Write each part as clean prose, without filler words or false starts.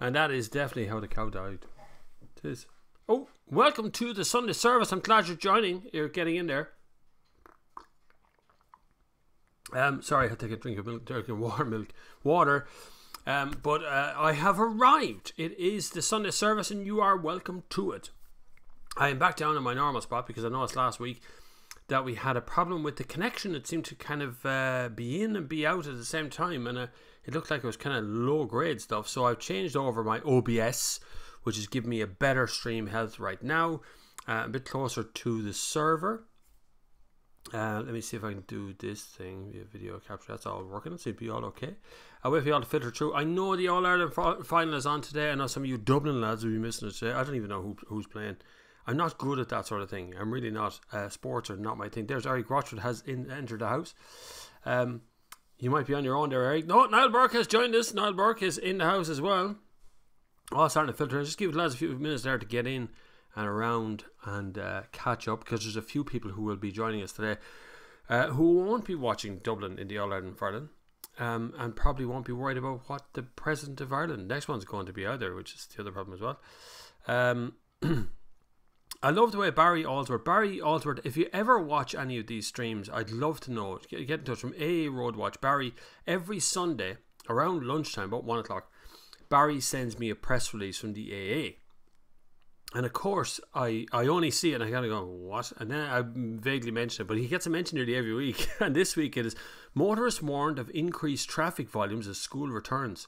And that is definitely how the cow died. It is. Oh, welcome to the Sunday service. I'm glad you're joining. You're getting in there. Sorry, I had to take a drink of milk, drinking water. But I have arrived. It is the Sunday service and you are welcome to it. I am back down in my normal spot because I noticed last week that we had a problem with the connection. It seemed to kind of be in and be out at the same time, and it looked like it was kind of low grade stuff. So I've changed over my OBS, which is giving me a better stream health right now, a bit closer to the server. Let me see if I can do this thing via video capture. That's all working. It seems to be all okay. I'll wait for you all to filter through. I know the All-Ireland final is on today. I know some of you Dublin lads will be missing it today. I don't even know who's playing. I'm not good at that sort of thing. I'm really not. Sports are not my thing. There's Eric Rochford has entered the house. You might be on your own there, Eric. No, Niall Burke has joined us. Niall Burke is in the house as well. Oh, starting to filter. Just give the lads a few minutes there to get in and around and catch up, because there's a few people who will be joining us today who won't be watching Dublin in the All-Ireland final, and probably won't be worried about what the President of Ireland next one's going to be either, which is the other problem as well. I love the way Barry Alsworth, if you ever watch any of these streams, I'd love to know. Get in touch from AA Road Watch. Barry, every Sunday around lunchtime, about 1 o'clock, Barry sends me a press release from the AA. And of course, I only see it and I kind of go, what? And then I vaguely mention it, but he gets a mention nearly every week. And this week it is, motorists warned of increased traffic volumes as school returns.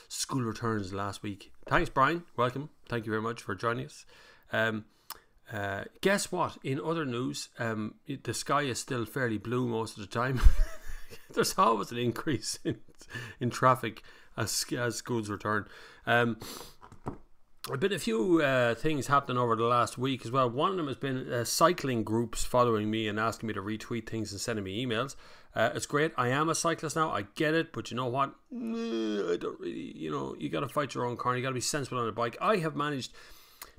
School returns last week. Thanks, Brian. Welcome. Thank you very much for joining us. Guess what? In other news, the sky is still fairly blue most of the time. There's always an increase in traffic as schools return. There have been a few things happening over the last week as well. One of them has been cycling groups following me and asking me to retweet things and sending me emails. It's great. I am a cyclist now. I get it. But you know what? I don't really, you got to fight your own corner. You got to be sensible on a bike. I have managed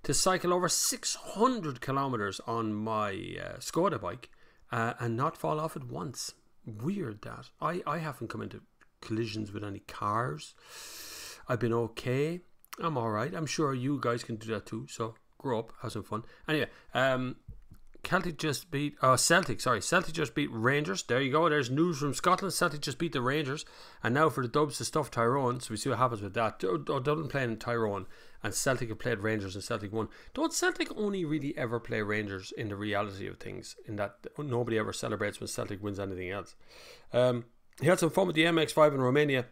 to cycle over 600 kilometers on my Skoda bike and not fall off it once. Weird that. I haven't come into collisions with any cars. I've been okay. I'm alright. I'm sure you guys can do that too. So grow up, have some fun. Anyway, Celtic just beat Rangers. There you go. There's news from Scotland. Celtic just beat the Rangers, and now for the Dubs to stuff Tyrone. So we see what happens with that. Dublin playing in Tyrone, and Celtic have played Rangers, and Celtic won. Don't Celtic only really ever play Rangers in the reality of things, in that nobody ever celebrates when Celtic wins anything else? He had some fun with the MX5 in Romania.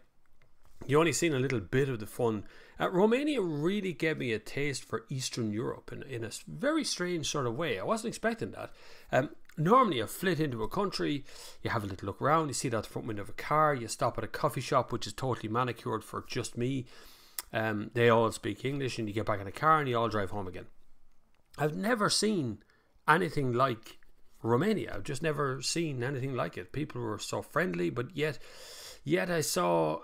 You only seen a little bit of the fun. Romania really gave me a taste for Eastern Europe in a very strange sort of way. I wasn't expecting that. Normally you flit into a country, you have a little look around, you see that the front window of a car, you stop at a coffee shop which is totally manicured for just me. They all speak English, and you get back in a car and you all drive home again. I've never seen anything like Romania. I've just never seen anything like it. People were so friendly, but yet I saw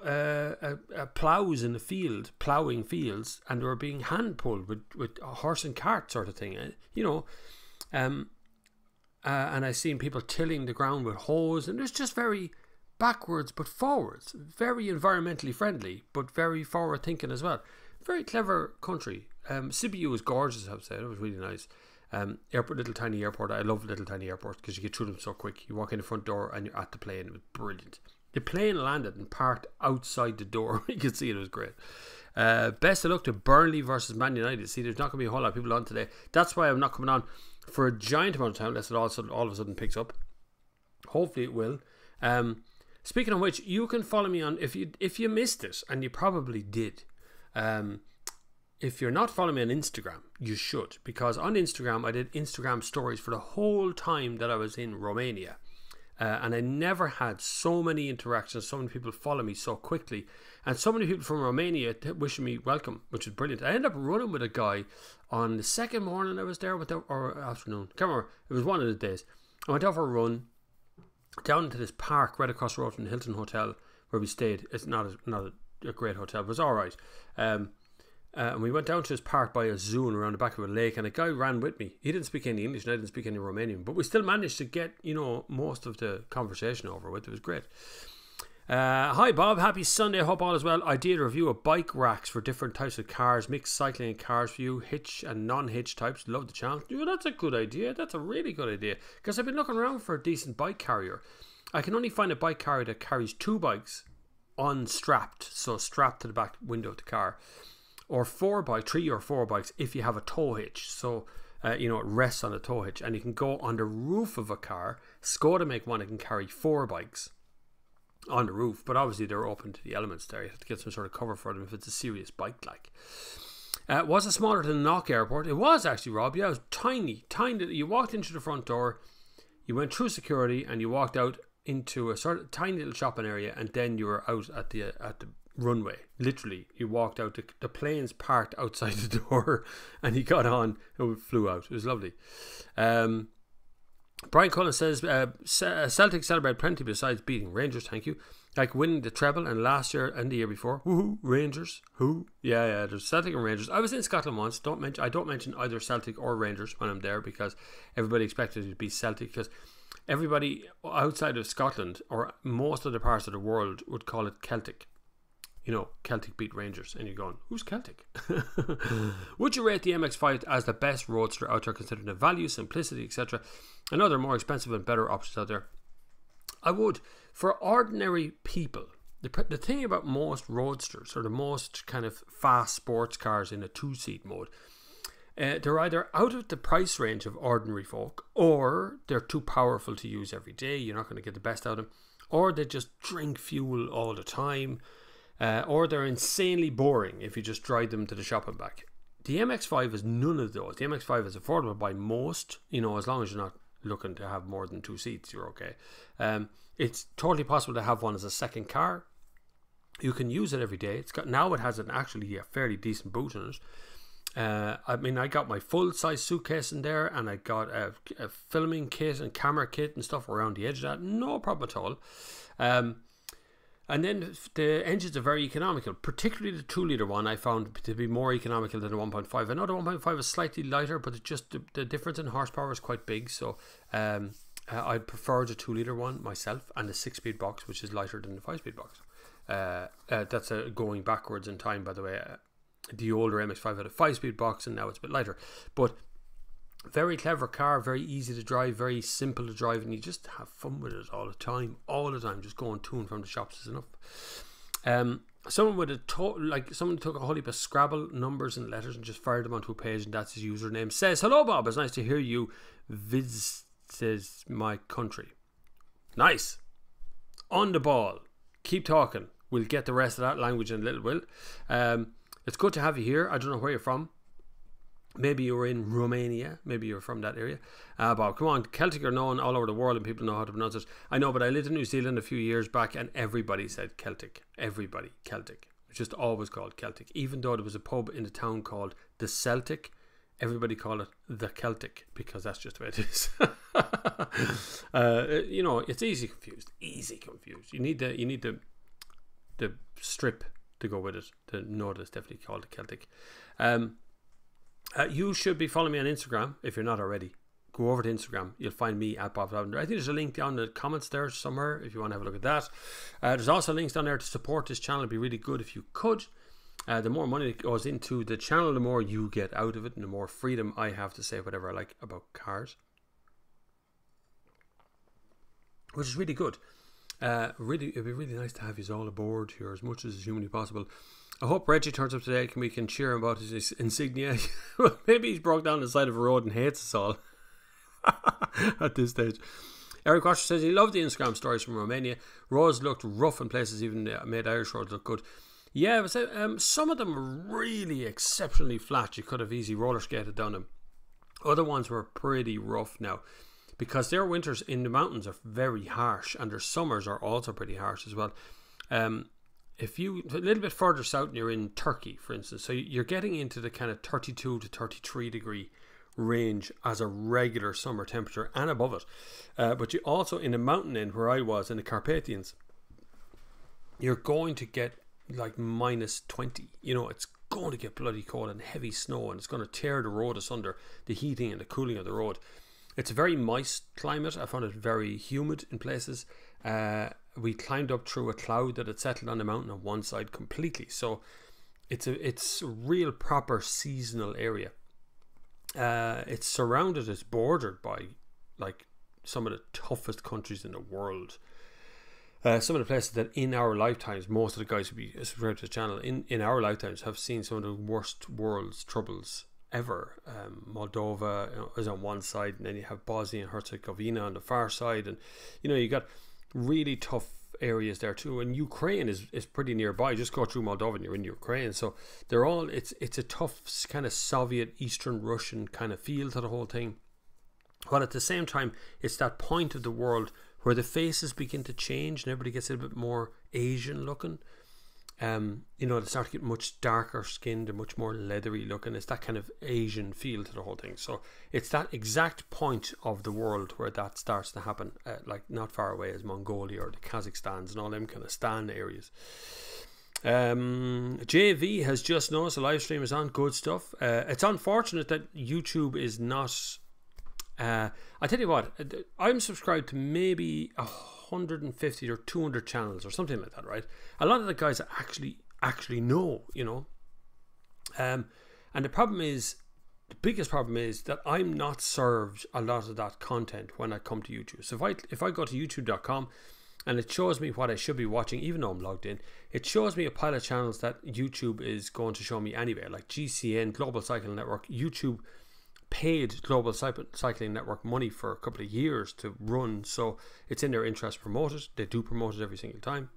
plows in the field, ploughing fields, and they were being hand pulled with a horse and cart sort of thing, and I seen people tilling the ground with hoes, and it's just very backwards but forwards, very environmentally friendly but very forward thinking as well. Very clever country. Sibiu was gorgeous, I would say. It was really nice. Little tiny airport. I love little tiny airports because you get through them so quick. You walk in the front door and you're at the plane. It was brilliant. The plane landed and parked outside the door. You could see it was great. Best of luck to Burnley versus Man United. See, there's not going to be a whole lot of people on today. That's why I'm not coming on for a giant amount of time unless it all of a sudden picks up. Hopefully it will. Speaking of which, you can follow me on, if you missed it, and you probably did. If you're not following me on Instagram, you should, because on Instagram I did Instagram stories for the whole time that I was in Romania. And I never had so many interactions, so many people follow me so quickly, and so many people from Romania wishing me welcome, which is brilliant. I ended up running with a guy on the second morning I was there, or afternoon, can't remember, it was one of the days. I went out for a run down to this park right across the road from the Hilton Hotel where we stayed. It's not a great hotel, but it's alright. And we went down to this park by a zoo and around the back of a lake, and a guy ran with me. He didn't speak any English and I didn't speak any Romanian, but we still managed to get most of the conversation over with. It was great. Hi Bob, happy Sunday, hope all is well. I did a review of bike racks for different types of cars, mixed cycling and cars for you, hitch and non-hitch types. Love the channel. Dude, that's a good idea. That's a really good idea, because I've been looking around for a decent bike carrier. I can only find a bike carrier that carries 2 bikes unstrapped, so strapped to the back window of the car, or 3 or 4 bikes if you have a tow hitch, so it rests on a tow hitch, and you can go on the roof of a car. Skoda make one that can carry 4 bikes on the roof, but obviously they're open to the elements there. You have to get some sort of cover for them if it's a serious bike. Was it smaller than the Knock Airport? It was actually, Rob. Yeah, it was tiny. You walked into the front door, you went through security, and you walked out into a sort of tiny little shopping area, and then you were out at the runway. Literally, you walked out. The planes parked outside the door, and you got on and flew out. It was lovely. Brian Cullen says Celtic celebrate plenty besides beating Rangers. Thank you. Like winning the treble and last year and the year before. Woohoo, Rangers. Who? Yeah. There's Celtic and Rangers. I was in Scotland once. I don't mention either Celtic or Rangers when I'm there, because everybody expected it to be Celtic, because everybody outside of Scotland or most other parts of the world would call it Celtic. Celtic beat Rangers, and you're going, who's Celtic? Would you rate the MX-5 as the best roadster out there, considering the value, simplicity, etc., and other more expensive and better options out there? I would. For ordinary people, the thing about most roadsters, or the most kind of fast sports cars in a 2-seat mode, they're either out of the price range of ordinary folk, or they're too powerful to use every day. You're not going to get the best out of them, or they just drink fuel all the time. Or they're insanely boring if you just drive them to the shop and back. The MX-5 is none of those. The MX-5 is affordable by most, as long as you're not looking to have more than 2 seats, you're okay. It's totally possible to have one as a second car. You can use it every day. It has actually a fairly decent boot in it. I got my full-size suitcase in there, and I got a filming kit and camera kit and stuff around the edge of that. No problem at all. And then the engines are very economical, particularly the 2-litre one I found to be more economical than the 1.5. I know the 1.5 is slightly lighter, but it's just the difference in horsepower is quite big. So I prefer the 2-litre one myself, and the 6-speed box, which is lighter than the 5-speed box. That's going backwards in time, by the way. The older MX-5 had a 5-speed box, and now it's a bit lighter. But very clever car, very easy to drive, very simple to drive, and you just have fun with it all the time. Just going to and from the shops is enough. Someone took a whole heap of Scrabble numbers and letters and just fired them onto a page, and that's his username. Says, hello Bob, it's nice to hear you. Viz says my country. Nice. On the ball. Keep talking. We'll get the rest of that language in a little while. It's good to have you here. I don't know where you're from. Maybe you were in Romania. Maybe you're from that area. Bob, come on. Celtic are known all over the world, and people know how to pronounce it. I know, but I lived in New Zealand a few years back, and everybody said Celtic. Everybody. Celtic. It's just always called Celtic. Even though there was a pub in the town called the Celtic, everybody called it the Celtic, because that's just the way it is. It's easy confused. You need the strip to go with it to know that it's definitely called the Celtic. You should be following me on Instagram if you're not already. Go over to Instagram. You'll find me at Bob Flavin. I think there's a link down in the comments there somewhere if you want to have a look at that. There's also links down there to support this channel. It'd be really good if you could. The more money that goes into the channel, the more you get out of it, and the more freedom I have to say whatever I like about cars, which is really good. It'd be really nice to have you all aboard here as much as humanly possible. I hope Reggie turns up today and we can cheer him about his insignia. Maybe he's broke down the side of a road and hates us all at this stage. Eric Washer says he loved the Instagram stories from Romania. Roads looked rough in places, even made Irish roads look good. Yeah, it was, some of them were really exceptionally flat. You could have easily roller skated down them. Other ones were pretty rough now, because their winters in the mountains are very harsh, and their summers are also pretty harsh as well. If you a little bit further south, you're in Turkey, for instance, so you're getting into the kind of 32 to 33 degree range as a regular summer temperature and above it. But you also, in the mountain end where I was, in the Carpathians, you're going to get like minus 20. It's going to get bloody cold and heavy snow, and it's going to tear the road asunder, the heating and the cooling of the road. It's a very moist climate. I found it very humid in places. we climbed up through a cloud that had settled on the mountain on one side completely. So it's a real proper seasonal area. It's surrounded, it's bordered by like some of the toughest countries in the world. Some of the places that in our lifetimes, most of the guys who be subscribed to the channel in our lifetimes have seen some of the worst world's troubles ever. Moldova is on one side, and then you have Bosnia and Herzegovina on the far side, and you got really tough areas there too. And Ukraine is pretty nearby. Just go through Moldova and you're in Ukraine. So they're all it's a tough kind of Soviet Eastern Russian kind of feel to the whole thing. While at the same time, it's that point of the world where the faces begin to change and everybody gets a little bit more Asian looking. They start to get much darker skinned and much more leathery looking. It's that kind of Asian feel to the whole thing. So it's that exact point of the world where that starts to happen, like not far away as Mongolia or the Kazakhstans and all them kind of Stan areas. JV has just noticed the live stream is on. Good stuff. It's unfortunate that YouTube is not... I tell you what, I'm subscribed to maybe 150 or 200 channels or something like that, right? A lot of the guys actually know, and the biggest problem is that I'm not served a lot of that content when I come to YouTube. So if I go to youtube.com and it shows me what I should be watching, even though I'm logged in, it shows me a pile of channels that YouTube is going to show me anyway, like GCN, Global Cycling Network. YouTube paid Global Cycling Network money for a couple of years to run, so it's in their interest to promote it. They do promote it every single time.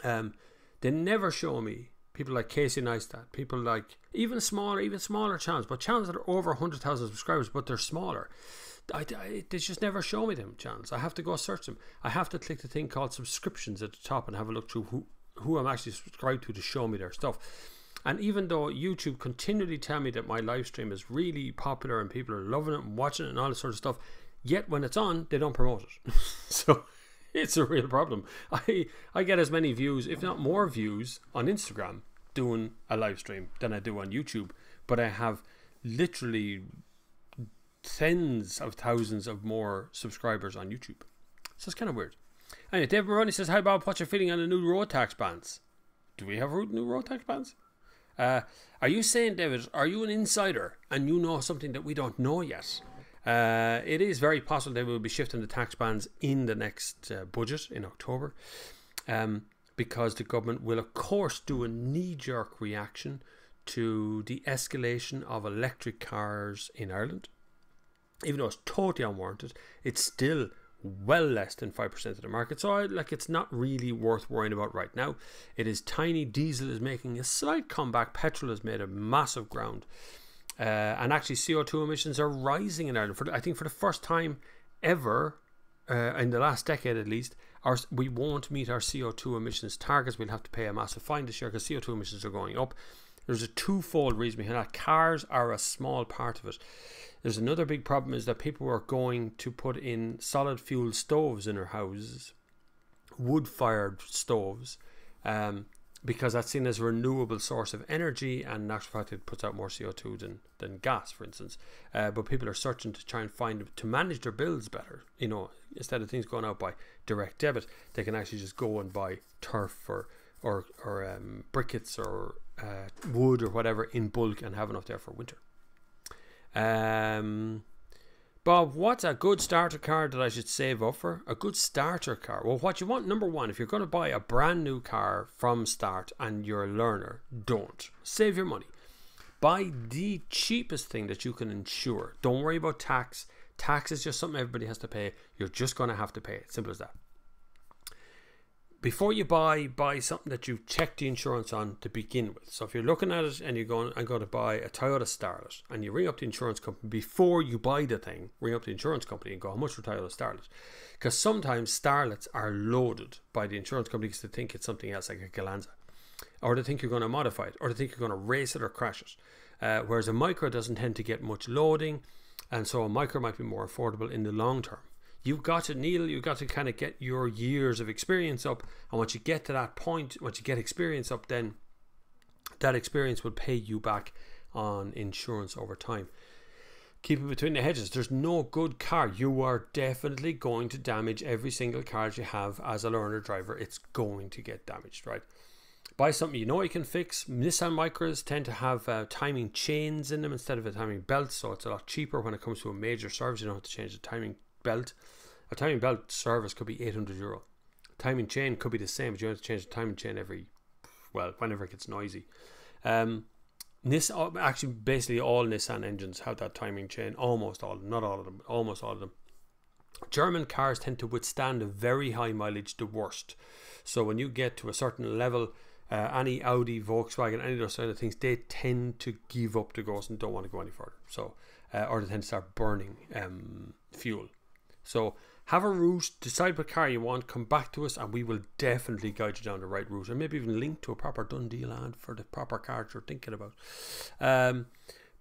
They never show me people like Casey Neistat, people like even smaller channels, but channels that are over 100,000 subscribers, but they're smaller. They just never show me them channels. I have to go search them. I have to click the thing called subscriptions at the top and have a look through who I'm actually subscribed to show me their stuff. And even though YouTube continually tell me that my live stream is really popular and people are loving it and watching it and all this sort of stuff, yet when it's on, they don't promote it. So it's a real problem. I get as many views, if not more views, on Instagram doing a live stream than I do on YouTube. But I have literally tens of thousands of more subscribers on YouTube. So it's kind of weird. Anyway, David Maroney says, hi Bob, what's your feeling on the new road tax bans? Do we have new road tax bans? Are you saying, David, are you an insider and you know something that we don't know yet? It is very possible they will be shifting the tax bans in the next budget in October, because the government will of course do a knee-jerk reaction to the escalation of electric cars in Ireland. Even though it's totally unwarranted, it's still well less than 5% of the market, so it's not really worth worrying about right now. It is tiny. Diesel is making a slight comeback. Petrol has made a massive ground, and actually CO2 emissions are rising in Ireland. I think for the first time ever, in the last decade at least, we won't meet our CO2 emissions targets. We'll have to pay a massive fine this year because CO2 emissions are going up. There's a twofold reason behind that. Cars are a small part of it. There's another big problem is that people are going to put in solid fuel stoves in their houses, wood-fired stoves, because that's seen as a renewable source of energy, and in actual fact it puts out more CO2 than gas, for instance. But people are searching to try and find to manage their bills better. Instead of things going out by direct debit, they can actually just go and buy turf or briquettes or wood or whatever in bulk and have enough there for winter. Bob, what's a good starter car that I should save up for? A good starter car? Well, what you want, number one, if you're going to buy a brand new car from start and you're a learner, don't. Save your money. Buy the cheapest thing that you can insure. Don't worry about tax. Tax is just something everybody has to pay. You're just going to have to pay it. Simple as that. Before you buy something that you've checked the insurance on to begin with. So if you're looking at it and you're going, I'm going to buy a Toyota Starlet, and you ring up the insurance company before you buy the thing, ring up the insurance company and go, how much for Toyota Starlet? Because sometimes Starlets are loaded by the insurance company because they think it's something else like a Galanza, or they think you're going to modify it, or they think you're going to race it or crash it. Whereas a Micro doesn't tend to get much loading, and so a Micro might be more affordable in the long term. You've got to kind of get your years of experience up, and once you get to that point, once you get experience up, then that experience will pay you back on insurance over time. Keep it between the hedges. There's no good car. You are definitely going to damage every single car that you have as a learner driver. It's going to get damaged, right? Buy something you know you can fix. Nissan Micras tend to have timing chains in them instead of a timing belt, so it's a lot cheaper when it comes to a major service. You don't have to change the timing belt. A timing belt service could be €800. Timing chain could be the same, but you have to change the timing chain whenever it gets noisy. Actually, basically all Nissan engines have that timing chain. Almost all of them, not all of them, almost all of them. German cars tend to withstand a very high mileage the worst. So when you get to a certain level, any Audi, Volkswagen, any of those sort of things, they tend to give up the ghost and don't want to go any further. So, or they tend to start burning fuel. So have a route, decide what car you want, come back to us and we will definitely guide you down the right route, and maybe even link to a proper done deal ad for the proper car you're thinking about.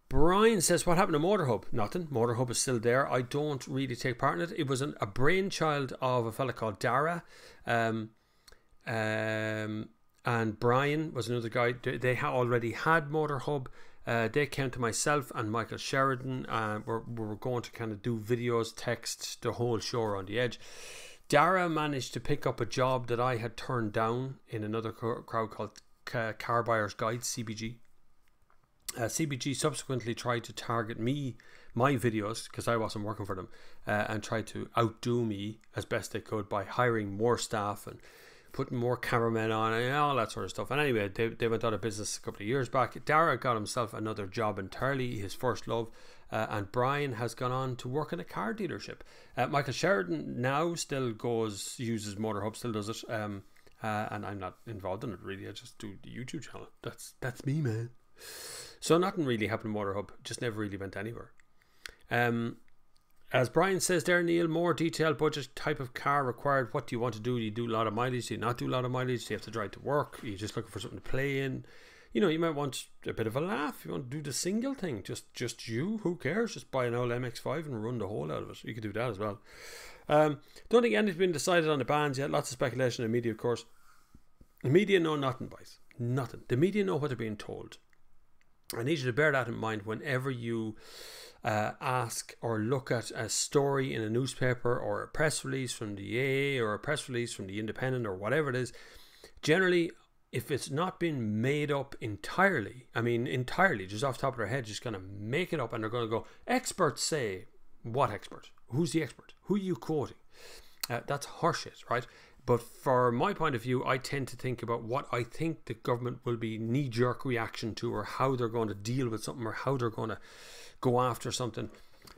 Brian says, what happened to Motorhub? Nothing. Motorhub is still there. I don't really take part in it. It was a brainchild of a fella called Dara. And Brian was another guy. They already had Motorhub. They came to myself and Michael Sheridan. We were going to kind of do videos, text, the whole show on the edge. Dara managed to pick up a job that I had turned down in another crowd called Car Buyer's Guide, CBG. CBG subsequently tried to target me, my videos, because I wasn't working for them, and tried to outdo me as best they could by hiring more staff and putting more cameramen on and all that sort of stuff. And anyway, they went out of business a couple of years back. Dara got himself another job entirely, his first love, and Brian has gone on to work in a car dealership. Michael Sheridan now still uses Motorhub, still does it, and I'm not involved in it really. I just do the YouTube channel. That's me, man. So nothing really happened in Motorhub, just never really went anywhere. As Brian says there, Neil, more detailed budget type of car required. What do you want to do? Do you do a lot of mileage? Do you not do a lot of mileage? Do you have to drive to work? Are you just looking for something to play in? You know, you might want a bit of a laugh. You want to do the single thing, just you, who cares? Just buy an old MX-5 and run the whole out of it. You could do that as well. Don't think anything's been decided on the bans yet. Lots of speculation in the media, of course. The media know nothing, boys. Nothing. The media know what they're being told. I need you to bear that in mind whenever you ask or look at a story in a newspaper or a press release from the AA or a press release from the Independent or whatever it is. Generally, if it's not been made up entirely, just off the top of their head, just going to make it up and they're going to go, experts say, what expert? Who's the expert? Who are you quoting? That's horseshit, right? But for my point of view, I tend to think about what I think the government will be knee-jerk reaction to, or how they're going to deal with something, or how they're going to go after something.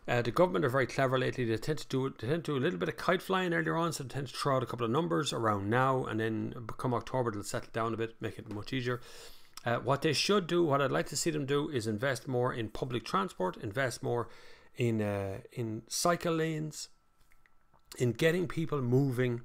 The government are very clever lately. They tend to do a little bit of kite flying earlier on, so they tend to throw out a couple of numbers around now, and then come October they'll settle down a bit, make it much easier. What they should do, what I'd like to see them do, is invest more in public transport, invest more in cycle lanes, in getting people moving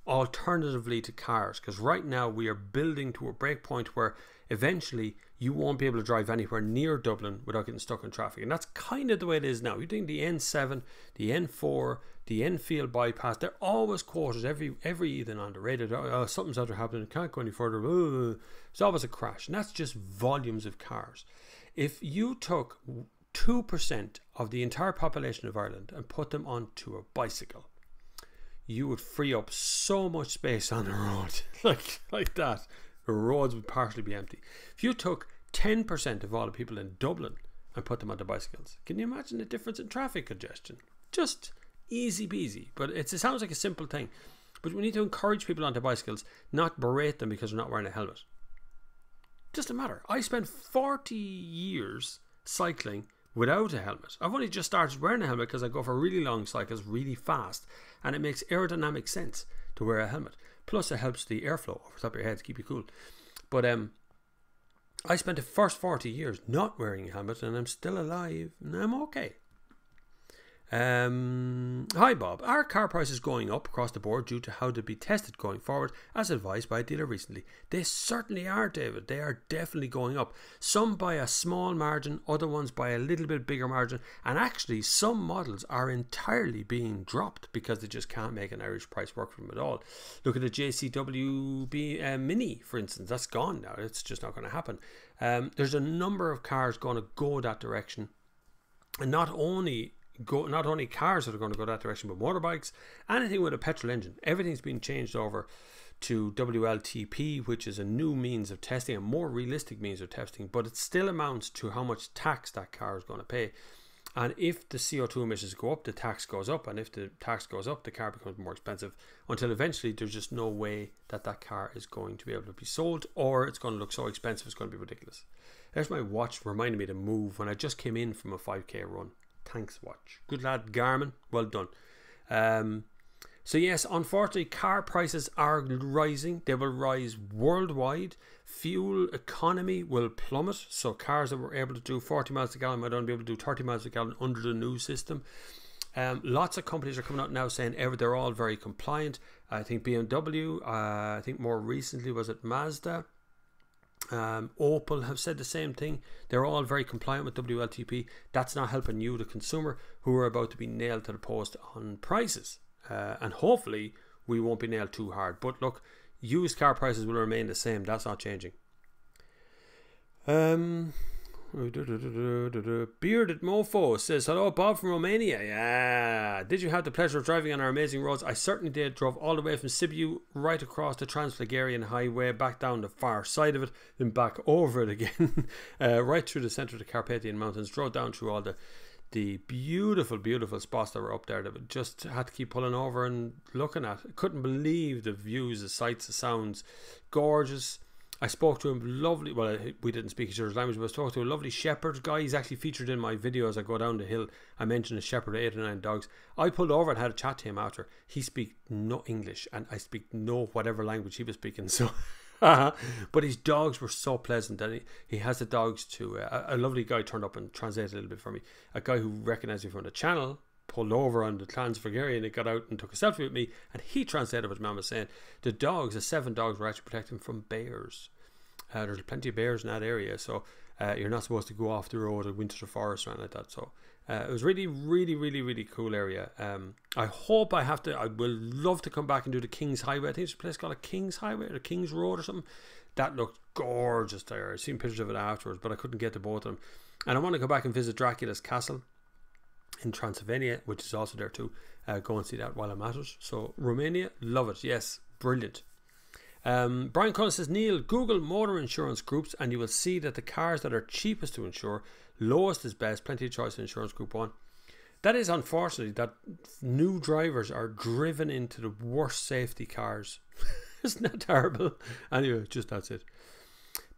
alternatively to cars, because right now we are building to a break point where eventually you won't be able to drive anywhere near Dublin without getting stuck in traffic, and that's kind of the way it is now. You think the N7, the N4, the Enfield bypass, they're always quoted every evening on the radio. Something's out there happening, can't go any further. It's always a crash, and that's just volumes of cars. If you took 2% of the entire population of Ireland and put them onto a bicycle, you would free up so much space on the road. like that. The roads would partially be empty. If you took 10% of all the people in Dublin and put them onto bicycles, can you imagine the difference in traffic congestion? Just easy peasy. But it sounds like a simple thing. But we need to encourage people onto bicycles, not berate them because they're not wearing a helmet. Just a matter. I spent 40 years cycling without a helmet. I've only just started wearing a helmet because I go for really long cycles really fast, and it makes aerodynamic sense to wear a helmet. Plus it helps the airflow over the top of your head to keep you cool. But I spent the first 40 years not wearing a helmet, and I'm still alive and I'm okay. Hi Bob, are car prices going up across the board due to how to be tested going forward as advised by a dealer recently? They certainly are, David. They are definitely going up. Some by a small margin, other ones by a little bit bigger margin, and actually some models are entirely being dropped because they just can't make an Irish price work for them at all. Look at the JCW Mini, for instance. That's gone now. It's just not going to happen. There's a number of cars going to go that direction. And not only cars that are going to go that direction, but motorbikes, anything with a petrol engine, everything's been changed over to WLTP, which is a new means of testing, a more realistic means of testing, but it still amounts to how much tax that car is going to pay. And if the CO2 emissions go up, the tax goes up, and if the tax goes up, the car becomes more expensive, until eventually there's just no way that car is going to be able to be sold, or it's going to look so expensive it's going to be ridiculous. There's my watch reminding me to move when I just came in from a 5k run. Thanks, watch. Good lad, Garmin. Well done. So yes, unfortunately, car prices are rising. They will rise worldwide. Fuel economy will plummet. So cars that were able to do 40 miles a gallon might only be able to do 30 miles a gallon under the new system. Lots of companies are coming out now saying they're all very compliant. I think BMW, I think more recently was it Mazda, Opel have said the same thing. They're all very compliant with WLTP. That's not helping you, the consumer, who are about to be nailed to the post on prices. And hopefully we won't be nailed too hard. But look, used car prices will remain the same. That's not changing. Bearded Mofo says, hello, Bob from Romania. Yeah. Did you have the pleasure of driving on our amazing roads? I certainly did. Drove all the way from Sibiu right across the Trans-Phlegarian Highway, back down the far side of it, then back over it again, right through the centre of the Carpathian Mountains. Drove down through all the beautiful, beautiful spots that were up there that we just had to keep pulling over and looking at. Couldn't believe the views, the sights, the sounds. Gorgeous. I spoke to him, lovely, well, we didn't speak each other's language, but I spoke to a lovely shepherd guy. He's actually featured in my video as I go down the hill. I mentioned a shepherd with 8 or 9 dogs. I pulled over and had a chat to him after. He speaks no English, and I speak no whatever language he was speaking, so... But his dogs were so pleasant, and he has the dogs to... a lovely guy turned up and translated a little bit for me. A guy who recognised me from the channel, pulled over on the Trans-Phlegarian and got out and took a selfie with me, and he translated what Mum was saying. The 7 dogs were actually protecting from bears. There's plenty of bears in that area, so you're not supposed to go off the road or go into the forest or anything like that. So it was really, really, really, really cool area. I hope I will love to come back and do the King's Highway. I think there's a place called a King's Highway or King's Road or something. That looked gorgeous there. I've seen pictures of it afterwards, but I couldn't get to both of them. And I want to go back and visit Dracula's castle in Transylvania, which is also there too. Go and see that while I'm at it. So Romania, love it. Yes, brilliant. Brian Cullen says, Neil, Google motor insurance groups and you will see that the cars that are cheapest to insure, lowest is best, plenty of choice in insurance group 1. That is unfortunately that new drivers are driven into the worst safety cars. Isn't that terrible? Anyway, just that's it.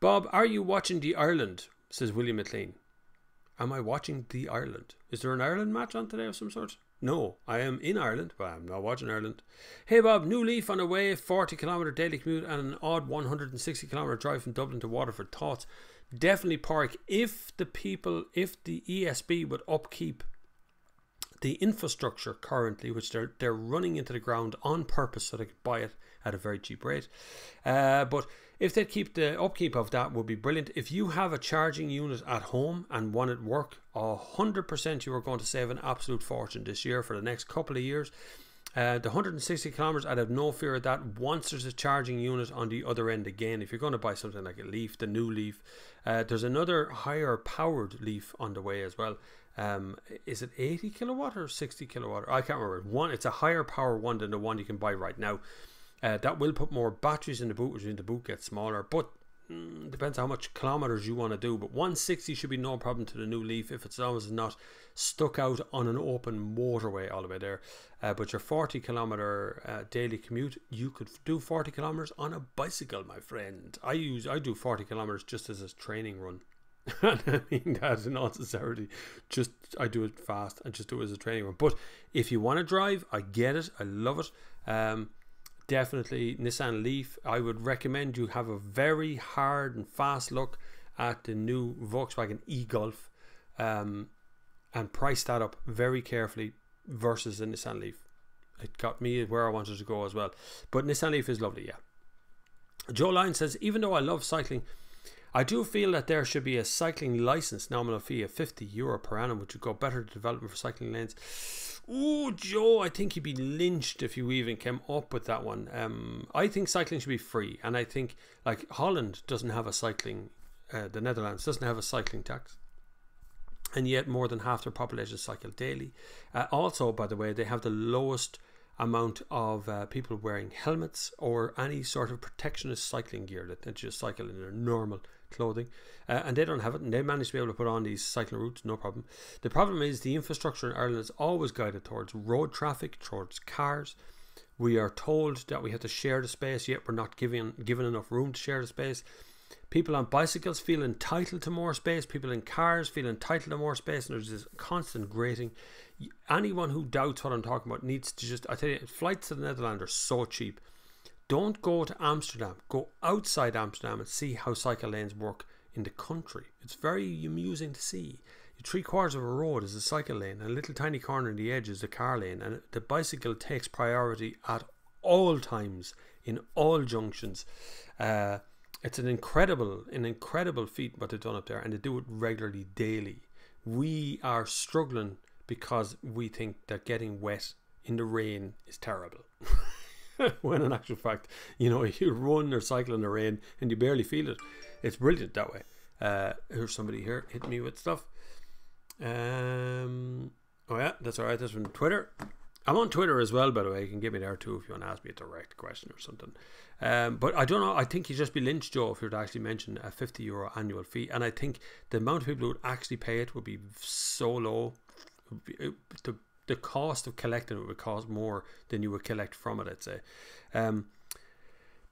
Bob, are you watching the Ireland? Says William McLean. Am I watching the Ireland? Is there an Ireland match on today of some sort? No, I am in Ireland, but I'm not watching Ireland. Hey Bob, new leaf on the way, 40km daily commute and an odd 160km drive from Dublin to Waterford. Thoughts? Definitely park if the ESB would upkeep the infrastructure currently, which they're running into the ground on purpose so they could buy it at a very cheap rate. But if they keep the upkeep of that, would be brilliant. If you have a charging unit at home and one at work, 100% you are going to save an absolute fortune this year for the next couple of years. The 160 kilometers, I'd have no fear of that once there's a charging unit on the other end again. If you're going to buy something like a Leaf, the new Leaf, there's another higher powered Leaf on the way as well. Is it 80 kilowatt or 60 kilowatt? I can't remember. It's a higher power one than the one you can buy right now. That will put more batteries in the boot, which means the boot gets smaller, but depends how much kilometers you want to do. But 160 should be no problem to the new Leaf if it's always not stuck out on an open motorway all the way there. But your 40km daily commute, you could do 40 kilometers on a bicycle, my friend. I do 40 kilometers just as a training run. I mean that in all sincerity, I do it fast and just do it as a training run. But if you want to drive, I get it, I love it. Definitely Nissan Leaf. I would recommend you have a very hard and fast look at the new Volkswagen e-Golf and price that up very carefully versus the Nissan Leaf. It got me where I wanted to go as well. But Nissan Leaf is lovely, yeah. Joe Lyne says, even though I love cycling, I do feel that there should be a cycling license nominal fee of €50 per annum, which would go better to development for cycling lanes. Oh, Joe, I think you'd be lynched if you even came up with that one. I think cycling should be free, and I think like Holland doesn't have a cycling, the Netherlands doesn't have a cycling tax. and yet more than half their population cycle daily. Also, by the way, they have the lowest amount of people wearing helmets or any sort of protectionist cycling gear, that they just cycle in their normal clothing, and they don't have it, and they manage to be able to put on these cycling routes, no problem. The problem is the infrastructure in Ireland is always guided towards road traffic, towards cars. We are told that we have to share the space, yet we're not given enough room to share the space. People on bicycles feel entitled to more space. People in cars feel entitled to more space, and there's this constant grating. Anyone who doubts what I'm talking about needs to just, I tell you, flights to the Netherlands are so cheap. Don't go to Amsterdam. Go outside Amsterdam and see how cycle lanes work in the country. It's very amusing to see. 3/4 of a road is a cycle lane, and a little tiny corner in the edge is the car lane, and the bicycle takes priority at all times in all junctions. It's an incredible feat what they've done up there, and they do it regularly, daily. We are struggling because we think that getting wet in the rain is terrible. When in actual fact, you run or cycle in the rain and you barely feel it. It's brilliant that way. Here's somebody here hitting me with stuff. Oh yeah, that's alright. That's from Twitter. I'm on Twitter as well, by the way. You can get me there too if you want to ask me a direct question or something. But I don't know. I think you'd just be lynched, Joe, if you were to actually mention a €50 annual fee. And I think the amount of people who would actually pay it would be so low. The cost of collecting it would cost more than you would collect from it, I'd say.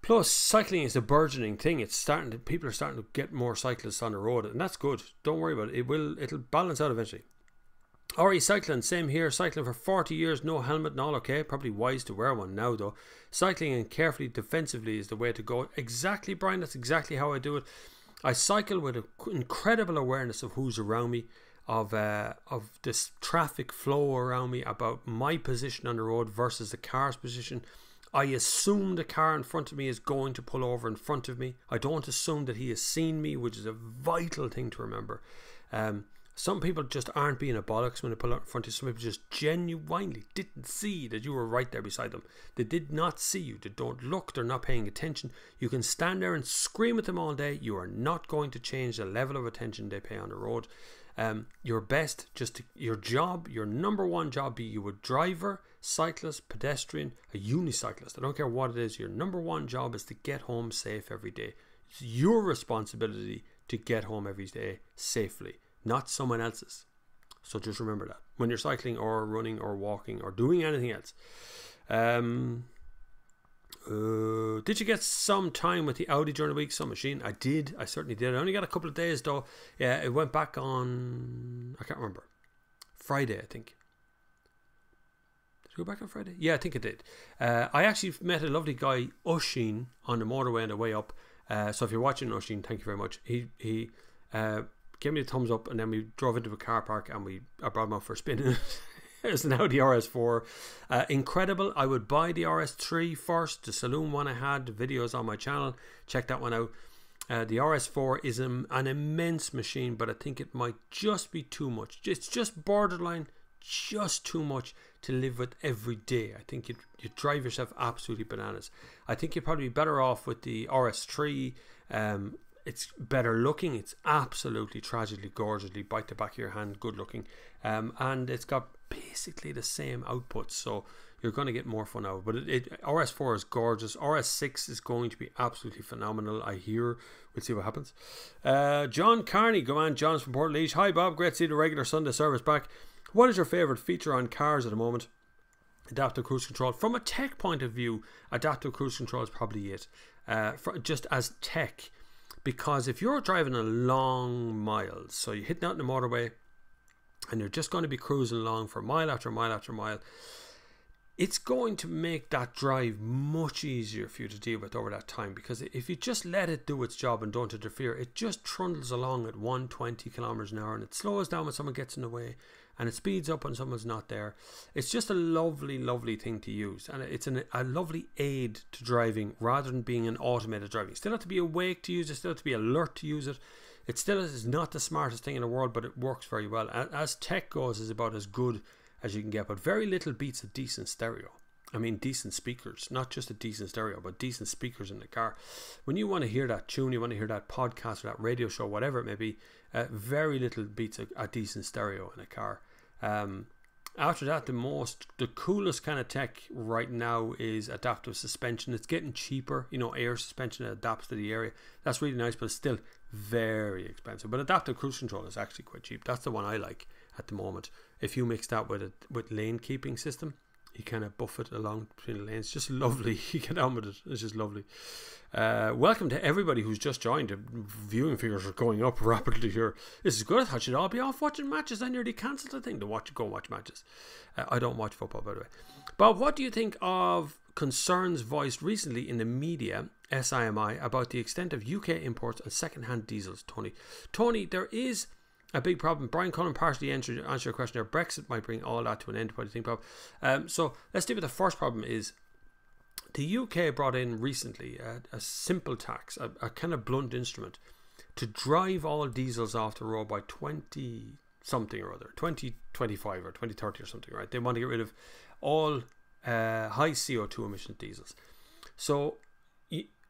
Plus, cycling is a burgeoning thing. People are starting to get more cyclists on the road, and that's good. Don't worry about it. It'll balance out eventually. RE cycling, same here. Cycling for 40 years, no helmet and all okay. Probably wise to wear one now though. Cycling and carefully defensively is the way to go. Exactly, Brian. That's exactly how I do it. I cycle with an incredible awareness of who's around me, of this traffic flow around me, about my position on the road versus the car's position. I assume the car in front of me is going to pull over in front of me. I don't assume that he has seen me, which is a vital thing to remember. Some people just aren't being a bollocks when they pull out in front of you. Some people just genuinely didn't see that you were right there beside them. They did not see you. They don't look. They're not paying attention. You can stand there and scream at them all day. You are not going to change the level of attention they pay on the road. Your best, your number one job, be you a driver, cyclist, pedestrian, a unicyclist. I don't care what it is. Your number one job is to get home safe every day. It's your responsibility to get home every day safely, not someone else's. So just remember that when you're cycling or running or walking or doing anything else. Did you get some time with the Audi during the week? Some machine? I did. I certainly did. I only got a couple of days though. Yeah, it went back on, I can't remember, Friday, I think. Did it go back on Friday? Yeah, I think it did. I actually met a lovely guy, Oisín, on the motorway on the way up. So if you're watching, Oisín, thank you very much. He gave me the thumbs up, and then we drove into a car park, and I brought him out for a spin. It's now the RS4. Incredible. I would buy the RS3 first, the saloon one I had. The videos on my channel, check that one out. The RS4 is an immense machine, but I think it might just be too much. It's just borderline, just too much to live with every day. I think you drive yourself absolutely bananas. I think you'd probably be better off with the RS3. It's better looking. It's absolutely tragically, gorgeously, bite the back of your hand, good looking. And it's got basically the same output, so you're going to get more fun out. But RS4 is gorgeous. RS6 is going to be absolutely phenomenal, I hear. We'll see what happens. John Carney, go on. John's from Port Leash. Hi Bob, great to see the regular Sunday service back. What is your favourite feature on cars at the moment? Adaptive cruise control. From a tech point of view, adaptive cruise control is probably it. Just as tech. Because if you're driving a long miles, so you're hitting out in the motorway and you're just going to be cruising along for mile after mile after mile, it's going to make that drive much easier for you to deal with over that time. Because if you just let it do its job and don't interfere, it just trundles along at 120 kilometers an hour, and it slows down when someone gets in the way, and it speeds up when someone's not there. It's just a lovely, lovely thing to use, and it's a lovely aid to driving rather than being an automated driving. You still have to be awake to use it, still have to be alert to use it. It still is not the smartest thing in the world, but it works very well. As tech goes, is about as good as you can get, but very little beats a decent stereo. I mean, decent speakers, not just a decent stereo, but decent speakers in the car. When you want to hear that tune, you want to hear that podcast or that radio show, whatever it may be, Very little beats a decent stereo in a car. After that, the coolest kind of tech right now is adaptive suspension. It's getting cheaper, air suspension that adapts to the area. That's really nice, but it's still very expensive. But adaptive cruise control is actually quite cheap. That's the one I like at the moment. If you mix that with lane keeping system, you kind of buff it along between the lanes. Just lovely. You get on with it. It's just lovely. Welcome to everybody who's just joined. The viewing figures are going up rapidly here. This is good. I thought you'd all be off watching matches. I nearly cancelled the thing to go and watch matches. I don't watch football, by the way. Bob, what do you think of concerns voiced recently in the media, SIMI, about the extent of UK imports and second-hand diesels? Tony, there is a big problem. Brian Cullen partially answered your question there. Brexit might bring all that to an end. What do you think, Bob? So let's deal with the first problem. Is the UK brought in recently a simple tax, a kind of blunt instrument, to drive all diesels off the road by 20 something or other, 2025 or 2030 or something, right? They want to get rid of all high CO2 emission diesels. So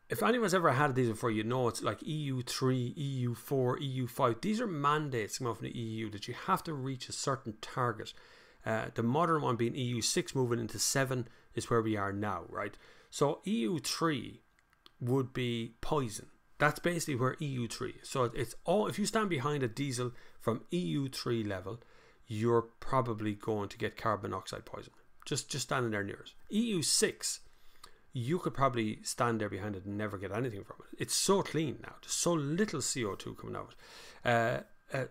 if anyone's ever had a diesel before, it's like EU3, EU4, EU5. These are mandates coming from the EU that you have to reach a certain target. The modern one being EU6 moving into 7 is where we are now, right? So EU3 would be poison. That's basically where EU3 is. So it's all, if you stand behind a diesel from EU3 level, you're probably going to get carbon monoxide poison. Just standing there near it. EU6, you could probably stand there behind it and never get anything from it. It's so clean now. There's so little CO2 coming out.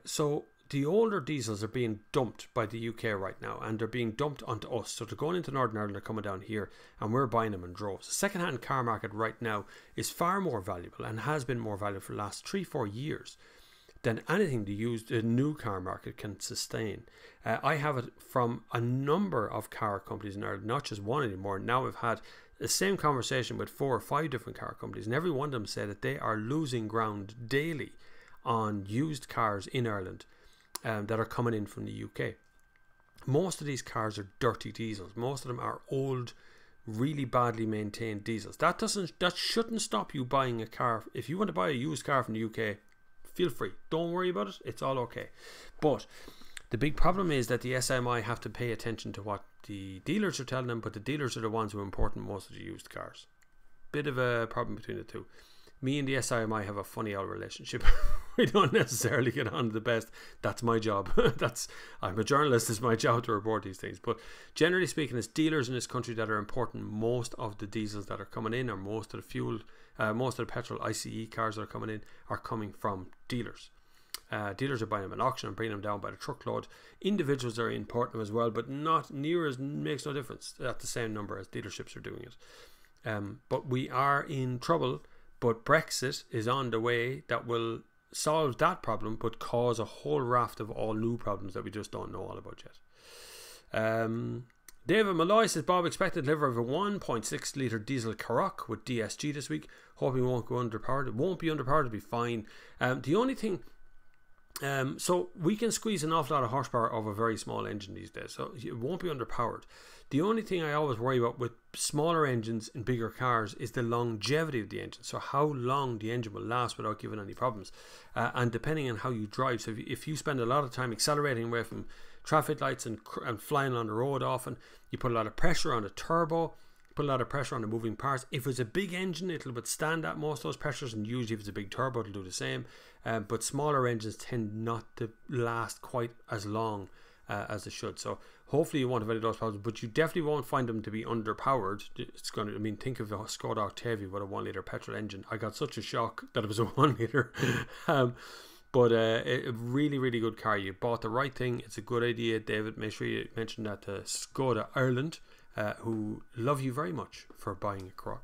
So the older diesels are being dumped by the UK right now, and they're being dumped onto us. So they're going into Northern Ireland, they're coming down here, and we're buying them in droves. The second-hand car market right now is far more valuable, and has been more valuable for the last 3-4 years than anything the new car market can sustain. I have it from a number of car companies in Ireland, not just one anymore. Now we've had the same conversation with 4 or 5 different car companies, and every one of them said that they are losing ground daily on used cars in Ireland that are coming in from the UK. Most of these cars are dirty diesels. Most of them are old, really badly maintained diesels. That shouldn't stop you buying a car. If you want to buy a used car from the UK, feel free. Don't worry about it. It's all okay. But the big problem is that the SMI have to pay attention to what the dealers are telling them, but the dealers are the ones who import most of the used cars. Bit of a problem between the two. Me and the SIMI have a funny old relationship. We don't necessarily get on the best. That's my job. I'm a journalist. It's my job to report these things. But generally speaking, it's dealers in this country that are importing most of the diesels that are coming in, or most of the fuel, most of the petrol ICE cars that are coming in are coming from dealers. Dealers are buying them at auction and bringing them down by the truckload. Individuals are importing them as well, but not near as, makes no difference at the same number as dealerships are doing it. But we are in trouble. But Brexit is on the way that will solve that problem, but cause a whole raft of all new problems that we just don't know all about yet. David Malloy says, Bob, expected delivery of a 1.6 litre diesel Karoq with DSG this week. Hoping it won't go underpowered. It won't be underpowered, it'll be fine. The only thing, so we can squeeze an awful lot of horsepower of a very small engine these days, so it won't be underpowered. The only thing I always worry about with smaller engines in bigger cars is the longevity of the engine. So how long the engine will last without giving any problems. And depending on how you drive. So if you spend a lot of time accelerating away from traffic lights and flying on the road often, you put a lot of pressure on the turbo, put a lot of pressure on the moving parts. If it's a big engine, it'll withstand that most of those pressures, and usually if it's a big turbo, it'll do the same. But smaller engines tend not to last quite as long as they should. So hopefully you won't have any of those problems, but you definitely won't find them to be underpowered. It's going to, I mean, think of a Skoda Octavia with a 1 litre petrol engine. I got such a shock that it was a 1 litre. But a really, really good car. You bought the right thing. It's a good idea, David. Make sure you mention that to Skoda Ireland, who love you very much for buying a Karoq.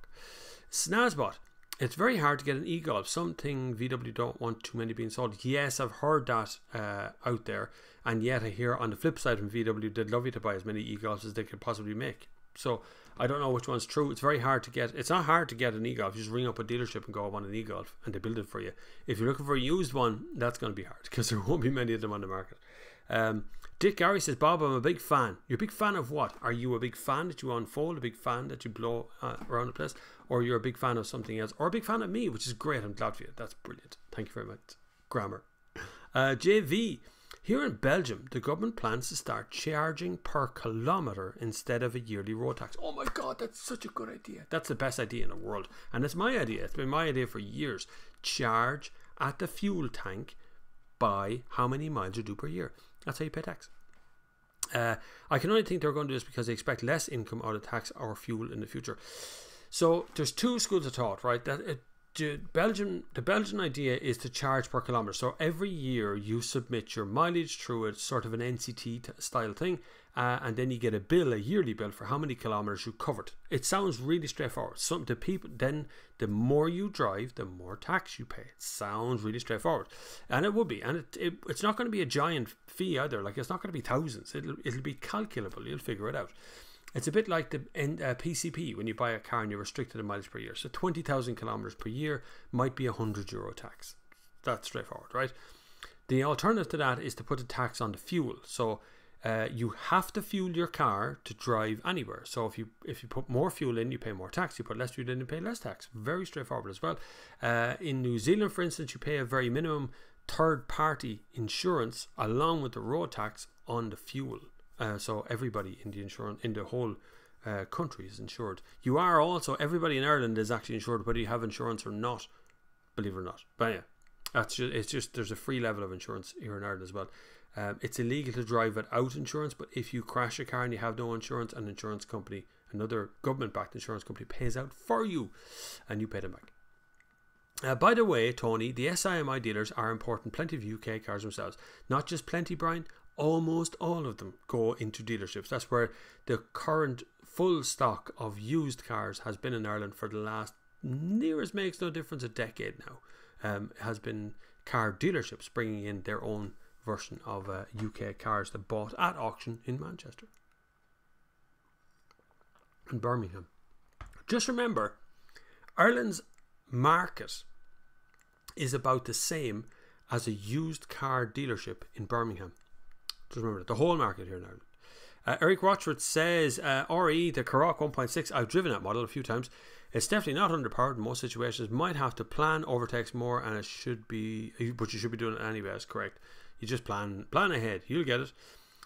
Snazbot. It's very hard to get an e-Golf. Something VW don't want too many being sold. Yes, I've heard that out there. And yet I hear on the flip side from VW, they'd love you to buy as many e-Golfs as they could possibly make. So I don't know which one's true. It's very hard to get. It's not hard to get an e-Golf. You just ring up a dealership and go, I want an e-Golf, and they build it for you. If you're looking for a used one, that's going to be hard because there won't be many of them on the market. Dick Gary says, Bob, I'm a big fan. You're a big fan of what? Are you a big fan that you unfold, a big fan that you blow around the place, or you're a big fan of something else, or a big fan of me, which is great. I'm glad for you. That's brilliant. Thank you very much. Grammar. JV. Here in Belgium, the government plans to start charging per kilometre instead of a yearly road tax. Oh my God, that's such a good idea. That's the best idea in the world. And it's my idea. It's been my idea for years. Charge at the fuel tank by how many miles you do per year. That's how you pay tax. I can only think they're going to do this because they expect less income out of tax or fuel in the future. So there's two schools of thought, right? The Belgian idea is to charge per kilometre. So every year you submit your mileage through a sort of an NCT style thing, and then you get a yearly bill for how many kilometres you covered. It sounds really straightforward. The more you drive, the more tax you pay. It sounds really straightforward, and it would be. And it's not going to be a giant fee either. Like, it's not going to be thousands. It'll be calculable. You'll figure it out. It's a bit like the PCP when you buy a car and you're restricted to mileage per year. So 20,000 kilometres per year might be €100 tax. That's straightforward, right? The alternative to that is to put a tax on the fuel. So you have to fuel your car to drive anywhere. So if you put more fuel in, you pay more tax. You put less fuel in, you pay less tax. Very straightforward as well. In New Zealand, for instance, you pay a very minimum third-party insurance along with the road tax on the fuel. So everybody in the whole country is insured. You are also, everybody in Ireland is actually insured whether you have insurance or not, believe it or not. But yeah, it's just there's a free level of insurance here in Ireland as well. It's illegal to drive without insurance, but if you crash a car and you have no insurance, an insurance company, another government-backed insurance company, pays out for you, and you pay them back. By the way, Tony, the SIMI dealers are importing plenty of UK cars themselves. Not just plenty, Brian. Almost all of them go into dealerships. That's where the current full stock of used cars has been in Ireland for the last, near as makes no difference, a decade now. Has been car dealerships bringing in their own version of UK cars that bought at auction in Manchester and Birmingham. Just remember, Ireland's market is about the same as a used car dealership in Birmingham. Just remember that, the whole market here in Ireland. Eric Rochford says, RE, the Karoq 1.6, I've driven that model a few times. It's definitely not underpowered in most situations. Might have to plan overtakes more, and it should be, but you should be doing it anyway. That's correct. You just plan ahead. You'll get it.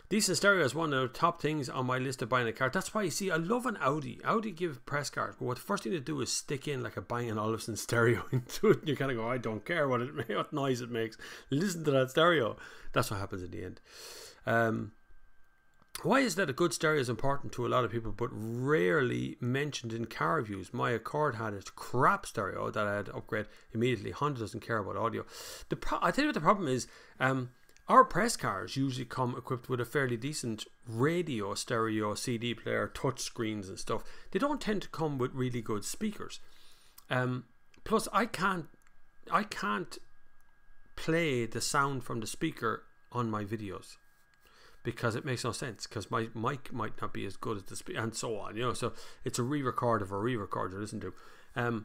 Decent stereo is one of the top things on my list of buying a car. That's why you see, I love an Audi. Audi give press cars, but what the first thing to do is stick in like a Bang & Olufsen stereo into it. And you kind of go, I don't care what noise it makes. Listen to that stereo. That's what happens in the end. Why is that a good stereo is important to a lot of people, but rarely mentioned in car reviews? My Accord had a crap stereo that I had to upgrade immediately. Honda doesn't care about audio. I tell you what the problem is. Our press cars usually come equipped with a fairly decent radio, stereo, CD player, touch screens and stuff. They don't tend to come with really good speakers. Plus, I can't play the sound from the speaker on my videos, because it makes no sense, because my mic might not be as good as the speaker, and so on, so it's a re-record of a re-record to listen to.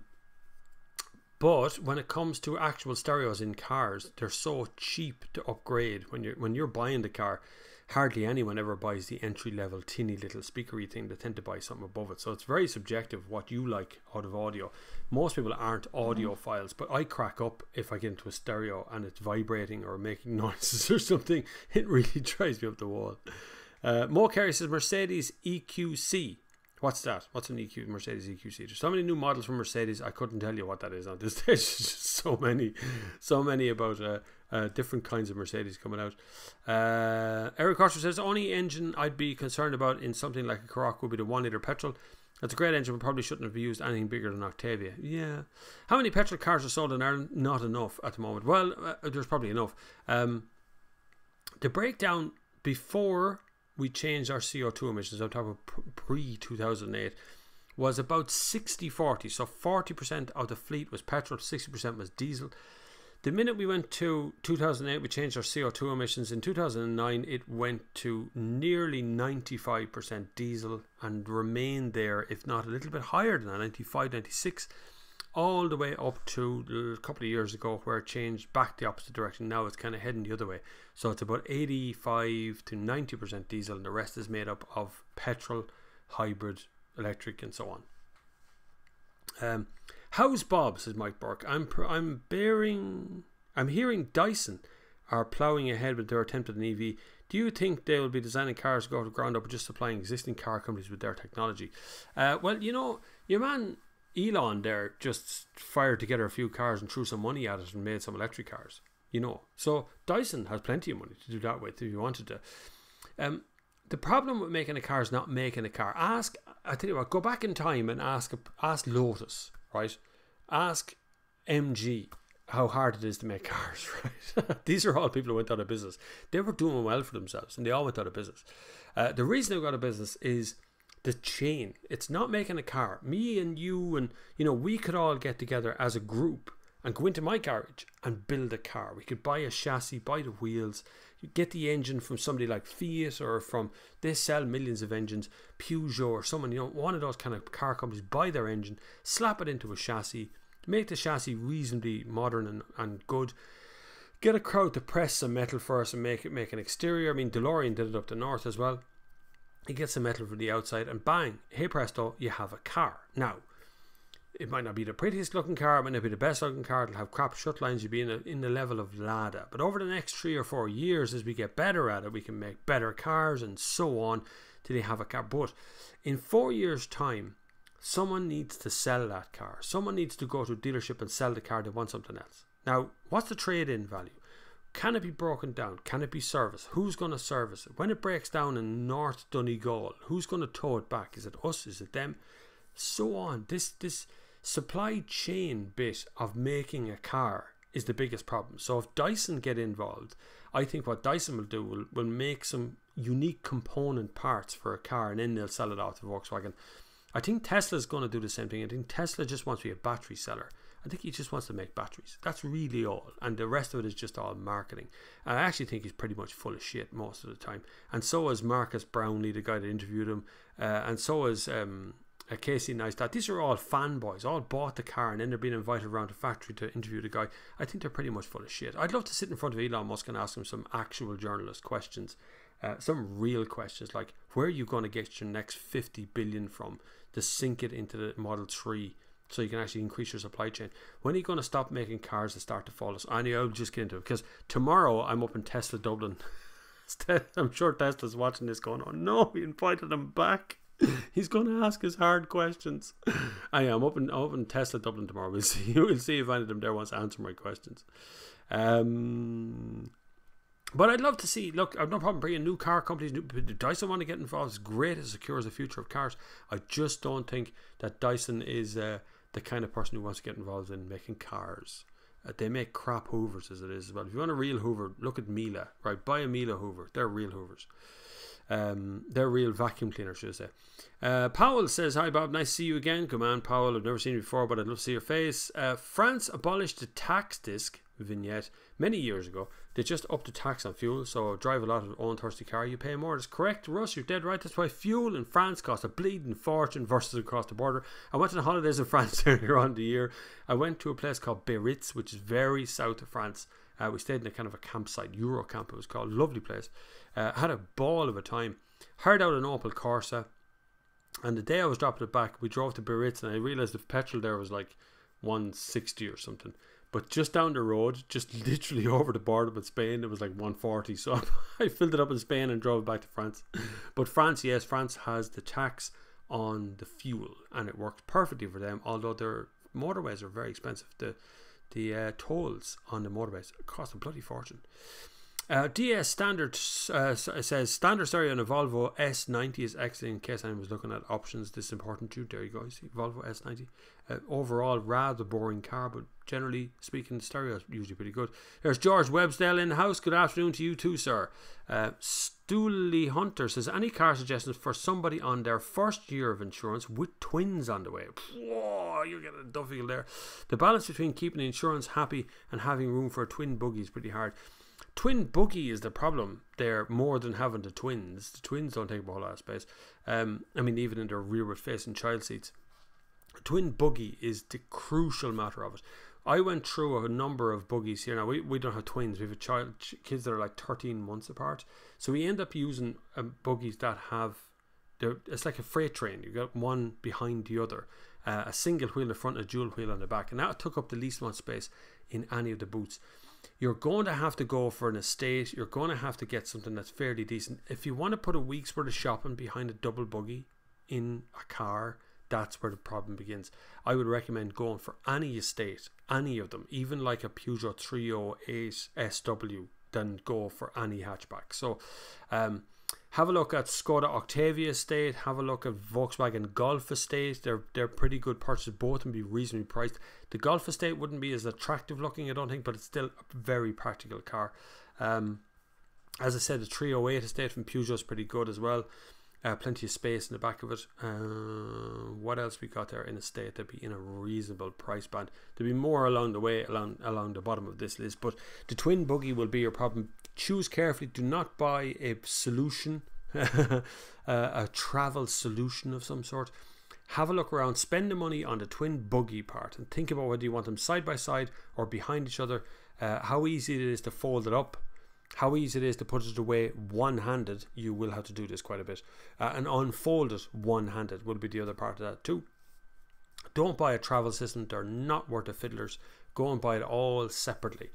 But when it comes to actual stereos in cars, they're so cheap to upgrade. When you're buying the car, hardly anyone ever buys the entry-level tinny little speakery thing. They tend to buy something above it. So it's very subjective what you like out of audio. Most people aren't audiophiles, but I crack up if I get into a stereo and it's vibrating or making noises or something. It really drives me up the wall. Mo Carey says Mercedes EQC. What's that? What's an Mercedes EQC? There's so many new models from Mercedes, I couldn't tell you what that is on this stage. There's just so many about different kinds of Mercedes coming out. Eric Coster says, the only engine I'd be concerned about in something like a Karoq would be the 1 litre petrol. That's a great engine, but probably shouldn't have used anything bigger than Octavia. Yeah. How many petrol cars are sold in Ireland? Not enough at the moment. Well, there's probably enough. The breakdown before we changed our CO2 emissions, I'm talking pre-2008, was about 60-40. So 40% of the fleet was petrol, 60% was diesel. The minute we went to 2008, we changed our CO2 emissions. In 2009, it went to nearly 95% diesel and remained there, if not a little bit higher than that, 95, 96, all the way up to a couple of years ago, where it changed back the opposite direction. Now it's kind of heading the other way. So it's about 85 to 90% diesel, and the rest is made up of petrol, hybrid, electric, and so on. How's Bob, says Mike Burke. I'm hearing Dyson are ploughing ahead with their attempt at an EV. Do you think they will be designing cars to go to the ground up or just supplying existing car companies with their technology? Well, you know, your man Elon there just fired together a few cars and threw some money at it and made some electric cars, you know. So Dyson has plenty of money to do that with if you wanted to. The problem with making a car is not making a car. I tell you what, go back in time and ask Lotus, right? Ask MG how hard it is to make cars, right? These are all people who went out of business. They were doing well for themselves and they all went out of business. The reason they got out of business is the chain. It's not making a car. Me and you and, you know, we could all get together as a group and go into my garage and build a car. We could buy a chassis, buy the wheels, you get the engine from somebody like Fiat or from, they sell millions of engines, Peugeot or someone, you know, one of those kind of car companies, buy their engine, slap it into a chassis, make the chassis reasonably modern and good, get a crowd to press some metal for us and make an exterior. I mean, DeLorean did it up the north as well. You get some metal for the outside and bang, hey presto, you have a car. Now, it might not be the prettiest looking car, it might not be the best looking car, it'll have crap shut lines, you'll be in the level of Lada. But over the next 3 or 4 years, as we get better at it, we can make better cars and so on till you have a car. But in 4 years' time, someone needs to sell that car. Someone needs to go to a dealership and sell the car. They want something else. Now, what's the trade-in value? Can it be broken down? Can it be serviced? Who's going to service it? When it breaks down in North Donegal, who's going to tow it back? Is it us? Is it them? So on. This supply chain bit of making a car is the biggest problem. So if Dyson get involved, I think what Dyson will do will make some unique component parts for a car and then they'll sell it off to Volkswagen. I think Tesla's going to do the same thing. I think Tesla just wants to be a battery seller. I think he just wants to make batteries. That's really all. And the rest of it is just all marketing. And I actually think he's pretty much full of shit most of the time. And so is Marcus Brownlee, the guy that interviewed him. And so is Casey Neistat. These are all fanboys. All bought the car and then they're being invited around the factory to interview the guy. I think they're pretty much full of shit. I'd love to sit in front of Elon Musk and ask him some actual journalist questions. Some real questions like, where are you going to get your next 50 billion from to sink it into the Model 3 so you can actually increase your supply chain? When are you going to stop making cars that start to fall? Anyway, I'll just get into it because tomorrow I'm up in Tesla Dublin. I'm sure Tesla's watching this going, oh no, we invited him back. He's going to ask us hard questions. I'm up in Tesla Dublin tomorrow. We'll see if any of them there wants to answer my questions. But I'd love to see, look, I've no problem bringing new car companies. Dyson want to get involved. It's great. It secures the future of cars. I just don't think that Dyson is the kind of person who wants to get involved in making cars. They make crap hoovers as it is as well. If you want a real hoover, look at Miele, right? Buy a Miele hoover. They're real hoovers. They're real vacuum cleaners, should I say. Powell says, hi Bob, nice to see you again. Good man, Powell. I've never seen you before, but I'd love to see your face. France abolished the tax disc vignette many years ago. They just upped the tax on fuel, so drive a lot of own thirsty car, you pay more. That's correct, Russ, you're dead right. That's why fuel in France costs a bleeding fortune versus across the border. I went on the holidays in France earlier on the year. I went to a place called Biarritz, which is very south of France. We stayed in a kind of a campsite, Euro camp it was called, lovely place. Had a ball of a time. Hired out an Opel Corsa, and the day I was dropping it back, we drove to Biarritz, and I realised the petrol there was like 160 or something. But just down the road, just literally over the border with Spain, it was like 140. So I filled it up in Spain and drove it back to France. But France, yes, France has the tax on the fuel, and it works perfectly for them. Although their motorways are very expensive. The tolls on the motorways cost a bloody fortune. DS Standard says standard stereo on a Volvo S90 is excellent. In case anyone was looking at options, this is important too. There you go. You see Volvo S90. Overall, rather boring car, but generally speaking, the stereo is usually pretty good. There's George Websdale in the house. Good afternoon to you too, sir. Stooley Hunter says, any car suggestions for somebody on their first year of insurance with twins on the way? Whoa, you're getting a Duffield there. The balance between keeping the insurance happy and having room for a twin buggy is pretty hard. Twin buggy is the problem there more than having the twins. The twins don't take up a whole lot of space. I mean, even in their rearward facing child seats. Twin buggy is the crucial matter of it. I went through a number of buggies here. Now, we don't have twins. We have kids that are like 13 months apart. So we end up using buggies that have, it's like a freight train. You got one behind the other. A single wheel in front, a dual wheel on the back. And that took up the least amount of space in any of the booths. you're going to have to go for an estate. You're going to have to get something that's fairly decent. If you want to put a week's worth of shopping behind a double buggy in a car, that's where the problem begins. I would recommend going for any estate, any of them, even like a Peugeot 308 SW, then go for any hatchback. So have a look at Skoda Octavia estate, have a look at Volkswagen Golf estate. They're pretty good purchases. Both of them be reasonably priced. The Golf estate wouldn't be as attractive looking, I don't think, but it's still a very practical car. As I said, the 308 estate from Peugeot is pretty good as well. Plenty of space in the back of it. What else we got there in a state that'd be in a reasonable price band? There'd be more along the way, along the bottom of this list, but the twin buggy will be your problem. Choose carefully. Do not buy a solution, a travel solution of some sort. Have a look around. Spend the money on the twin buggy part and think about whether you want them side by side or behind each other. How easy it is to fold it up. How easy it is to put it away one-handed. You will have to do this quite a bit. And unfold it one-handed will be the other part of that too. Don't buy a travel system. They're not worth the fiddlers. Go and buy it all separately.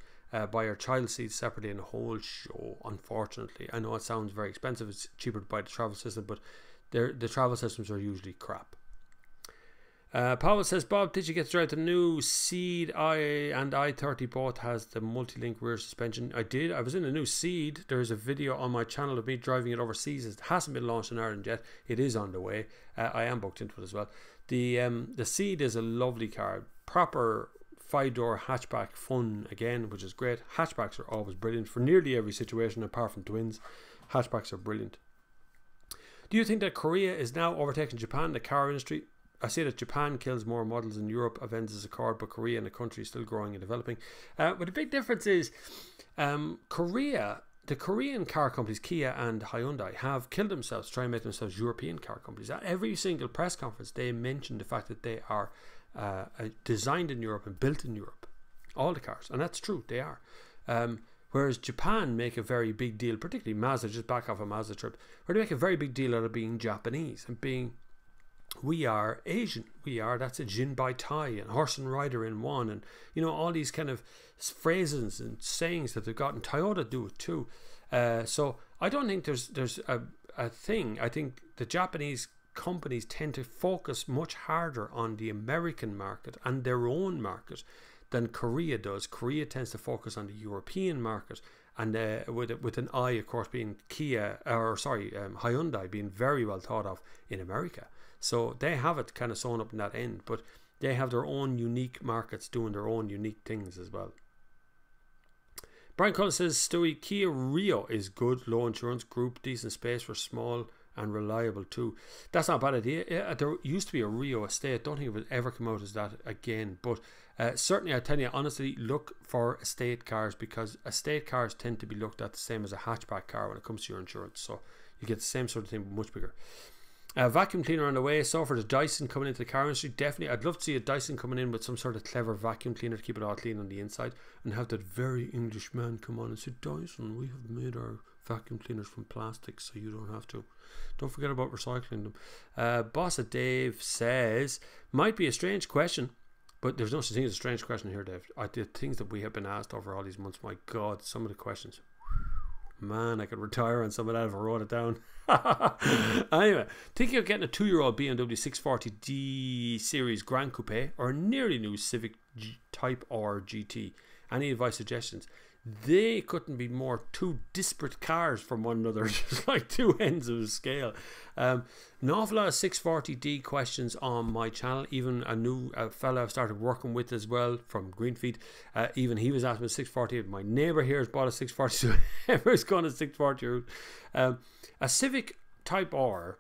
Buy your child seats separately and a whole show, unfortunately. I know it sounds very expensive. It's cheaper to buy the travel system, but the travel systems are usually crap. Paul says, Bob, did you get to drive the new Seed i30? Both has the multi-link rear suspension. I did. I was in a new Seed. There's a video on my channel of me driving it overseas. It hasn't been launched in Ireland yet. It is on the way. I am booked into it as well. The Seed is a lovely car. Proper 5-door hatchback fun again, which is great. Hatchbacks are always brilliant for nearly every situation apart from twins. Hatchbacks are brilliant. Do you think that Korea is now overtaking Japan in the car industry? I say that Japan kills more models in Europe, Avenza's Accord, but Korea and the country is still growing and developing. But the big difference is Korea, the Korean car companies, Kia and Hyundai, have killed themselves trying to make themselves European car companies. At every single press conference, they mention the fact that they are designed in Europe and built in Europe. All the cars. And that's true, they are. Whereas Japan make a very big deal, particularly Mazda, just back off a Mazda trip, where they make a very big deal out of being Japanese and being... We are Asian. We are. That's a Jinbai Tai and horse and rider in one, and you know all these kind of phrases and sayings that they've got. And Toyota do it too. So I don't think there's a thing. I think the Japanese companies tend to focus much harder on the American market and their own market than Korea does. Korea tends to focus on the European market, and with an eye, of course, being Hyundai being very well thought of in America. So they have it kind of sewn up in that end, but they have their own unique markets doing their own unique things as well. Brian Cullen says, Stewie, Kia Rio is good, low insurance, group, decent space for small and reliable too. That's not a bad idea. There used to be a Rio estate. Don't think it would ever come out as that again, but certainly I tell you honestly, look for estate cars, because estate cars tend to be looked at the same as a hatchback car when it comes to your insurance. So you get the same sort of thing, but much bigger. Vacuum cleaner on the way. So for the Dyson coming into the car industry, definitely I'd love to see a Dyson coming in with some sort of clever vacuum cleaner to keep it all clean on the inside, and have that very English man come on and say, Dyson, we have made our vacuum cleaners from plastic, so you don't have to. Don't forget about recycling them. Boss of Dave says, might be a strange question, but there's no such thing as a strange question here, Dave. The things that we have been asked over all these months, my God, some of the questions. Man, I could retire on some of that if I wrote it down. Anyway, thinking of getting a 2-year-old BMW 640D Series Grand Coupe or a nearly new Civic Type R GT. Any advice, suggestions? They couldn't be more two disparate cars from one another, just like two ends of the scale. An awful lot of 640D questions on my channel. Even a new fella I've started working with as well from Greenfeed, even he was asking me 640. My neighbour here has bought a 640, so everyone's gone a 640. A Civic Type R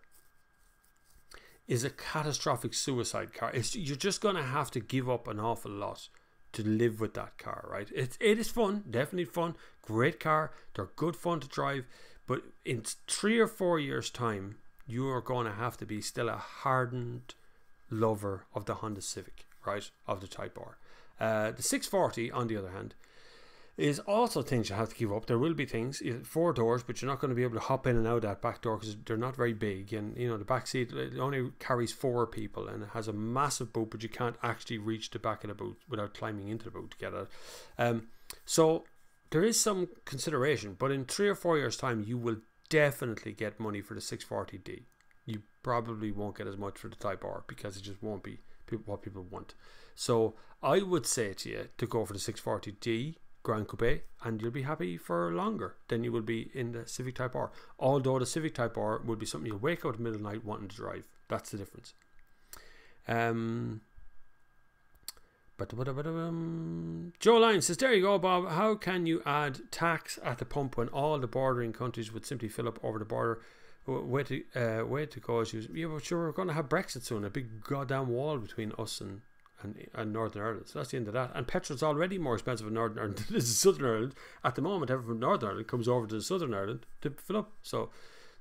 is a catastrophic suicide car. You're just going to have to give up an awful lot to live with that car, right? It is fun, definitely fun, great car, they're good fun to drive, but in 3 or 4 years time you are going to have to be still a hardened lover of the Honda Civic, right, of the Type R. The 640 on the other hand is also things you have to give up. There will be things, 4 doors, but you're not going to be able to hop in and out that back door because they're not very big, and you know the back seat, it only carries 4 people, and it has a massive boot, but you can't actually reach the back of the boot without climbing into the boot to get it. So there is some consideration, but in 3 or 4 years' time, you will definitely get money for the 640D. You probably won't get as much for the Type R because it just won't be what people want. So I would say to you to go for the 640D Grand Coupe, and you'll be happy for longer than you will be in the Civic Type R. Although the Civic Type R will be something you'll wake up in the middle of the night wanting to drive. That's the difference. Joe Lyons says, there you go, Bob. How can you add tax at the pump when all the bordering countries would simply fill up over the border? Way to go is yeah, but sure, we're going to have Brexit soon, a big goddamn wall between us and Northern Ireland. So that's the end of that. And petrol's already more expensive in Northern Ireland than it is in Southern Ireland. At the moment, everyone from Northern Ireland comes over to Southern Ireland to fill up. So it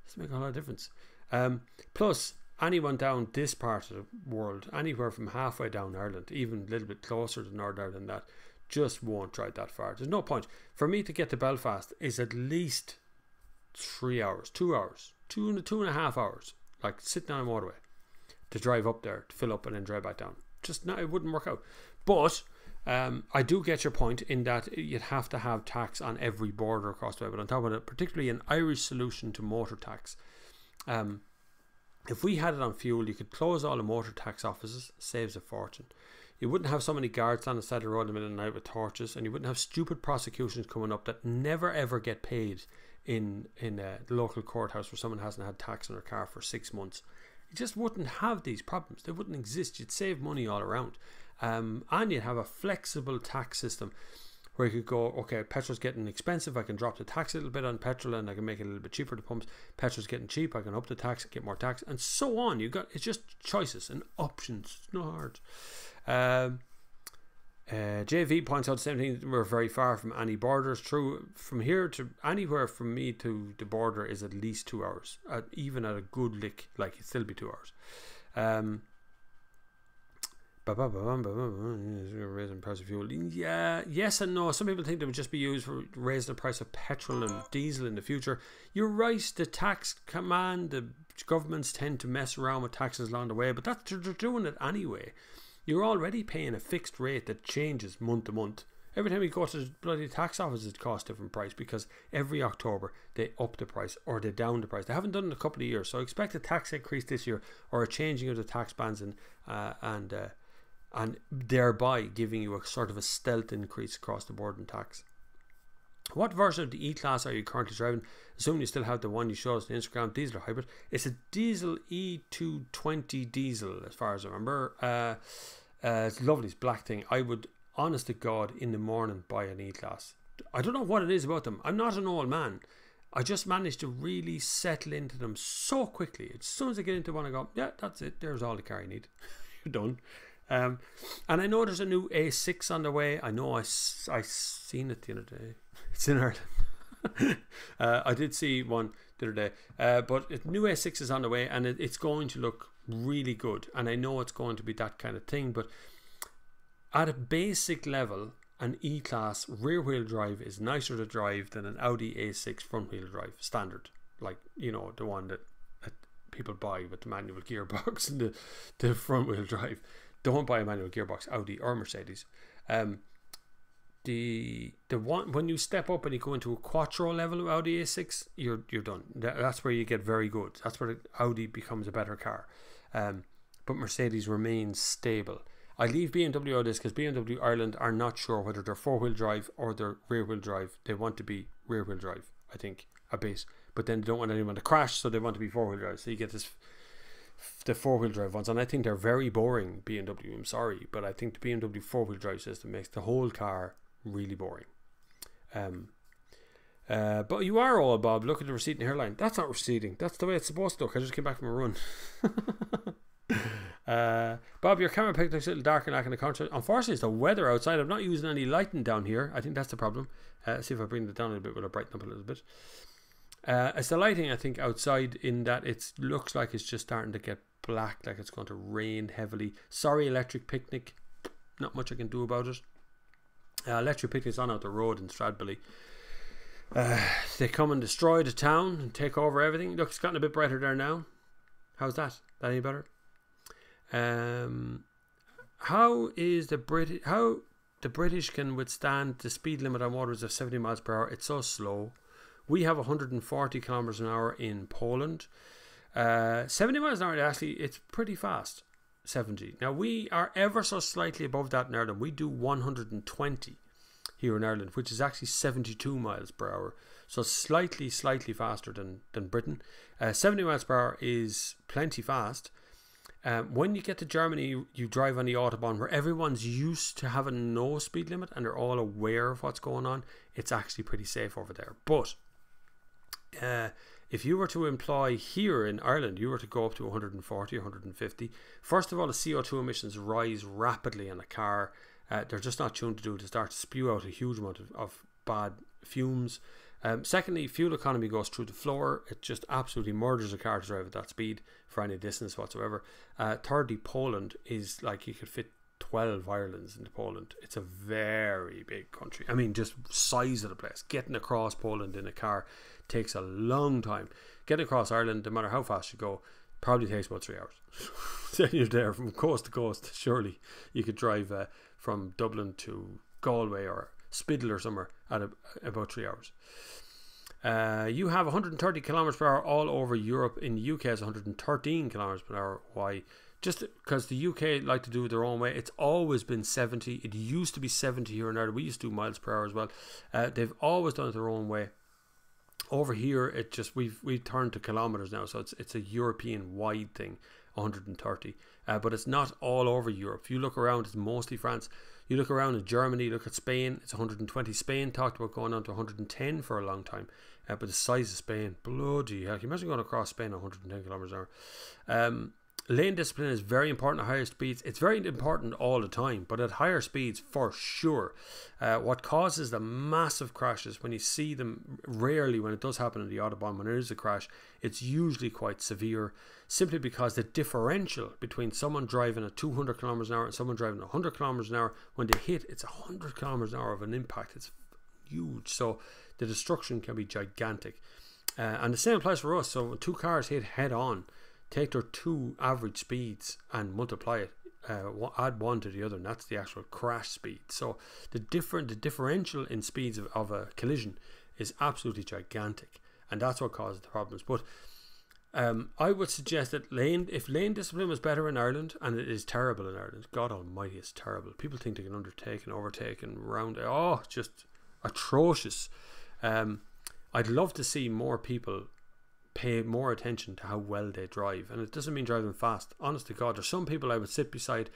doesn't make a lot of difference. Plus, anyone down this part of the world, anywhere from halfway down Ireland, even a little bit closer to Northern Ireland than that, just won't drive that far. There's no point. For me to get to Belfast is at least 3 hours, 2 hours, 2.5 hours, like sitting on a motorway to drive up there to fill up and then drive back down. Just no, it wouldn't work out. But I do get your point in that you'd have to have tax on every border across the way. But on top of it, particularly an Irish solution to motor tax. If we had it on fuel, you could close all the motor tax offices, saves a fortune. You wouldn't have so many guards on the side of the road in the middle of the night with torches, and you wouldn't have stupid prosecutions coming up that never ever get paid in the local courthouse where someone hasn't had tax on their car for 6 months. You just wouldn't have these problems. They wouldn't exist. You'd save money all around. And you'd have a flexible tax system where you could go, okay, petrol's getting expensive, I can drop the tax a little bit on petrol and I can make it a little bit cheaper to pumps. Petrol's getting cheap, I can up the tax, get more tax, and so on. It's just choices and options. It's not hard. JV points out the same thing. We're very far from any borders. True, from here to anywhere from me to the border is at least 2 hours. Even at a good lick, like it'd still be 2 hours. Raising the price of fuel. Yeah, yes and no. Some people think they would just be used for raising the price of petrol and diesel in the future. You're right. The tax command, the governments tend to mess around with taxes along the way, but they're doing it anyway. You're already paying a fixed rate that changes month to month. Every time you go to the bloody tax office, it costs a different price because every October they up the price or they down the price. They haven't done it in a couple of years, so expect a tax increase this year or a changing of the tax bands and thereby giving you a sort of a stealth increase across the board in tax. What version of the E-Class are you currently driving? Assuming you still have the one you showed us on Instagram, diesel or hybrid. It's a diesel E220 diesel, as far as I remember. It's lovely, it's black thing. I would, honest to God, in the morning buy an E-Class. I don't know what it is about them. I'm not an old man. I just managed to really settle into them so quickly. As soon as I get into one, I go, yeah, that's it. There's all the car you need. You're done. And I know there's a new A6 on the way. I know I seen it the other day. It's in Ireland. I did see one the other day. But a new A6 is on the way, and it's going to look really good. And I know it's going to be that kind of thing. But at a basic level, an E-Class rear-wheel drive is nicer to drive than an Audi A6 front-wheel drive standard. Like, you know, the one that people buy with the manual gearbox and the front-wheel drive. Don't buy a manual gearbox, Audi or Mercedes. The one when you step up and you go into a quattro level of Audi A6, you're done. That's where you get very good. That's where Audi becomes a better car. But Mercedes remains stable. I leave BMW out of this because BMW Ireland are not sure whether they're four-wheel drive or they're rear-wheel drive. They want to be rear-wheel drive, I think, a bit. But then they don't want anyone to crash, so they want to be four-wheel drive. So you get the four-wheel drive ones, and I think they're very boring, BMW. I'm sorry, but I think the BMW four-wheel drive system makes the whole car really boring. But you are old, Bob. Look at the receding hairline. That's not receding. That's the way it's supposed to look. I just came back from a run. Bob, your camera pic looks a little darker than the contrast. Unfortunately, it's the weather outside. I'm not using any lighting down here. I think that's the problem. See if I bring it down a little bit. Will I brighten up a little bit? It's the lighting, I think, outside, in that it looks like it's just starting to get black, like it's going to rain heavily. Sorry, Electric Picnic. Not much I can do about it. Electric Picnic's on out the road in Stradbally. They come and destroy the town and take over everything. Look, it's gotten a bit brighter there now. How's that? That any better? How is the British... How the British can withstand the speed limit on motorways of 70 miles per hour. It's so slow. We have 140 kilometers an hour in Poland. 70 miles an hour, actually, it's pretty fast. 70. Now, we are ever so slightly above that in Ireland. We do 120 here in Ireland, which is actually 72 miles per hour. So slightly faster than Britain. 70 miles per hour is plenty fast. When you get to Germany, you drive on the Autobahn where everyone's used to having no speed limit and they're all aware of what's going on. It's actually pretty safe over there. But if you were to employ here in Ireland, you were to go up to 140, 150. First of all, the CO2 emissions rise rapidly in a car. They're just not tuned to do it. They start to spew out a huge amount of bad fumes. Secondly, fuel economy goes through the floor. It just absolutely murders a car to drive at that speed for any distance whatsoever. Thirdly, Poland is like, you could fit 12 Irelands into Poland. It's a very big country. I mean, just size of the place. Getting across Poland in a car takes a long time. Getting across Ireland, no matter how fast you go, probably takes about 3 hours. So you're there from coast to coast. Surely you could drive from Dublin to Galway or Spiddle or somewhere at about 3 hours. You have 130 kilometers per hour all over Europe. In the UK, it's 113 kilometers per hour. Why? Just because the UK like to do it their own way. It's always been 70. It used to be 70 here in Ireland. We used to do miles per hour as well. They've always done it their own way. Over here, it just we've turned to kilometers now, so it's a European wide thing, 130. But it's not all over Europe. If you look around, it's mostly France. You look around in Germany, look at Spain, it's 120. Spain talked about going on to 110 for a long time. But the size of Spain, bloody hell. Can you imagine going across Spain at 110 kilometers an hour? Lane discipline is very important at higher speeds. It's very important all the time, but at higher speeds for sure. What causes the massive crashes, when you see them, rarely when it does happen in the Autobahn, when there is a crash, it's usually quite severe, simply because the differential between someone driving at 200 kilometers an hour and someone driving at 100 kilometers an hour, when they hit, it's 100 kilometers an hour of an impact. It's huge, so the destruction can be gigantic. And the same applies for us. So when two cars hit head on, take their two average speeds and multiply it, add one to the other, and that's the actual crash speed. So the differential in speeds of a collision is absolutely gigantic, and that's what causes the problems. But I would suggest that if lane discipline was better in Ireland, and it is terrible in Ireland, God almighty, it's terrible. People think they can undertake and overtake and round, just atrocious. I'd love to see more people pay more attention to how well they drive, and it doesn't mean driving fast. Honest to God, there's some people I would sit beside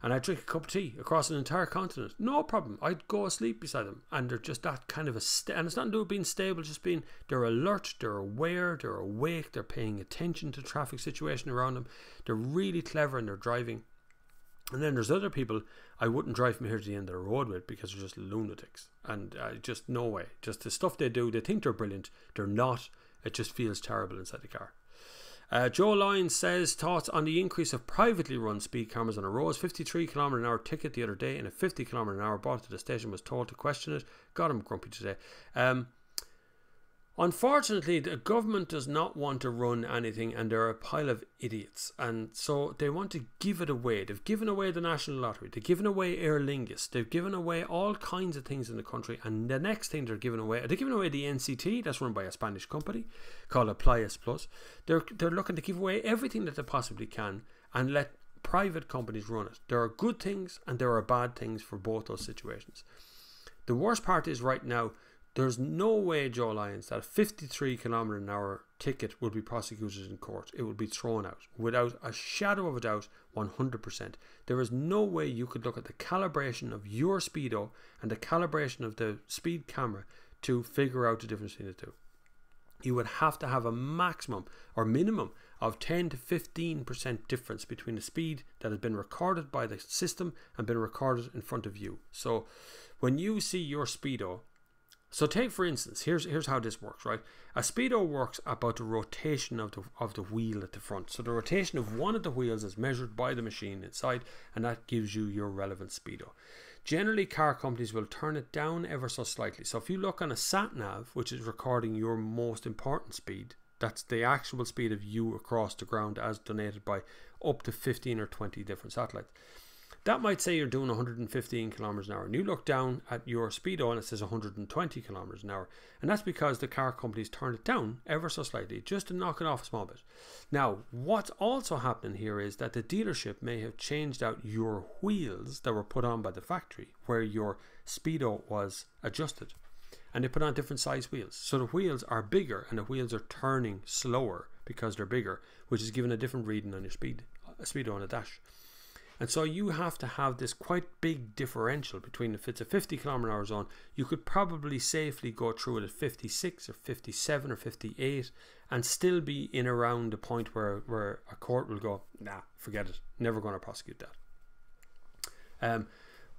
and I'd drink a cup of tea across an entire continent, no problem. I'd go asleep beside them, and they're just that kind of and it's nothing to do with being stable, just being, they're alert, they're aware, they're awake, they're paying attention to traffic situation around them, they're really clever in their driving. And then there's other people I wouldn't drive from here to the end of the road with, because they're just lunatics, and just no way. Just the stuff they do, they think they're brilliant, they're not. It just feels terrible inside the car. Joe Lyons says, thoughts on the increase of privately run speed cameras on a road. 53 km an hour ticket the other day, and a 50 km an hour brought to the station, was told to question it. Got him grumpy today. Unfortunately, the government does not want to run anything, and they're a pile of idiots, and so they want to give it away. They've given away the National Lottery, they've given away Aer Lingus, they've given away all kinds of things in the country, and the next thing they're giving away the NCT, that's run by a Spanish company called Appliance Plus. They're looking to give away everything that they possibly can and let private companies run it. There are good things and there are bad things for both those situations. The worst part is, right now, there's no way, Joe Lyons, that a 53 km an hour ticket would be prosecuted in court. It would be thrown out without a shadow of a doubt, 100%. There is no way you could look at the calibration of your speedo and the calibration of the speed camera to figure out the difference between the two. You would have to have a maximum or minimum of 10 to 15% difference between the speed that has been recorded by the system and been recorded in front of you. So when you see your speedo, so take for instance, here's how this works, right? A speedo works about the rotation of the wheel at the front. So the rotation of one of the wheels is measured by the machine inside, and that gives you your relevant speedo. Generally, car companies will turn it down ever so slightly. So if you look on a sat nav, which is recording your most important speed, that's the actual speed of you across the ground as donated by up to 15 or 20 different satellites. that might say you're doing 115 kilometers an hour, and you look down at your speedo and it says 120 kilometers an hour, and that's because the car companies turned it down ever so slightly just to knock it off a small bit. Now, what's also happening here is that the dealership may have changed out your wheels that were put on by the factory where your speedo was adjusted, and they put on different size wheels, so the wheels are bigger and the wheels are turning slower because they're bigger, which is giving a different reading on your speedo on the dash. And so you have to have this quite big differential between, if it's a 50 kilometer an hour zone, you could probably safely go through it at 56 or 57 or 58 and still be in around the point where a court will go, nah, forget it, never going to prosecute that.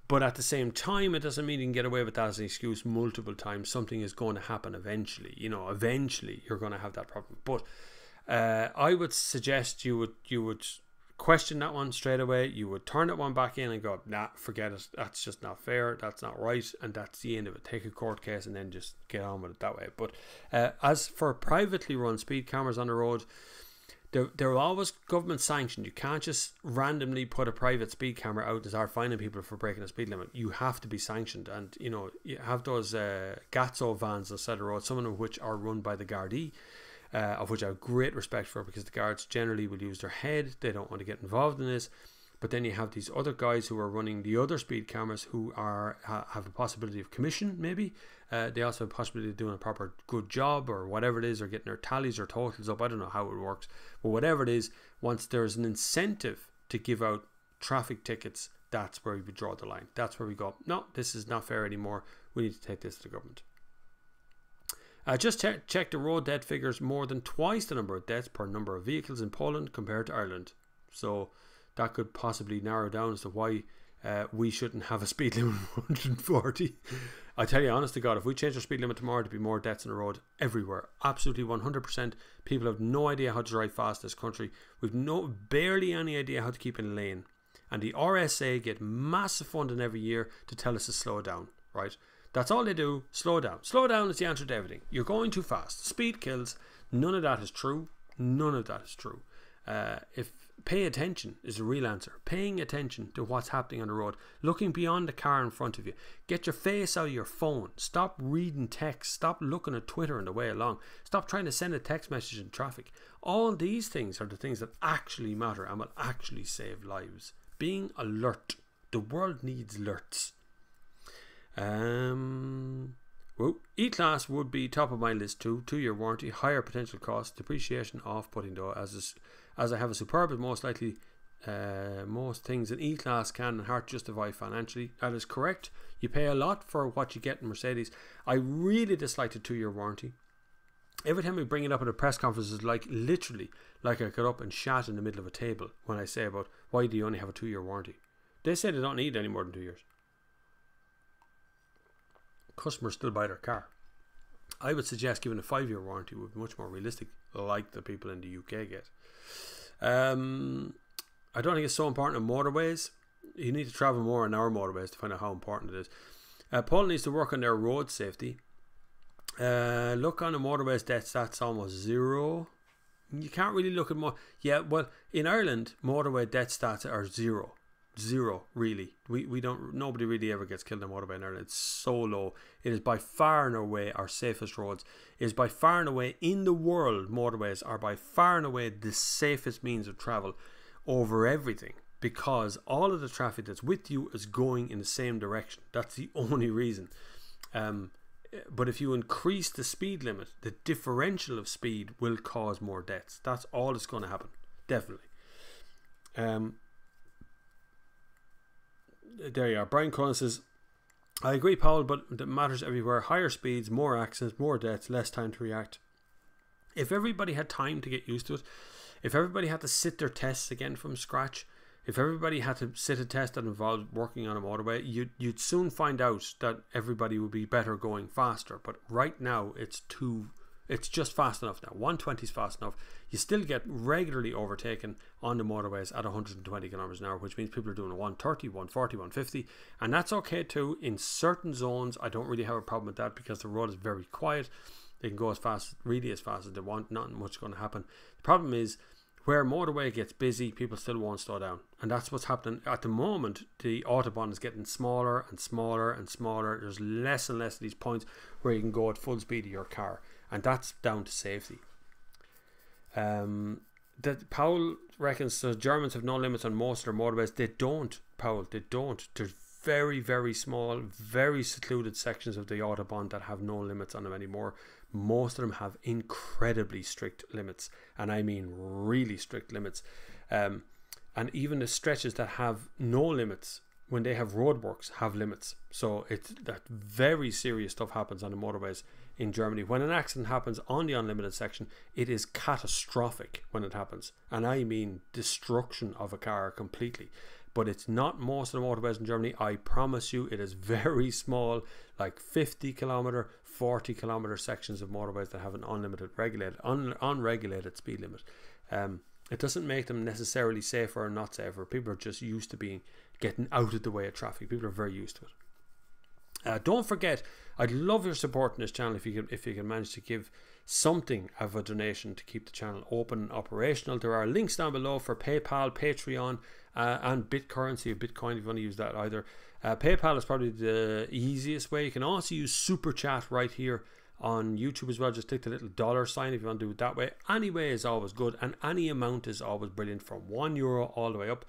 But at the same time, it doesn't mean you can get away with that as an excuse multiple times. Something is going to happen eventually. Eventually you're going to have that problem. But I would suggest you would question that one straight away. You would turn that one back in and go, nah, forget it, that's just not fair, that's not right, and that's the end of it. Take a court case and then just get on with it that way. But as for privately run speed cameras on the road, they're always government sanctioned. You can't just randomly put a private speed camera out and start finding people for breaking a speed limit. You have to be sanctioned, and you have those Gatso vans on the side of the road, some of which are run by the Gardaí, of which I have great respect for, because the guards generally will use their head. They don't want to get involved in this. But then you have these other guys who are running the other speed cameras who have a possibility of commission, maybe. They also have a possibility of doing a proper good job or whatever it is, or getting their tallies or totals up. I don't know how it works. But whatever it is, once there's an incentive to give out traffic tickets, that's where we draw the line. That's where we go, no, this is not fair anymore. We need to take this to the government. Just check the road death figures, more than twice the number of deaths per number of vehicles in Poland compared to Ireland. So that could possibly narrow down as to why we shouldn't have a speed limit of 140. I tell you, honest to God, if we change our speed limit tomorrow, there'd be more deaths on the road everywhere. Absolutely 100%. People have no idea how to drive fast in this country. We've barely any idea how to keep in a lane. And the RSA get massive funding every year to tell us to slow down, right? That's all they do. Slow down. Slow down is the answer to everything. You're going too fast. Speed kills. None of that is true. None of that is true. If pay attention is the real answer. Paying attention to what's happening on the road. Looking beyond the car in front of you. Get your face out of your phone. Stop reading text. Stop looking at Twitter on the way along. Stop trying to send a text message in traffic. All these things are the things that actually matter and will actually save lives. Being alert. The world needs alerts. E-Class would be top of my list too. 2-year warranty, higher potential cost, depreciation off-putting though, as I have a Superb, and most likely most things in E-Class can and hard to justify financially. That is correct. You pay a lot for what you get in Mercedes. I really dislike the 2-year warranty. Every time we bring it up at a press conference, it's literally like I got up and shat in the middle of a table when I say about why do you only have a 2-year warranty. They say they don't need any more than 2 years. Customers still buy their car. I would suggest giving a 5-year warranty would be much more realistic, like the people in the UK get. I don't think it's so important on motorways. You need to travel more on our motorways to find out how important it is. Poland needs to work on their road safety. Look on the motorways deaths, that's almost zero. You can't really look at more. Yeah, well, in Ireland, motorway death stats are zero, really. We don't. Nobody really ever gets killed on motorway in Ireland. It's so low. It is by far and away our safest roads. It is by far and away in the world. Motorways are by far and away the safest means of travel over everything, because all of the traffic that's with you is going in the same direction. That's the only reason. But if you increase the speed limit, the differential of speed will cause more deaths. That's all that's going to happen. Definitely. There you are. Brian Cullen says, I agree, Paul, but it matters everywhere. Higher speeds, more accidents, more deaths, less time to react. If everybody had time to get used to it, if everybody had to sit their tests again from scratch, if everybody had to sit a test that involved working on a motorway, you'd soon find out that everybody would be better going faster. But right now, it's just fast enough now. 120 is fast enough. You still get regularly overtaken on the motorways at 120 kilometers an hour, which means people are doing a 130, 140, 150, and that's okay too. In certain zones, I don't really have a problem with that because the road is very quiet. They can go as fast, really as fast as they want. Not much going to happen. The problem is where motorway gets busy, people still won't slow down. And that's what's happening. At the moment, the Autobahn is getting smaller and smaller and smaller. There's less and less of these points where you can go at full speed of your car. And that's down to safety. That Powell reckons the Germans have no limits on most of their motorways. They don't, Powell. They don't. There's very, very small, very secluded sections of the Autobahn that have no limits on them anymore. Most of them have incredibly strict limits, and I mean really strict limits. And even the stretches that have no limits, when they have roadworks, have limits. So it's that very serious stuff happens on the motorways in Germany. When an accident happens on the unlimited section, it is catastrophic when it happens, and I mean destruction of a car completely. But it's not most of the motorways in Germany. I promise you, it is very small, like 50 kilometer, 40 kilometer sections of motorways that have an unlimited, unregulated speed limit. It doesn't make them necessarily safer or not safer. People are just used to getting out of the way of traffic. People are very used to it. Don't forget, I'd love your support in this channel if you can manage to give something of a donation to keep the channel open and operational. There are links down below for PayPal, Patreon, and BitCurrency, or Bitcoin if you want to use that either. PayPal is probably the easiest way. You can also use Super Chat right here on YouTube as well. Just click the little $sign if you want to do it that way. Any way is always good, and any amount is always brilliant, from €1 all the way up.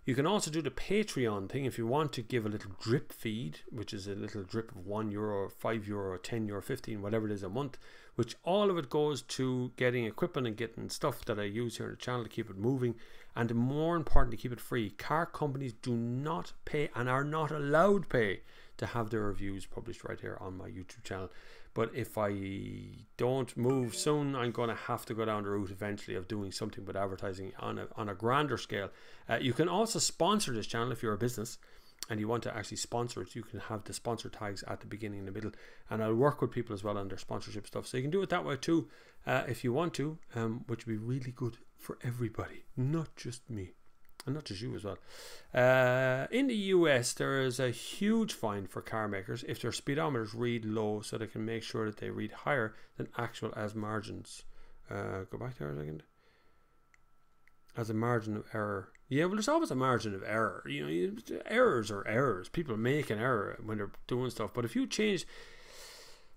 You can also do the Patreon thing if you want to give a little drip feed, which is a little drip of €1, €5, €10, 15, whatever it is a month, which all of it goes to getting equipment and getting stuff that I use here on the channel to keep it moving, and more importantly, keep it free. Car companies do not pay and are not allowed to pay to have their reviews published right here on my YouTube channel. But if I don't move soon, I'm going to have to go down the route eventually of doing something with advertising on a grander scale. You can also sponsor this channel if you're a business and you want to actually sponsor it. You can have the sponsor tags at the beginning and the middle, and I'll work with people as well on their sponsorship stuff. So you can do it that way too if you want to, which would be really good for everybody, not just me. And not just you as well. In the US, there is a huge fine for car makers if their speedometers read low, so they can make sure that they read higher than actual as margins. Go back there a second. As a margin of error. Yeah, well, there's always a margin of error. Errors are errors. People make an error when they're doing stuff. But if you change...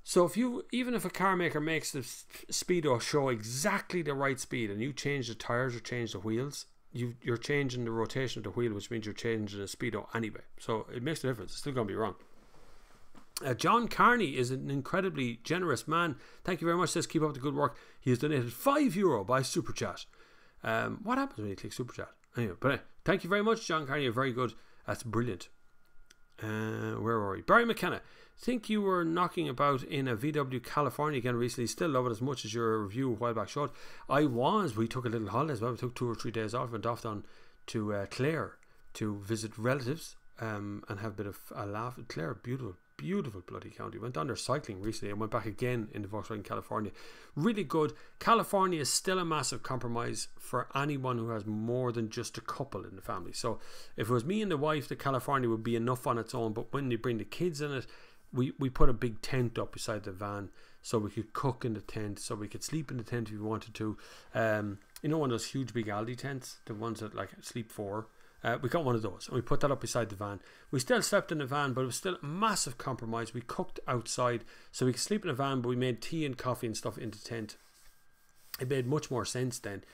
So even if a car maker makes the speedo show exactly the right speed, and you change the tires or change the wheels, you're changing the rotation of the wheel, which means you're changing the speedo anyway. So it makes a difference. It's still going to be wrong. John Carney is an incredibly generous man. Thank you very much. Says keep up the good work. He has donated €5 by Super Chat. What happens when you click Super Chat? Anyway, but thank you very much, John Carney. You're very good. That's brilliant. Where were we? Barry McKenna. Think you were knocking about in a VW California again recently. Still love it as much as your review a while back showed. I was. We took a little holiday as well. We took 2 or 3 days off. Went off down to Clare to visit relatives and have a bit of a laugh. Clare, beautiful bloody county. Went down there cycling recently and went back again into Volkswagen California. Really good. California is still a massive compromise for anyone who has more than just a couple in the family. So if it was me and the wife, the California would be enough on its own. But when you bring the kids in it, we put a big tent up beside the van so we could cook in the tent, so we could sleep in the tent if we wanted to. One of those huge big Aldi tents, the ones that like sleep 4. We got one of those and we put that up beside the van. We still slept in the van, but it was still a massive compromise. We cooked outside so we could sleep in the van, but we made tea and coffee and stuff in the tent. It made much more sense then.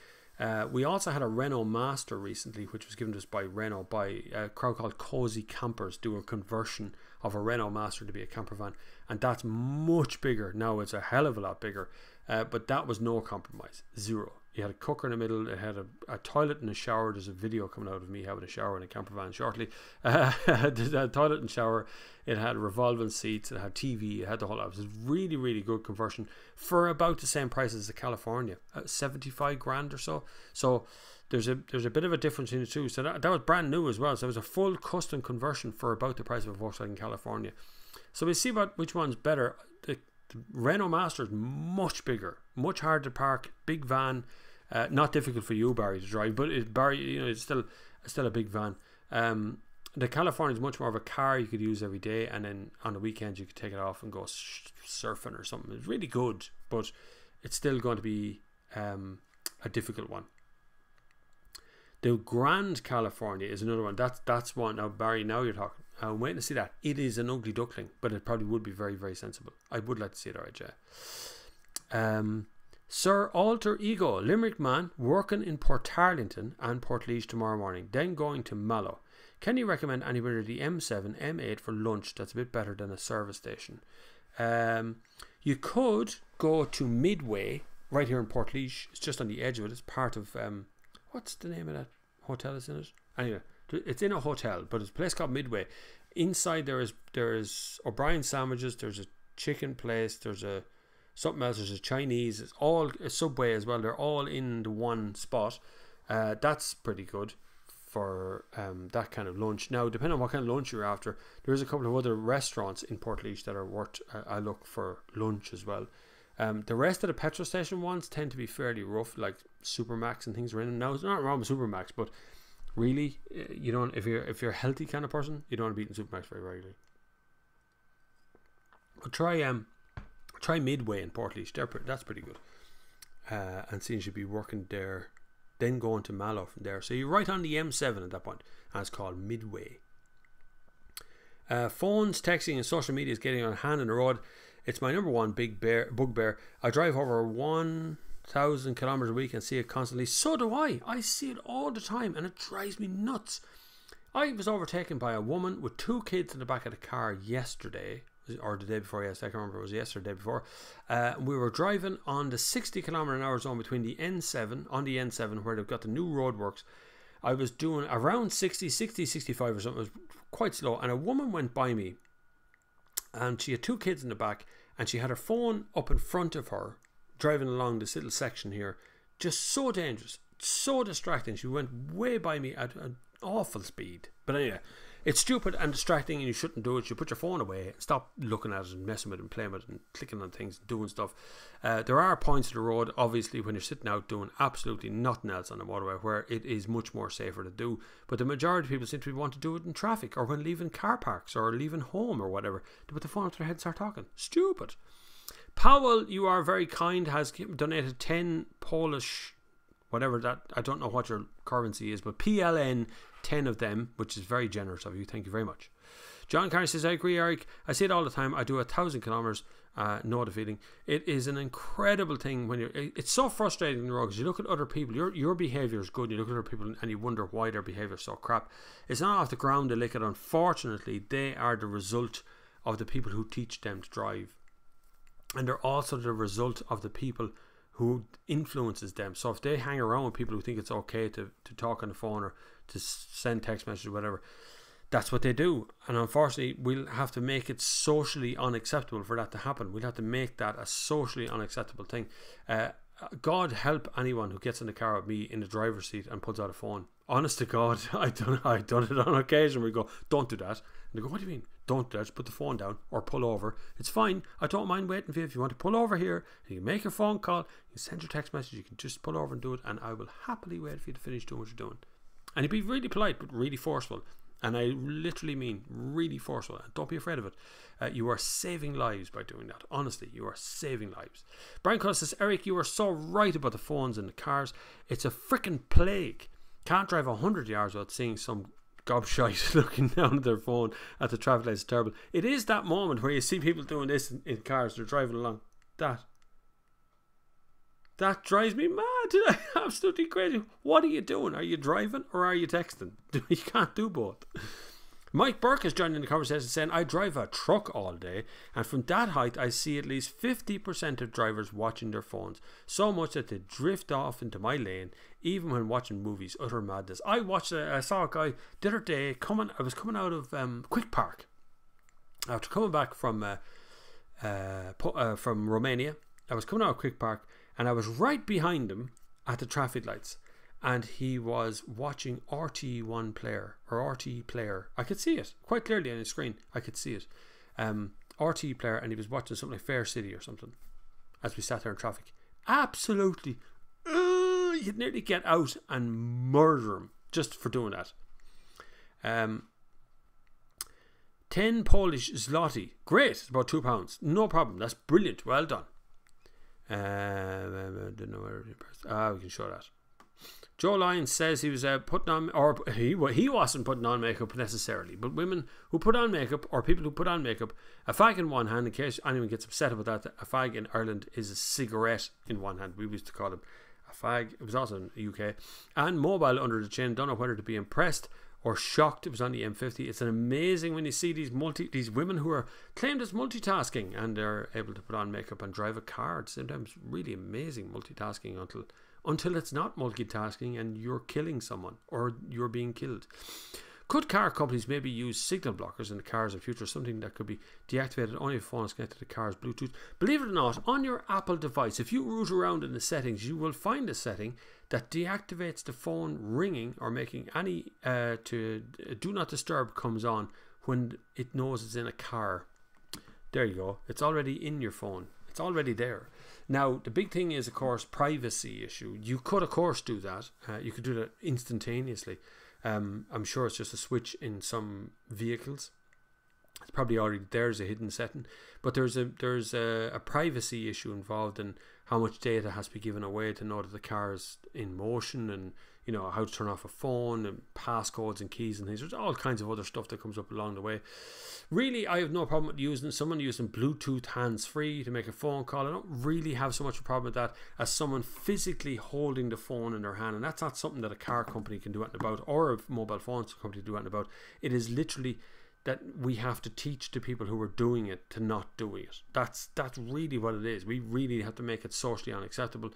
We also had a Renault Master recently, which was given to us by Renault, by a crowd called Cozy Campers, do a conversion of a Renault Master to be a camper van, and that's much bigger. Now it's a hell of a lot bigger, but that was no compromise, zero. You had a cooker in the middle, it had a toilet and a shower. There's a video coming out of me having a shower in a camper van shortly. There's a toilet and shower, it had revolving seats, it had TV, it had the whole lot. It was a really, really good conversion for about the same price as the California, 75 grand or so. So there's a bit of a difference in the two. So that was brand new as well. So it was a full custom conversion for about the price of a Volkswagen California. So we'll see which one's better. The Renault Master is much bigger, much harder to park, big van. Not difficult for you, Barry, to drive, but it's still a big van. The California is much more of a car you could use every day, and then on the weekends you could take it off and go surfing or something. It's really good, but it's still going to be a difficult one. The Grand California is another one. That's one. Now, Barry, now you're talking. I'm waiting to see that. It is an ugly duckling, but it probably would be very, very sensible. I would like to see it, alright, yeah. Sir Alter Ego, Limerick man, working in Portarlington and Portlaoise tomorrow morning, then going to Mallow. Can you recommend anywhere near the M7, M8 for lunch that's a bit better than a service station? You could go to Midway, right here in Portlaoise. It's just on the edge of it. It's part of, what's the name of that hotel that's in it? Anyway, it's in a hotel, but it's a place called Midway. Inside there is O'Brien sandwiches, there's a chicken place, there's a something else, there's a Chinese, it's all a Subway as well. They're all in the one spot. That's pretty good for that kind of lunch. Now, depending on what kind of lunch you're after, there's a couple of other restaurants in Portlaoise that are worth a look for lunch as well. The rest of the petrol station ones tend to be fairly rough, like Supermax and things are in them. Now, it's not wrong with Supermax, but really, you don't. If you're a healthy kind of person, you don't want to be eating Supermax very regularly. But try Midway in Portlaoise. That's pretty good. And seems to be working there, then going to Mallow from there. So you're right on the M7 at that point, and it's called Midway. Phones, texting, and social media is getting on hand on the road. It's my number one bugbear. I drive over 1,000 kilometers a week and see it constantly. So do I. I see it all the time, and it drives me nuts. I was overtaken by a woman with 2 kids in the back of the car yesterday, or the day before. Yes, I can't remember. It was yesterday, the day before. We were driving on the 60 kilometer an hour zone between the N7, on the N7 where they've got the new roadworks. I was doing around 60, 65 or something. It was quite slow, and a woman went by me, and she had 2 kids in the back, and she had her phone up in front of her, driving along this little section here. Just so dangerous, so distracting. She went way by me at an awful speed. But anyway, it's stupid and distracting, and you shouldn't do it. You put your phone away, stop looking at it and messing with it and playing with it and clicking on things and doing stuff. There are points of the road, obviously, when you're sitting out doing absolutely nothing else on the motorway where it is much more safer to do. But the majority of people seem to want to do it in traffic or when leaving car parks or leaving home or whatever. They put the phone up to their head and start talking. Stupid. Powell, you are very kind, has donated 10 Polish, whatever that, I don't know what your currency is, but PLN, 10 of them, which is very generous of you. Thank you very much. John Carney says, I agree, Eric. I see it all the time. I do 1,000 kilometers, no defeating. It is an incredible thing when it's so frustrating in the road because you look at other people, your behaviour is good, you look at other people and you wonder why their behaviour is so crap. It's not off the ground they lick it. Unfortunately, they are the result of the people who teach them to drive. And they're also the result of the people who influences them. So if they hang around with people who think it's okay to talk on the phone or to send text messages or whatever, that's what they do. And unfortunately, we'll have to make it socially unacceptable for that to happen. We'll have to make that a socially unacceptable thing. God help anyone who gets in the car with me in the driver's seat and pulls out a phone. Honest to God, I've done it on occasion where we go, don't do that. And they go, what do you mean? Don't do that. Just put the phone down or pull over. It's fine. I don't mind waiting for you. If you want to pull over here, you can make a phone call, you can send your text message, you can just pull over and do it, and I will happily wait for you to finish doing what you're doing. And you'd be really polite, but really forceful. And I literally mean really forceful. Don't be afraid of it. You are saving lives by doing that. Honestly, you are saving lives. Brian Cuss says, Eric, you are so right about the phones in the cars. It's a freaking plague. Can't drive 100 yards without seeing some gobshite looking down at their phone at the traffic lights. It's terrible. It is that moment where you see people doing this in cars. They're driving along. That drives me mad. Absolutely crazy. What are you doing? Are you driving or are you texting? You can't do both. Mike Burke is joining the conversation saying, I drive a truck all day, and from that height I see at least 50% of drivers watching their phones, so much that they drift off into my lane even when watching movies. Utter madness. I saw a guy the other day I was coming out of Quick Park after coming back from Romania. I was coming out of Quick Park and I was right behind him at the traffic lights, and he was watching RT1 Player or RT Player. I could see it quite clearly on his screen. I could see it. RT Player, and he was watching something like Fair City or something as we sat there in traffic. Absolutely, you'd nearly get out and murder him just for doing that. 10 Polish zloty. Great, it's about £2. No problem. That's brilliant. Well done. Didn't know where we can show that. Joe Lyons says he was putting on, or he wasn't putting on makeup necessarily, but women who put on makeup, or people who put on makeup, a fag in one hand, in case anyone gets upset about that, a fag in Ireland is a cigarette in one hand. We used to call them a fag. It was also in the UK. And mobile under the chin. Don't know whether to be impressed or shocked. It was on the M50. It's an amazing when you see these women who are claimed as multitasking and they're able to put on makeup and drive a car. It's sometimes really amazing multitasking until it's not multitasking and you're killing someone or you're being killed. Could car companies maybe use signal blockers in the cars in the future, something that could be deactivated only if the phone is connected to the car's Bluetooth? Believe it or not, on your Apple device, if you root around in the settings, you will find a setting that deactivates the phone ringing or making any to do not disturb comes on when it knows it's in a car. There you go. It's already in your phone. It's already there. Now, the big thing is, of course, privacy issue. You could, of course, do that. You could do that instantaneously. I'm sure it's just a switch in some vehicles. It's probably already there as a hidden setting. But there's a privacy issue involved in how much data has to be given away to know that the car is in motion, and you know how to turn off a phone and passcodes and keys and things. There's all kinds of other stuff that comes up along the way. Really, I have no problem with someone using Bluetooth hands-free to make a phone call. I don't really have so much of a problem with that as someone physically holding the phone in their hand, and that's not something that a car company can do anything about, or a mobile phone company can do anything about. It is literally that we have to teach the people who are doing it to not do it. That's really what it is. We really have to make it socially unacceptable.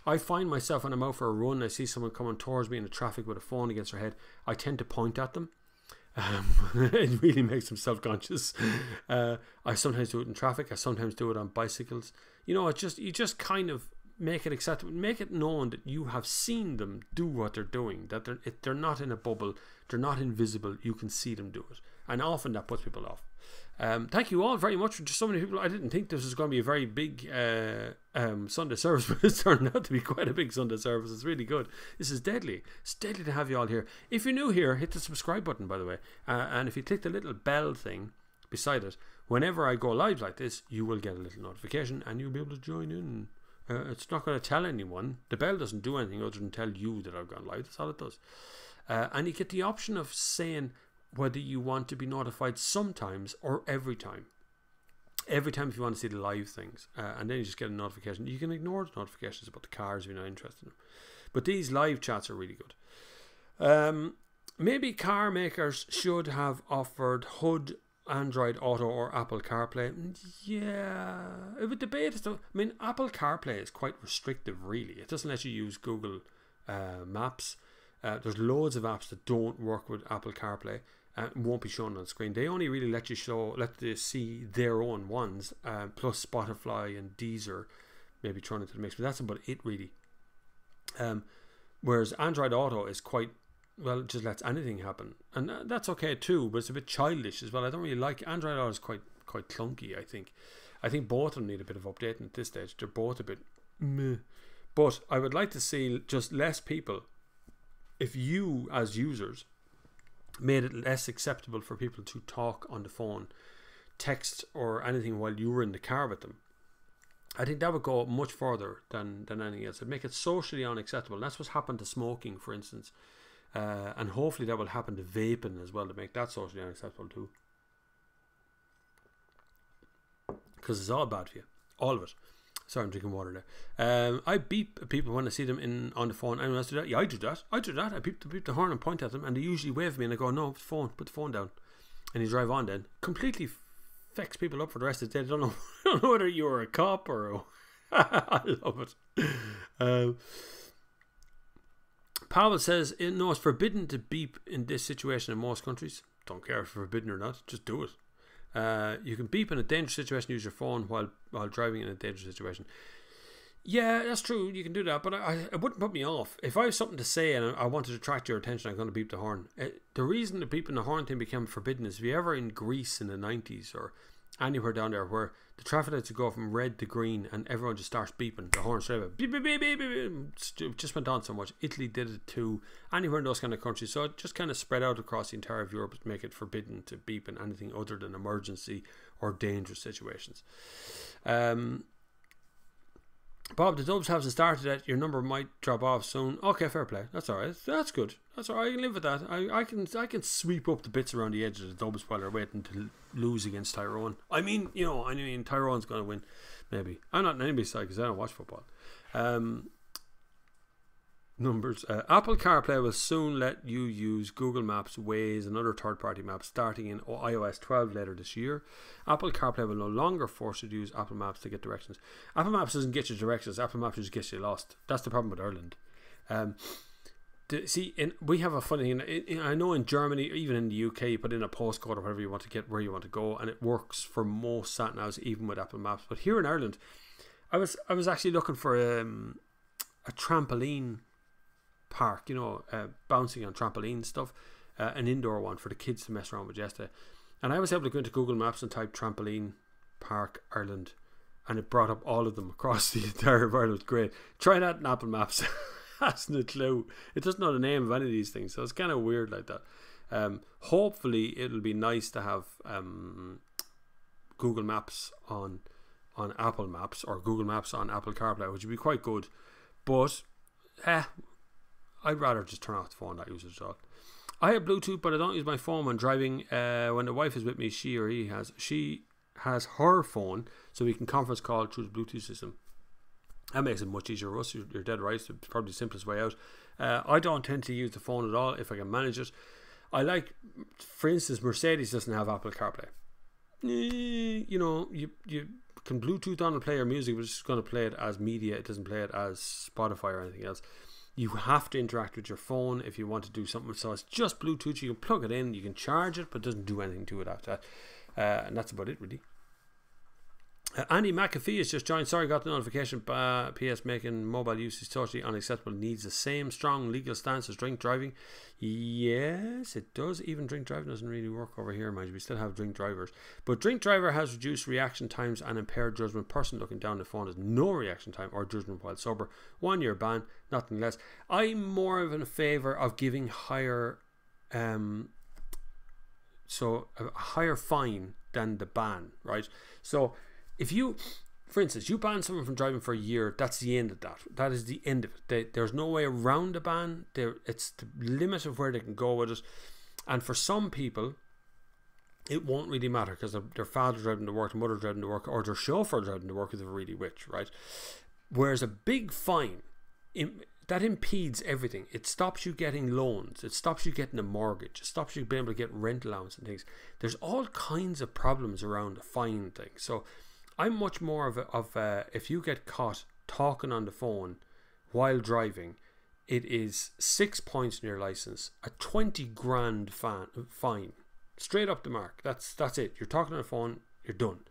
I find myself when I'm out for a run, I see someone coming towards me in the traffic with a phone against their head, I tend to point at them. It really makes them self-conscious. I sometimes do it in traffic. I sometimes do it on bicycles. You know, you just kind of make it acceptable, make it known that you have seen them do what they're doing, that they're not in a bubble, they're not invisible, you can see them do it, and often that puts people off. Thank you all very much for just so many people. I didn't think this was going to be a very big Sunday service, but it's turned out to be quite a big Sunday service. It's really good. This is deadly. It's deadly to have you all here. If you're new here, hit the subscribe button, by the way, and if you click the little bell thing beside it, whenever I go live like this, you will get a little notification and you'll be able to join in. It's not going to tell anyone. The bell doesn't do anything other than tell you that I've gone live. That's all it does. And you get the option of saying whether you want to be notified sometimes or every time. Every time if you want to see the live things. And then you just get a notification. You can ignore the notifications about the cars if you're not interested in them. But these live chats are really good. Maybe car makers should have offered HUD, Android Auto or Apple CarPlay. Yeah, it would debate. I mean, Apple CarPlay is quite restrictive, really. It doesn't let you use Google Maps. There's loads of apps that don't work with Apple CarPlay. Won't be shown on screen. They only really let you see their own ones, plus Spotify and Deezer, maybe thrown into the mix. But that's about it, really. Whereas Android Auto is quite, well, it just lets anything happen, and that's okay too. But it's a bit childish as well. I don't really like Android Auto. Is quite clunky. I think both of them need a bit of updating at this stage. They're both a bit meh. But I would like to see just less people. If you, as users, made it less acceptable for people to talk on the phone, text or anything while you were in the car with them, I think that would go much further than anything else. It'd make it socially unacceptable. And that's what's happened to smoking, for instance. And hopefully that will happen to vaping as well, to make that socially unacceptable too. Because it's all bad for you. All of it. Sorry, I'm drinking water there. I beep people when I see them on the phone. Anyone else do that? Yeah, I do that. I beep the horn and point at them, and they usually wave at me, and I go, no, put the phone down. And you drive on then. Completely fucks people up for the rest of the day. I don't know whether you're a cop or I love it. Powell says, no, it's forbidden to beep in this situation in most countries. Don't care if it's forbidden or not, just do it. You can beep in a dangerous situation, use your phone while driving in a dangerous situation. Yeah, that's true, you can do that, but it wouldn't put me off. If I have something to say and I want to attract your attention, I'm going to beep the horn. The reason the beeping the horn thing became forbidden is if you're ever in Greece in the 90s or anywhere down there where the traffic lights would go from red to green and everyone just starts beeping the horn straight away. Beep, beep, beep, beep, beep. It just went on so much. Italy did it too. Anywhere in those kind of countries. So it just kind of spread out across the entire of Europe to make it forbidden to beep in anything other than emergency or dangerous situations. Bob, the Dubs hasn't started yet. Your number might drop off soon. Okay, fair play. That's all right. That's good. That's all right. I can live with that. I can sweep up the bits around the edge of the Dubs while they're waiting to lose against Tyrone. I mean, Tyrone's going to win. Maybe. I'm not on anybody's side because I don't watch football. Numbers. Apple CarPlay will soon let you use Google Maps, Waze and other third-party maps starting in iOS 12 later this year. Apple CarPlay will no longer force you to use Apple Maps to get directions. Apple Maps doesn't get you directions. Apple Maps just gets you lost. That's the problem with Ireland. We have a funny thing. I know in Germany, even in the UK, you put in a postcode or whatever you want to get where you want to go, and it works for most sat navs, even with Apple Maps. But here in Ireland, I was actually looking for a trampoline park, bouncing on trampoline stuff, an indoor one for the kids to mess around with yesterday. And I was able to go into Google Maps and type trampoline park Ireland, and it brought up all of them across the entire of Ireland. Great. Try that in Apple Maps. Hasn't a clue. It doesn't know the name of any of these things, so it's kind of weird like that. Hopefully it'll be nice to have Google Maps on Apple Maps, or Google Maps on Apple CarPlay, which would be quite good. But I'd rather just turn off the phone, not use it at all. I have Bluetooth, but I don't use my phone when driving. When the wife is with me, she has her phone, so we can conference call through the Bluetooth system. That makes it much easier for us. You're dead right. It's probably the simplest way out. I don't tend to use the phone at all if I can manage it. I like, for instance, Mercedes doesn't have Apple CarPlay. You can Bluetooth on and play your music, but it's just going to play it as media. It doesn't play it as Spotify or anything else. You have to interact with your phone if you want to do something. So it's just Bluetooth. You can plug it in, you can charge it, but it doesn't do anything to it after that. And that's about it, really. Andy McAfee has just joined. Sorry, got the notification. PS making mobile use is totally unacceptable. Needs the same strong legal stance as drink driving. Yes, it does. Even drink driving doesn't really work over here, mind you. We still have drink drivers. But drink driver has reduced reaction times and impaired judgment. Person looking down the phone has no reaction time or judgment while sober. 1 year ban, nothing less. I'm more of in favour of giving higher, a higher fine than the ban, right? So if you, for instance, you ban someone from driving for a year, that's the end of that. That is the end of it. There's no way around the ban. It's the limit of where they can go with it. And for some people, it won't really matter because their father driving to work, their mother driving to work, or their chauffeur driving to work if they're really rich, right? Whereas a big fine, that impedes everything. It stops you getting loans. It stops you getting a mortgage. It stops you being able to get rent allowance and things. There's all kinds of problems around a fine thing. So I'm much more of if you get caught talking on the phone while driving, it is 6 points in your license, a 20 grand fine, straight up the mark. That's it. You're talking on the phone, you're done.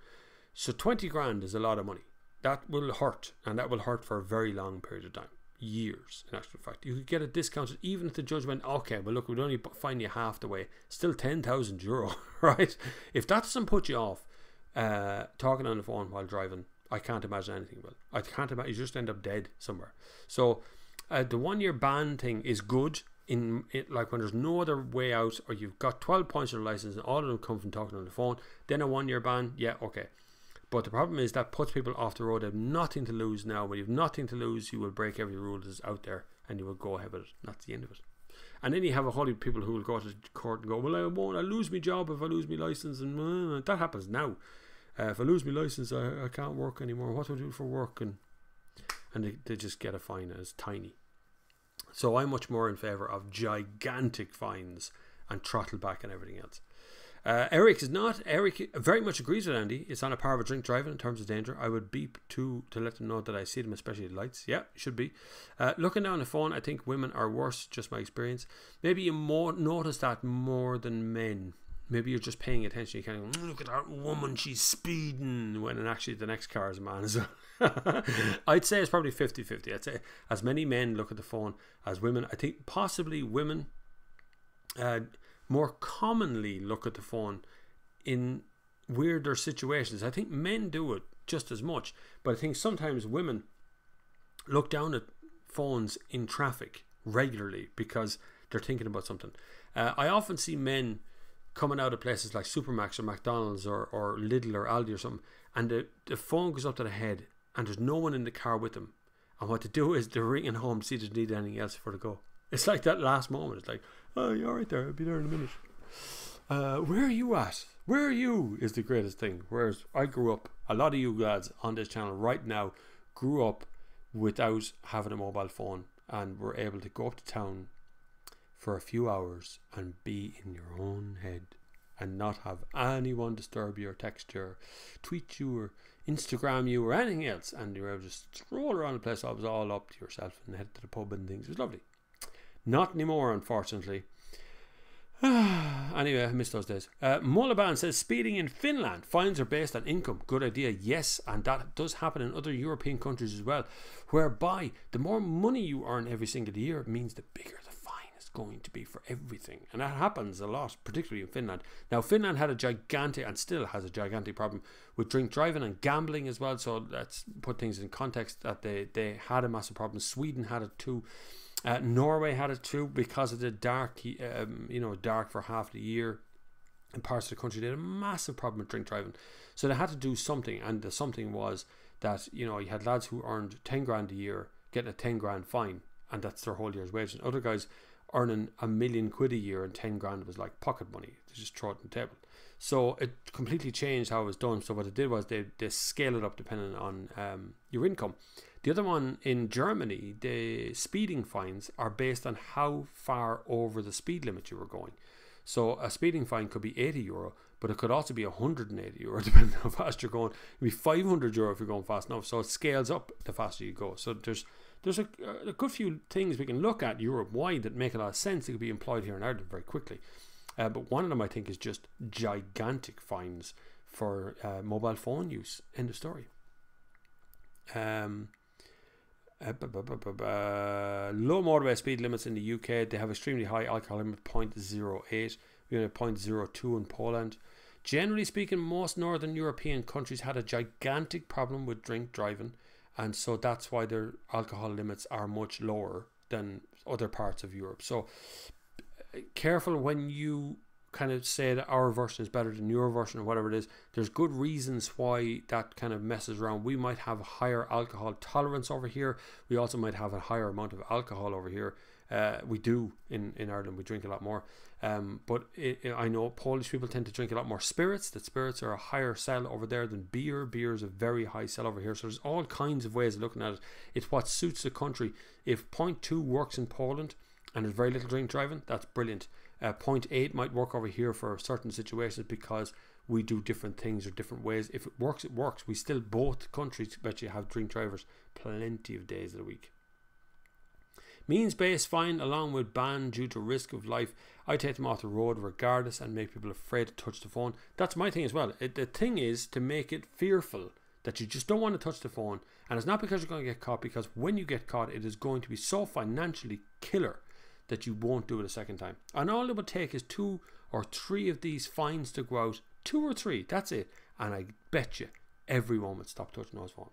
So 20 grand is a lot of money. That will hurt, and that will hurt for a very long period of time. Years, in actual fact. You could get it discounted even if the judge went, okay, well look, we'd only fine you half the way. Still €10,000, right? If that doesn't put you off talking on the phone while driving, I can't imagine anything. Well, I can't imagine. You just end up dead somewhere. So the 1 year ban thing is good in it, like when there's no other way out, or you've got 12 points on your license and all of them come from talking on the phone. Then a 1 year ban, yeah, okay. But the problem is that puts people off the road. They have nothing to lose now. When you have nothing to lose, you will break every rule that's out there and you will go ahead with it. That's the end of it. And then you have a whole heap of people who will go to court and go, well, I'll lose my job if I lose my license. And that happens now. If I lose my license, I can't work anymore. What do I do for work? And they just get a fine that's tiny. So I'm much more in favour of gigantic fines and throttle back and everything else. Eric is not. Eric very much agrees with Andy. It's on a par with drink driving in terms of danger. I would beep to let them know that I see them, especially at lights. Yeah, should be. Looking down the phone, I think women are worse, just my experience. Maybe you notice that more than men. Maybe you're just paying attention. You kind of look at that woman, she's speeding, when actually the next car is a man as well. I'd say it's probably 50-50. I'd say as many men look at the phone as women. I think possibly women more commonly look at the phone in weirder situations. I think men do it just as much, but I think sometimes women look down at phones in traffic regularly because they're thinking about something. I often see men coming out of places like Supermax or McDonald's or Lidl or Aldi or something, and the phone goes up to the head and there's no one in the car with them. And what they do is they're ringing home to see if they need anything else before they go. It's like that last moment. It's like, oh, you're right there. I'll be there in a minute. Where are you at? Where are you? Is the greatest thing. Whereas I grew up, a lot of you lads on this channel right now grew up without having a mobile phone and were able to go up to town for a few hours and be in your own head and not have anyone disturb you or text you or tweet you or Instagram you or anything else, and you were able to just stroll around the place. I was all up to yourself and head to the pub and things. It was lovely. Not anymore, unfortunately. Anyway, I miss those days. Mullaban says, speeding in Finland, fines are based on income. Good idea. Yes, and that does happen in other European countries as well, whereby the more money you earn every single year means the bigger the fine is going to be for everything. And that happens a lot, particularly in Finland. Now, Finland had a gigantic, and still has a gigantic problem with drink driving and gambling as well. So let's put things in context that they had a massive problem. Sweden had it too. Norway had it too, because of the dark, dark for half the year in parts of the country. They had a massive problem with drink driving, so they had to do something. And the something was that, you know, you had lads who earned 10 grand a year getting a 10 grand fine, and that's their whole year's wage. And other guys earning £1 million a year, and 10 grand was like pocket money. They just throw it on the table. So it completely changed how it was done. So what it did was they scale it up depending on your income. The other one, in Germany, the speeding fines are based on how far over the speed limit you were going. So a speeding fine could be €80, but it could also be €180 depending on how fast you're going. It could be €500 if you're going fast enough. So it scales up the faster you go. So there's a good few things we can look at Europe-wide that make a lot of sense. It could be employed here in Ireland very quickly. But one of them, I think, is just gigantic fines for mobile phone use. End of story. Low motorway speed limits in the UK. They have extremely high alcohol limit, 0.08. We have 0.02 in Poland. Generally speaking, most northern European countries had a gigantic problem with drink driving, and so that's why their alcohol limits are much lower than other parts of Europe. So careful when you kind of say that our version is better than your version or whatever it is. There's good reasons why that kind of messes around. We might have a higher alcohol tolerance over here. We also might have a higher amount of alcohol over here. We do in Ireland. We drink a lot more. But I know Polish people tend to drink a lot more spirits. That spirits are a higher sell over there than beer. Beer is a very high sell over here. So there's all kinds of ways of looking at it. It's what suits the country. If 0.2 works in Poland and there's very little drink driving, that's brilliant. 0.8 might work over here for certain situations because we do different things or different ways. If it works, it works. We still, both countries, bet you, have drink drivers plenty of days of the week. Means-based fine along with ban due to risk of life. I take them off the road regardless and make people afraid to touch the phone. That's my thing as well. The thing is to make it fearful that you just don't want to touch the phone. And it's not because you're going to get caught, because when you get caught, it is going to be so financially killer that you won't do it a second time. And all it would take is 2 or 3 of these fines to go out. 2 or 3, that's it. And I bet you everyone would stop touching those phones.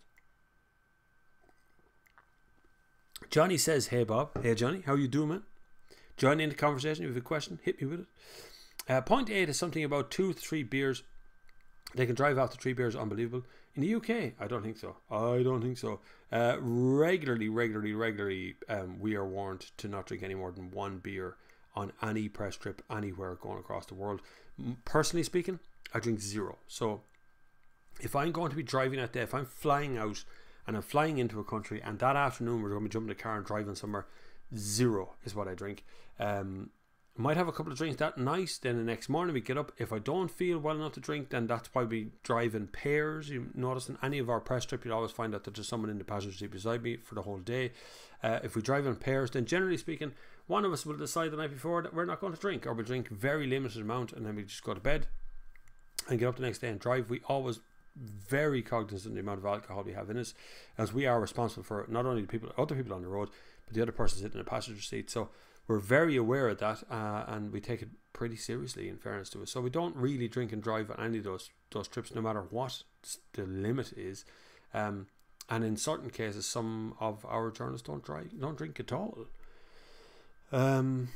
Johnny says, hey Bob. Hey Johnny, how you doing, man? Join in the conversation. If you have a question, hit me with it. Point 8 is something about 2 to 3 beers. They can drive after 3 beers. Unbelievable. In the UK, I don't think so. Regularly, we are warned to not drink any more than 1 beer on any press trip anywhere going across the world. Personally speaking, I drink 0. So if I'm going to be driving out there, if I'm flying out and I'm flying into a country and that afternoon we're going to be jumping in the car and driving somewhere, 0 is what I drink. Might have a couple of drinks that night, then the next morning we get up. If I don't feel well enough to drink, then that's why we drive in pairs. You notice in any of our press trip, you'll always find that there's someone in the passenger seat beside me for the whole day. If we drive in pairs, then generally speaking, one of us will decide the night before that we're not going to drink, or we'll drink very limited amount, and then we just go to bed and get up the next day and drive. We always very cognizant of the amount of alcohol we have in us, as we are responsible for not only the other people on the road, but the other person sitting in the passenger seat. So we're very aware of that, and we take it pretty seriously, in fairness to us. So we don't really drink and drive on any of those trips, no matter what the limit is. And in certain cases, some of our journalists don't drink at all. I'm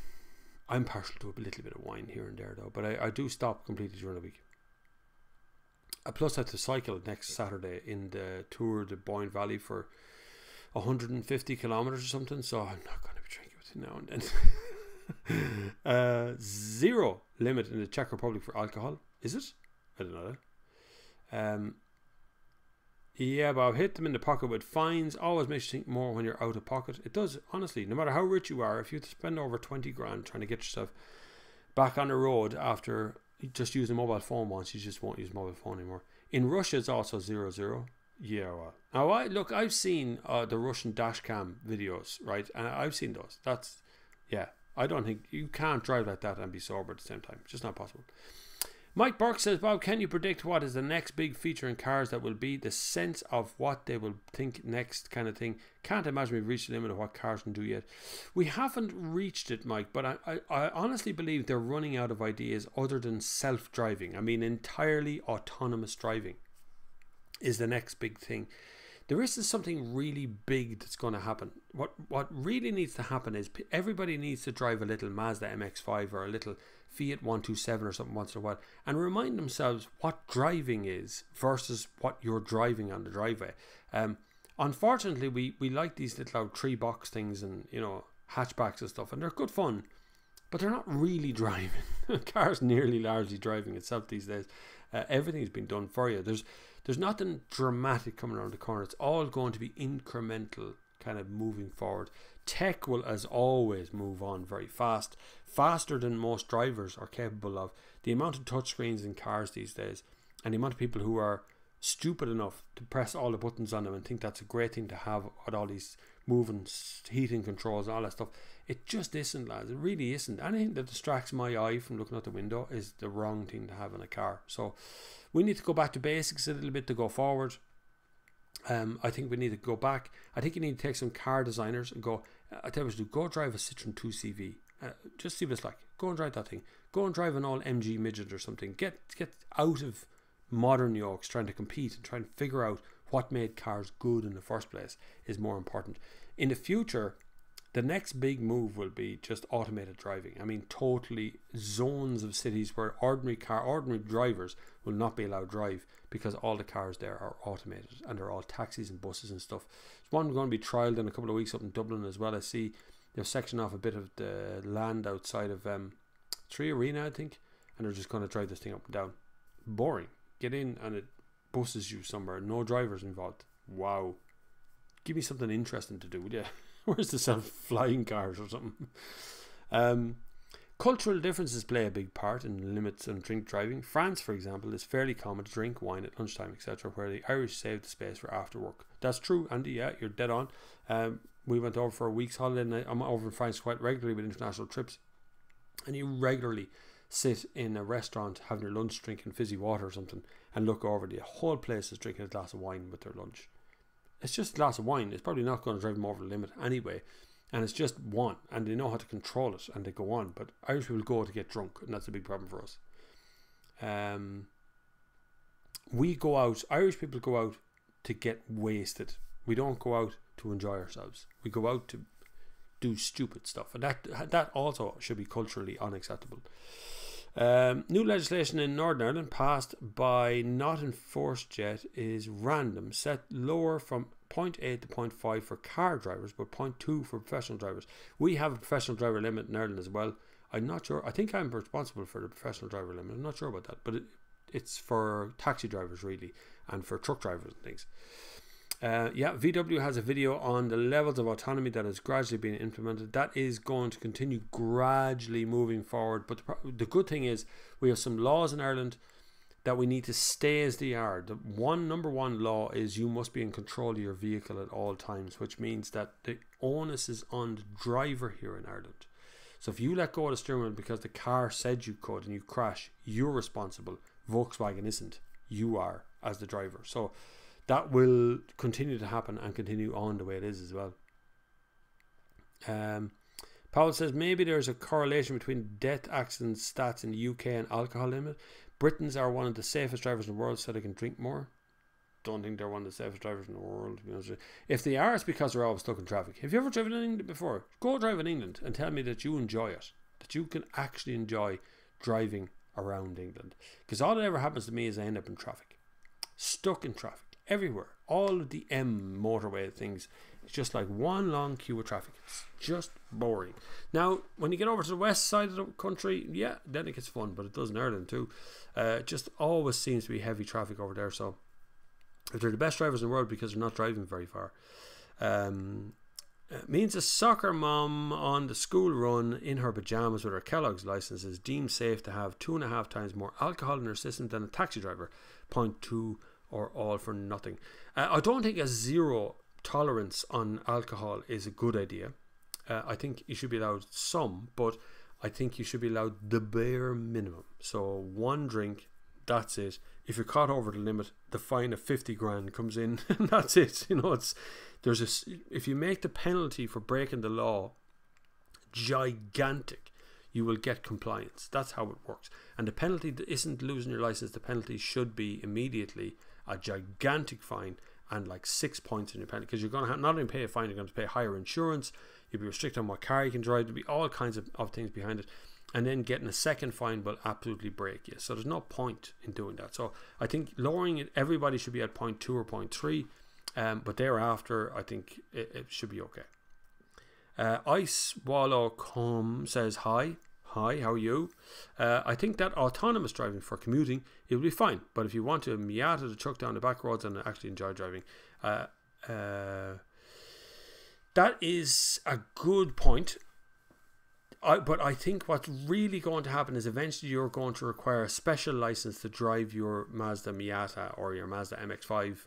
partial to a little bit of wine here and there, though, but I do stop completely during the week. Plus, I have to cycle next Saturday in the Tour de Boyne Valley for 150 kilometers or something. So I'm not going to be drinking with you now and then. 0 limit in the Czech Republic for alcohol. Is it? I don't know that. Yeah, but I've hit them in the pocket with fines. Always makes you think more when you're out of pocket. It does, honestly. No matter how rich you are, if you have to spend over 20 grand trying to get yourself back on the road after just using a mobile phone once, you just won't use a mobile phone anymore. In Russia, it's also 0-0. Yeah, well. Now, I've seen the Russian dash cam videos, right? And I've seen those. I don't think you can't drive like that and be sober at the same time. It's just not possible. Mike Burke says, Bob, can you predict what is the next big feature in cars that will be the sense of what they will think next kind of thing? Can't imagine we've reached the limit of what cars can do yet. We haven't reached it, Mike, but I honestly believe they're running out of ideas other than self-driving. I mean, entirely autonomous driving is the next big thing. There isn't something really big that's going to happen. What really needs to happen is everybody needs to drive a little Mazda MX-5 or a little Fiat 127 or something once in a while and remind themselves what driving is versus what you're driving on the driveway. Unfortunately, we like these little tree box things and, you know, hatchbacks and stuff, and they're good fun, but they're not really driving. Car's nearly largely driving itself these days. Everything's been done for you. There's nothing dramatic coming around the corner. It's all going to be incremental, kind of moving forward. Tech will, as always, move on very fast, faster than most drivers are capable of. The amount of touchscreens in cars these days, and the amount of people who are stupid enough to press all the buttons on them and think that's a great thing to have with all these moving heating controls and all that stuff. It just isn't, lads. It really isn't. Anything that distracts my eye from looking out the window is the wrong thing to have in a car. So we need to go back to basics a little bit to go forward. I think we need to go back. I think you need to take some car designers and go, I tell you what to do, go drive a Citroen 2CV. Just see what it's like. Go and drive that thing. Go and drive an all MG midget or something. Get out of modern yokes trying to compete and try and figure out what made cars good in the first place is more important. In the future, the next big move will be just automated driving. I mean, totally zones of cities where ordinary drivers will not be allowed to drive because all the cars there are automated and they're all taxis and buses and stuff. There's one going to be trialled in a couple of weeks up in Dublin as well. I see they're sectioning off a bit of the land outside of Tree Arena, I think, and they're just going to drive this thing up and down. Boring. Get in and it buses you somewhere. No drivers involved. Wow. Give me something interesting to do, will you? Where's the self-flying cars or something? Cultural differences play a big part in limits on drink driving. France, for example, is fairly common to drink wine at lunchtime, etc., where the Irish save the space for after work. That's true, Andy. Yeah, you're dead on. We went over for a week's holiday, and I'm over in France quite regularly with international trips, and you regularly sit in a restaurant having your lunch, drinking fizzy water or something, and look over, the whole place is drinking a glass of wine with their lunch. It's just a glass of wine. It's probably not going to drive them over the limit anyway, and it's just one, and they know how to control it, and they go on. But Irish people go to get drunk, and that's a big problem for us. We go out, Irish people go out to get wasted. We don't go out to enjoy ourselves. We go out to do stupid stuff, and that also should be culturally unacceptable. New legislation in Northern Ireland passed by not enforced yet is random, set lower from 0.8 to 0.5 for car drivers, but 0.2 for professional drivers. We have a professional driver limit in Ireland as well. I'm not sure. I think I'm responsible for the professional driver limit. I'm not sure about that, but it's for taxi drivers really, and for truck drivers and things. VW has a video on the levels of autonomy that is gradually being implemented. That is going to continue gradually moving forward. But the good thing is we have some laws in Ireland that we need to stay as they are. The number one law is you must be in control of your vehicle at all times, which means that the onus is on the driver here in Ireland. So if you let go of the steering wheel because the car said you could and you crash, you're responsible. Volkswagen isn't. You are as the driver. So that will continue to happen and continue on the way it is as well. Paul says maybe there's a correlation between death accident stats in the UK and alcohol limit. Britons are one of the safest drivers in the world, so they can drink more. Don't think they're one of the safest drivers in the world, to be honest with you. If they are, it's because they're always stuck in traffic. Have you ever driven in England before? Go drive in England and tell me that you enjoy it, that you can actually enjoy driving around England. Because all that ever happens to me is I end up in traffic. stuck in traffic everywhere. All of the M motorway things, it's just like one long queue of traffic. It's just boring. Now, when you get over to the west side of the country, yeah, then it gets fun, but it does in Ireland too. It just always seems to be heavy traffic over there. So if they're the best drivers in the world because they're not driving very far. Means a soccer mom on the school run in her pajamas with her Kellogg's license is deemed safe to have 2.5 times more alcohol in her system than a taxi driver. 0.2 or all for nothing. I don't think a zero tolerance on alcohol is a good idea. I think you should be allowed some, but I think you should be allowed the bare minimum. So 1 drink, that's it. If you're caught over the limit, the fine of 50 grand comes in, and that's it. You know, if you make the penalty for breaking the law gigantic, you will get compliance. That's how it works. And the penalty isn't losing your license. The penalty should be immediately a gigantic fine and like 6 points in your penalty, because you're going to not only pay a fine, you're going to pay higher insurance. You'll be restricted on what car you can drive. There'll be all kinds of things behind it. And then getting a second fine will absolutely break you. So there's no point in doing that. So I think lowering it, everybody should be at 0.2 or 0.3. But thereafter, I think it should be okay. Ice Wallow says, hi, how are you? I think that autonomous driving for commuting, it will be fine. But if you want to Miata to chuck down the back roads and actually enjoy driving, that is a good point. But I think what's really going to happen is eventually you're going to require a special license to drive your Mazda Miata or your Mazda MX-5.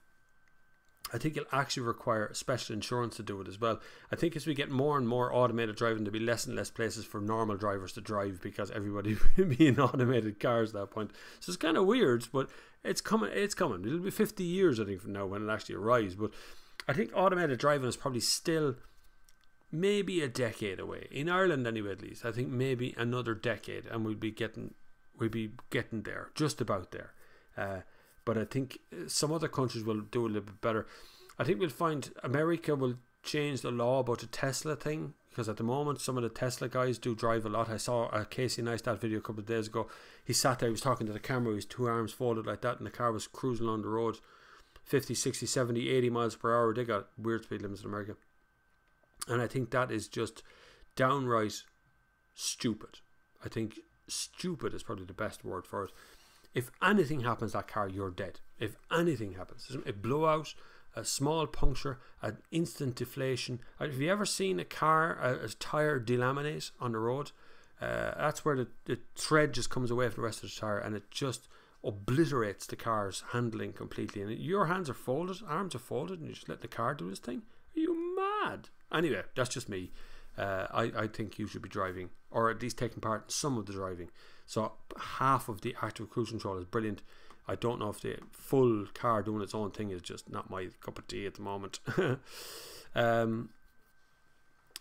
I think you'll actually require special insurance to do it as well. I think as we get more and more automated driving, there'll be less and less places for normal drivers to drive because everybody will be in automated cars at that point. So it's kind of weird, but it's coming. It'll be 50 years, I think, from now when it actually arrives. But I think automated driving is probably still maybe a decade away. In Ireland anyway, at least. I think maybe another decade and we'll be getting there, just about there. But I think some other countries will do a little bit better. I think we'll find America will change the law about the Tesla thing, because at the moment some of the Tesla guys do drive a lot. I saw a Casey Neistat video a couple of days ago. He sat there, he was talking to the camera with his 2 arms folded like that, and the car was cruising along the road 50, 60, 70, 80 miles per hour. They got weird speed limits in America. And I think that is just downright stupid. I think stupid is probably the best word for it. If anything happens to that car, you're dead. If anything happens, a blowout, a small puncture, an instant deflation. Have you ever seen a car, a tyre delaminate on the road? That's where the thread just comes away from the rest of the tyre and it just obliterates the car's handling completely. And your hands are folded, arms are folded, and you just let the car do this thing? Are you mad? Anyway, that's just me. I think you should be driving, or at least taking part in some of the driving. So half of the active cruise control is brilliant. I don't know if the full car doing its own thing is just not my cup of tea at the moment.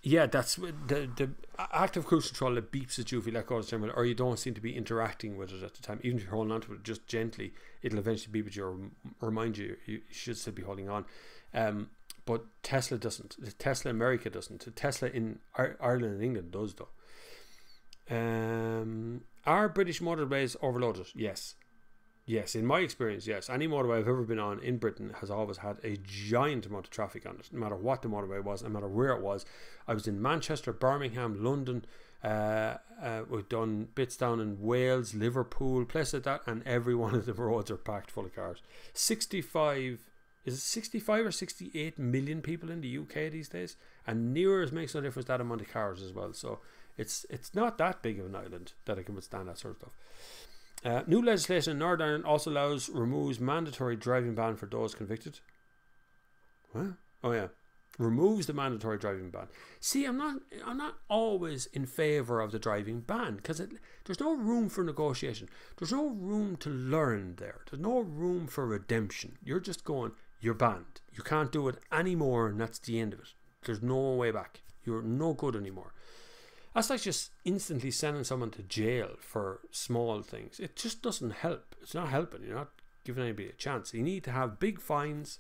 Yeah, that's the active cruise control that beeps at you if you let go of the steering wheel, or you don't seem to be interacting with it at the time. Even if you're holding on to it just gently, it'll eventually beep at you or remind you should still be holding on. But Tesla doesn't. The Tesla America doesn't. The Tesla in Ireland and England does though. Are British motorways overloaded? Yes. Yes, in my experience, yes. Any motorway I've ever been on in Britain has always had a giant amount of traffic on it, no matter what the motorway was, no matter where it was. I was in Manchester, Birmingham, London. We've done bits down in Wales, Liverpool, places like that, and every one of the roads are packed full of cars. 65 or 68 million people in the UK these days, and near makes no difference that amount of cars as well. So it's not that big of an island that it can withstand that sort of stuff. New legislation in Northern Ireland also removes mandatory driving ban for those convicted. What? Oh yeah, removes the mandatory driving ban. See, I'm not always in favour of the driving ban because there's no room for negotiation. There's no room to learn there. There's no room for redemption. You're just going, you're banned. You can't do it anymore, and that's the end of it. There's no way back. You're no good anymore. That's like just instantly sending someone to jail for small things. It just doesn't help. It's not helping. You're not giving anybody a chance. You need to have big fines,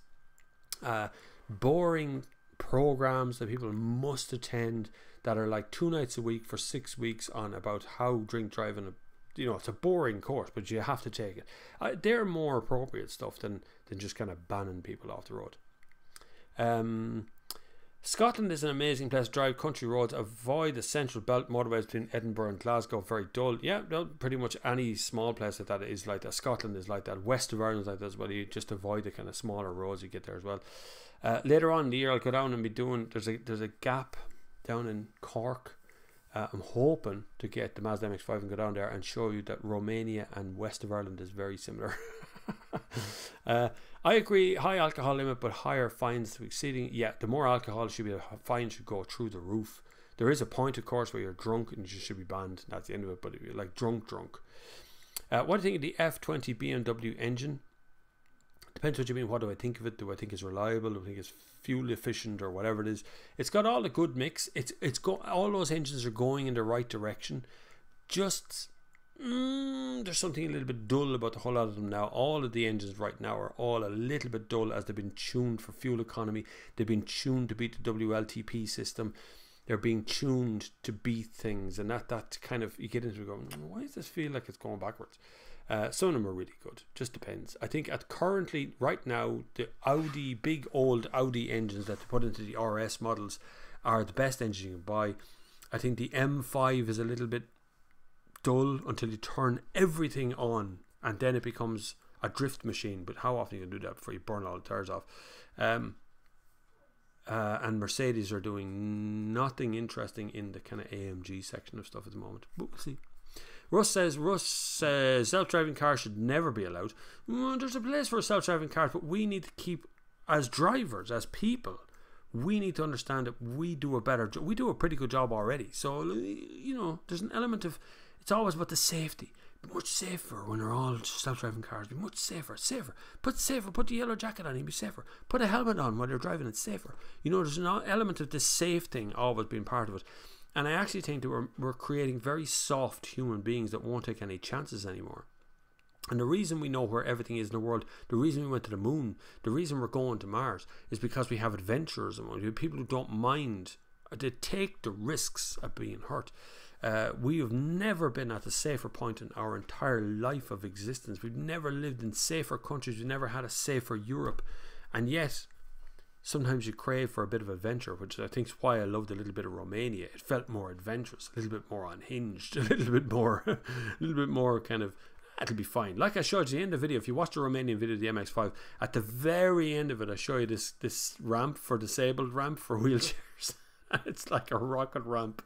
boring programs that people must attend that are like 2 nights a week for 6 weeks on about how drink driving you know, it's a boring course, but you have to take it. They're more appropriate stuff than just kind of banning people off the road. Scotland is an amazing place to drive. Country roads, avoid the central belt motorways between Edinburgh and Glasgow, very dull. Yeah, no, pretty much any small place like that is like that. Scotland is like that. West of Ireland is like that as well. You just avoid the kind of smaller roads you get there as well. Later on in the year, I'll go down and be doing, there's a gap down in Cork. I'm hoping to get the Mazda MX-5 and go down there and show you that Romania and West of Ireland is very similar. I agree, high alcohol limit, but higher fines to exceeding. Yeah, the more alcohol should be, the fine should go through the roof. There is a point, of course, where you're drunk and you should be banned. That's the end of it. But if you're like drunk. What do you think of the F20 BMW engine? Depends what you mean. What do I think of it? Do I think it's reliable? Do I think it's fuel efficient or whatever it is? It's got all the good mix. All those engines are going in the right direction. Just there's something a little bit dull about the whole lot of them now. All of the engines right now are all a little bit dull, as they've been tuned for fuel economy. They've been tuned to beat the WLTP system. They're being tuned to beat things, and that kind of, you get into it going, why does this feel like it's going backwards? Some of them are really good. Just depends. I think currently right now, the big old Audi engines that they put into the RS models are the best engine you can buy. I think the M5 is a little bit dull until you turn everything on, and then it becomes a drift machine. But how often you can do that before you burn all the tires off? And Mercedes are doing nothing interesting in the kind of AMG section of stuff at the moment, but we'll see. Russ says self-driving cars should never be allowed. There's a place for self-driving cars, but we need to keep, as drivers, as people, we need to understand that we do a pretty good job already. So, you know, there's an element of, it's always about the safety. Be much safer when they're all self-driving cars. Be much safer. Put the yellow jacket on and be safer. Put a helmet on while you're driving, it's safer. You know, there's an element of the safe thing always being part of it. And I actually think that we're creating very soft human beings that won't take any chances anymore. And the reason we know where everything is in the world, the reason we went to the moon, the reason we're going to Mars, is because we have adventurers among you, people who don't mind, they take the risks of being hurt. We have never been at a safer point in our entire life of existence. We've never lived in safer countries. We've never had a safer Europe. And yet, sometimes you crave for a bit of adventure, which I think is why I loved a little bit of Romania. It felt more adventurous, a little bit more unhinged, a little bit more kind of, it'll be fine. Like I showed you at the end of the video, if you watch the Romanian video of the MX-5, at the very end of it, I show you this ramp for disabled ramp for wheelchairs. It's like a rocket ramp.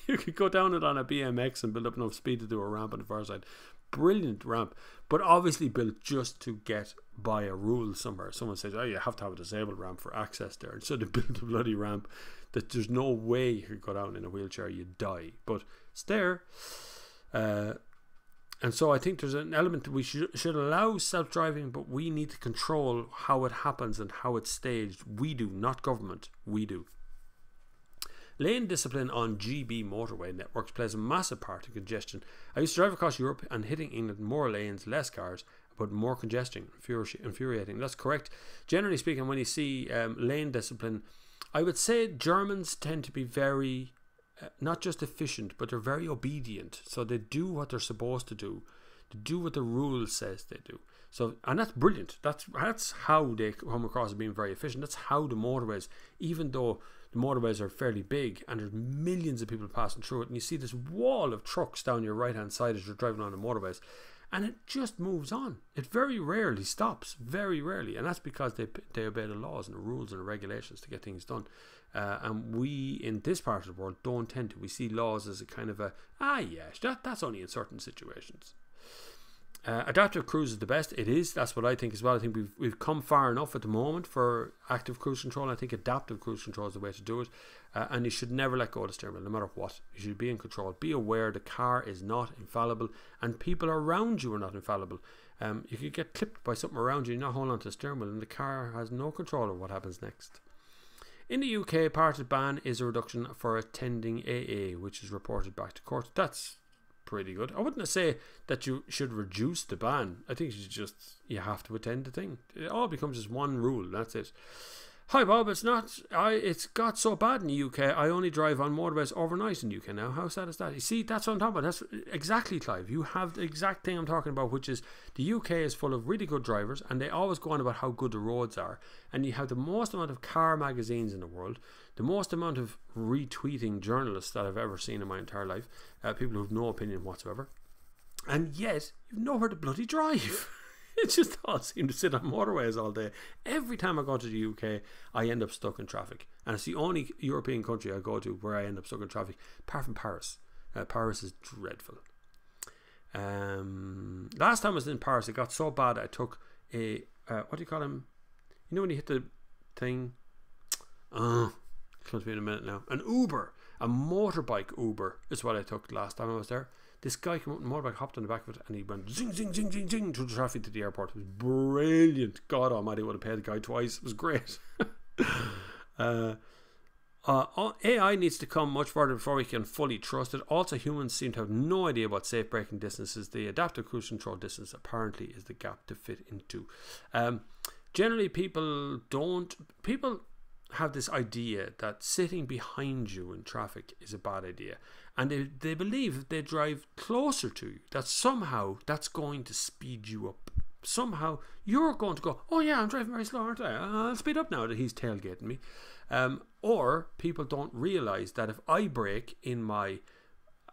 You could go down it on a BMX and build up enough speed to do a ramp on the far side. Brilliant ramp, but obviously built just to get by a rule somewhere. Someone says, oh, you have to have a disabled ramp for access there. And so they built a bloody ramp that there's no way you could go down in a wheelchair, you die. But it's there. And so I think there's an element that we should allow self-driving, but we need to control how it happens and how it's staged. We do, not government. We do. Lane discipline on GB motorway networks plays a massive part in congestion. I used to drive across Europe and hitting England, more lanes, less cars, but more congestion. Infuriating. That's correct. Generally speaking, when you see lane discipline, I would say Germans tend to be very, not just efficient, but they're very obedient. So they do what they're supposed to do. They do what the rule says they do. So, and that's brilliant. That's how they come across as being very efficient. That's how the motorways, even though the motorways are fairly big and there's millions of people passing through it, and you see this wall of trucks down your right hand side as you're driving on the motorways, and it just moves on. It very rarely stops, very rarely, and that's because they obey the laws and the rules and the regulations to get things done. And we in this part of the world don't tend to. We see laws as a kind of that's only in certain situations. Adaptive cruise is the best. It is. That's what I think as well. I think we've come far enough at the moment for active cruise control. I think adaptive cruise control is the way to do it. And you should never let go of the steering wheel, no matter what. You should be in control. Be aware the car is not infallible, and people around you are not infallible. You could get clipped by something around you, not hold on to the steering wheel, and the car has no control of what happens next. In the UK, part of the ban is a reduction for attending AA, which is reported back to court. That's pretty good. I wouldn't say that you should reduce the ban. I think you have to attend the thing. It all becomes just one rule. That's it. Hi Bob, it's not. It's got so bad in the UK. I only drive on motorways overnight in the UK now. How sad is that? You see, that's what I'm talking about. That's exactly, Clive. You have the exact thing I'm talking about, which is the UK is full of really good drivers, and they always go on about how good the roads are. And you have the most amount of car magazines in the world, the most amount of retweeting journalists that I've ever seen in my entire life. People who have no opinion whatsoever, and yet you've nowhere to bloody drive. It just all seem to sit on motorways all day. Every time I go to the UK, I end up stuck in traffic. And it's the only European country I go to where I end up stuck in traffic, apart from Paris. Paris is dreadful. Last time I was in Paris, it got so bad I took a, what do you call him? You know when you hit the thing? Comes to me in a minute now. An Uber. A motorbike Uber is what I took last time I was there. This guy came up on a motorbike, hopped on the back of it, and he went zing, zing, zing, zing, zing through the traffic to the airport. It was brilliant. God almighty, I would have paid the guy twice. It was great. AI needs to come much further before we can fully trust it. Also, humans seem to have no idea what safe braking distances. The adaptive cruise control distance apparently is the gap to fit into. Generally, people have this idea that sitting behind you in traffic is a bad idea, and they believe if they drive closer to you that somehow that's going to speed you up. Somehow you're going to go, oh yeah, I'm driving very slow, aren't I? I'll speed up now that he's tailgating me. Or people don't realize that if I brake in my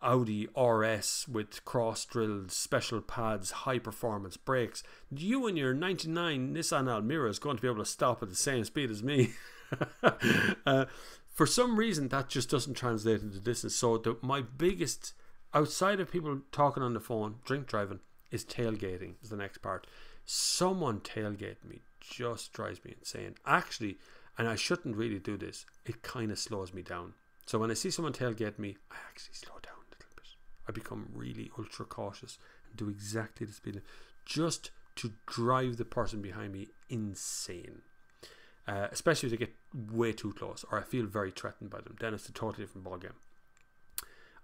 Audi RS with cross-drilled special pads, high-performance brakes, you and your 99 Nissan Almera is going to be able to stop at the same speed as me. For some reason that just doesn't translate into distance. So my biggest, outside of people talking on the phone, drink driving, is tailgating is the next part. Someone tailgate me just drives me insane. Actually, and I shouldn't really do this, it kind of slows me down. So when I see someone tailgate me, I actually slow down a little bit. I become really ultra cautious and do exactly the speed limit just to drive the person behind me insane. Especially if they get way too close or I feel very threatened by them, then it's a totally different ballgame.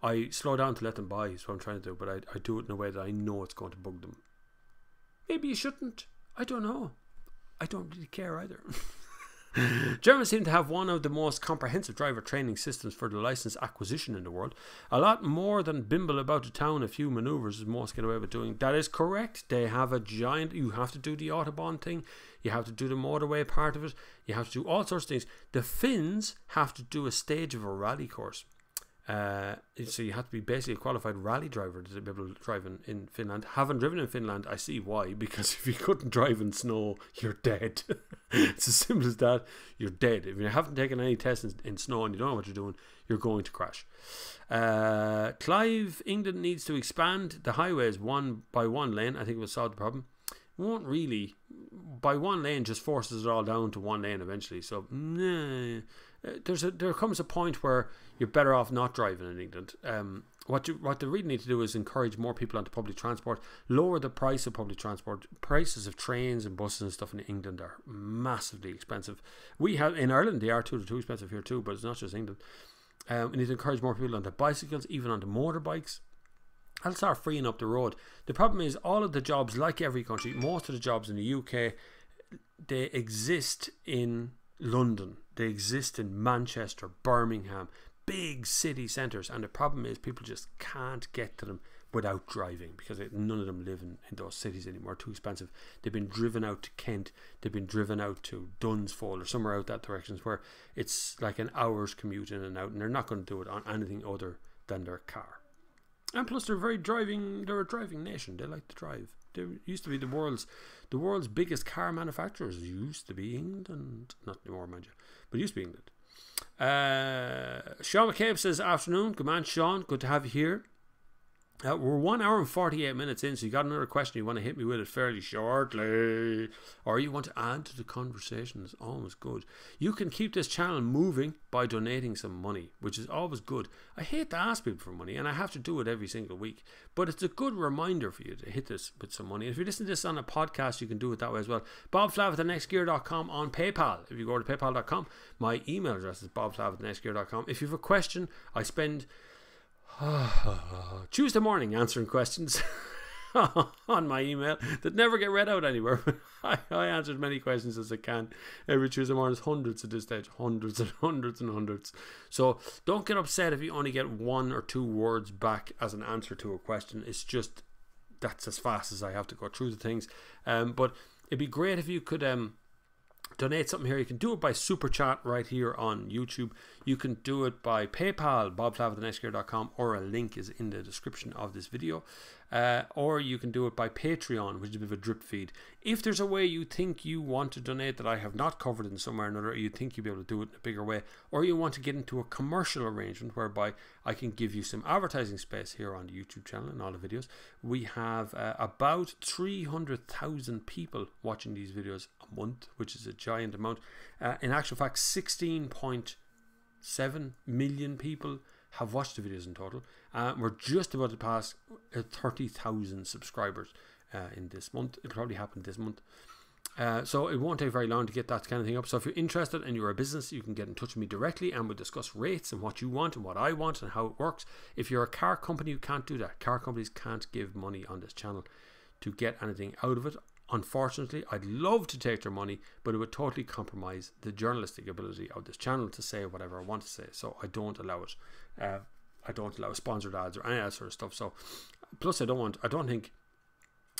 I slow down to let them by is what I'm trying to do, but I do it in a way that I know it's going to bug them. Maybe you shouldn't. I don't know. I don't really care either. Germans seem to have one of the most comprehensive driver training systems for the license acquisition in the world. A lot more than bimble about the town, a few manoeuvres is most get away with doing. That is correct. They have a giant, you have to do the Autobahn thing, you have to do the motorway part of it, you have to do all sorts of things. The Finns have to do a stage of a rally course. So you have to be basically a qualified rally driver to be able to drive in Finland. Having driven in Finland, I see why, because if you couldn't drive in snow, you're dead. It's as simple as that. You're dead. If you haven't taken any tests in snow and you don't know what you're doing, you're going to crash. Clive, England needs to expand the highways one by one lane. I think it will solve the problem. Won't really. By one lane just forces it all down to one lane eventually. So nah. There comes a point where you're better off not driving in England. What they really need to do is encourage more people onto public transport, lower the price of public transport. Prices of trains and buses and stuff in England are massively expensive. We have in Ireland they are too. They're too expensive here too, but it's not just England. We need to encourage more people onto bicycles, even onto motorbikes. That'll start freeing up the road. The problem is all of the jobs, like every country, most of the jobs in the UK, they exist in London, they exist in Manchester, Birmingham, big city centres, and the problem is people just can't get to them without driving because none of them live in those cities anymore. Too expensive. They've been driven out to Kent, they've been driven out to Dunsfold or somewhere out that direction where it's like an hour's commute in and out, and they're not going to do it on anything other than their car. And plus they're a driving nation. They like to drive. They used to be the world's biggest car manufacturers. Used to be England, not anymore, mind you, but it used to be England. Sean McCabe says, afternoon. Good man, Sean. Good to have you here. We're 1 hour and 48 minutes in, so you got another question you want to hit me with it fairly shortly, or you want to add to the conversation. It's always good. You can keep this channel moving by donating some money, which is always good. I hate to ask people for money, and I have to do it every single week, but it's a good reminder for you to hit this with some money. If you listen to this on a podcast, you can do it that way as well. BobFlav@thenextgear.com on PayPal. If you go to PayPal.com, my email address is BobFlav@thenextgear.com. If you have a question, I spend Tuesday morning answering questions. on my email that never get read out anywhere. I answered many questions as I can every Tuesday morning. There's hundreds at this stage, hundreds and hundreds and hundreds. So don't get upset if you only get 1 or 2 words back as an answer to a question. It's just, that's as fast as I have to go through the things. But it'd be great if you could donate something here. You can do it by super chat right here on YouTube. You can do it by PayPal, bobflav@thenextgear.com, or a link is in the description of this video. Or you can do it by Patreon, which is a bit of a drip feed. If there's a way you think you want to donate that I have not covered in some way or another, or you think you'll be able to do it in a bigger way, or you want to get into a commercial arrangement whereby I can give you some advertising space here on the YouTube channel and all the videos. We have about 300,000 people watching these videos a month, which is a giant amount. In actual fact, 16.7 million people have watched the videos in total. We're just about to pass 30,000 subscribers in this month. It'll probably happen this month. So it won't take very long to get that kind of thing up. So if you're interested and you're a business, you can get in touch with me directly and we'll discuss rates and what you want and what I want and how it works. If you're a car company, you can't do that. Car companies can't give money on this channel to get anything out of it. Unfortunately, I'd love to take their money, but it would totally compromise the journalistic ability of this channel to say whatever I want to say. So I don't allow it. I don't allow sponsored ads or any of that sort of stuff. So, plus I don't think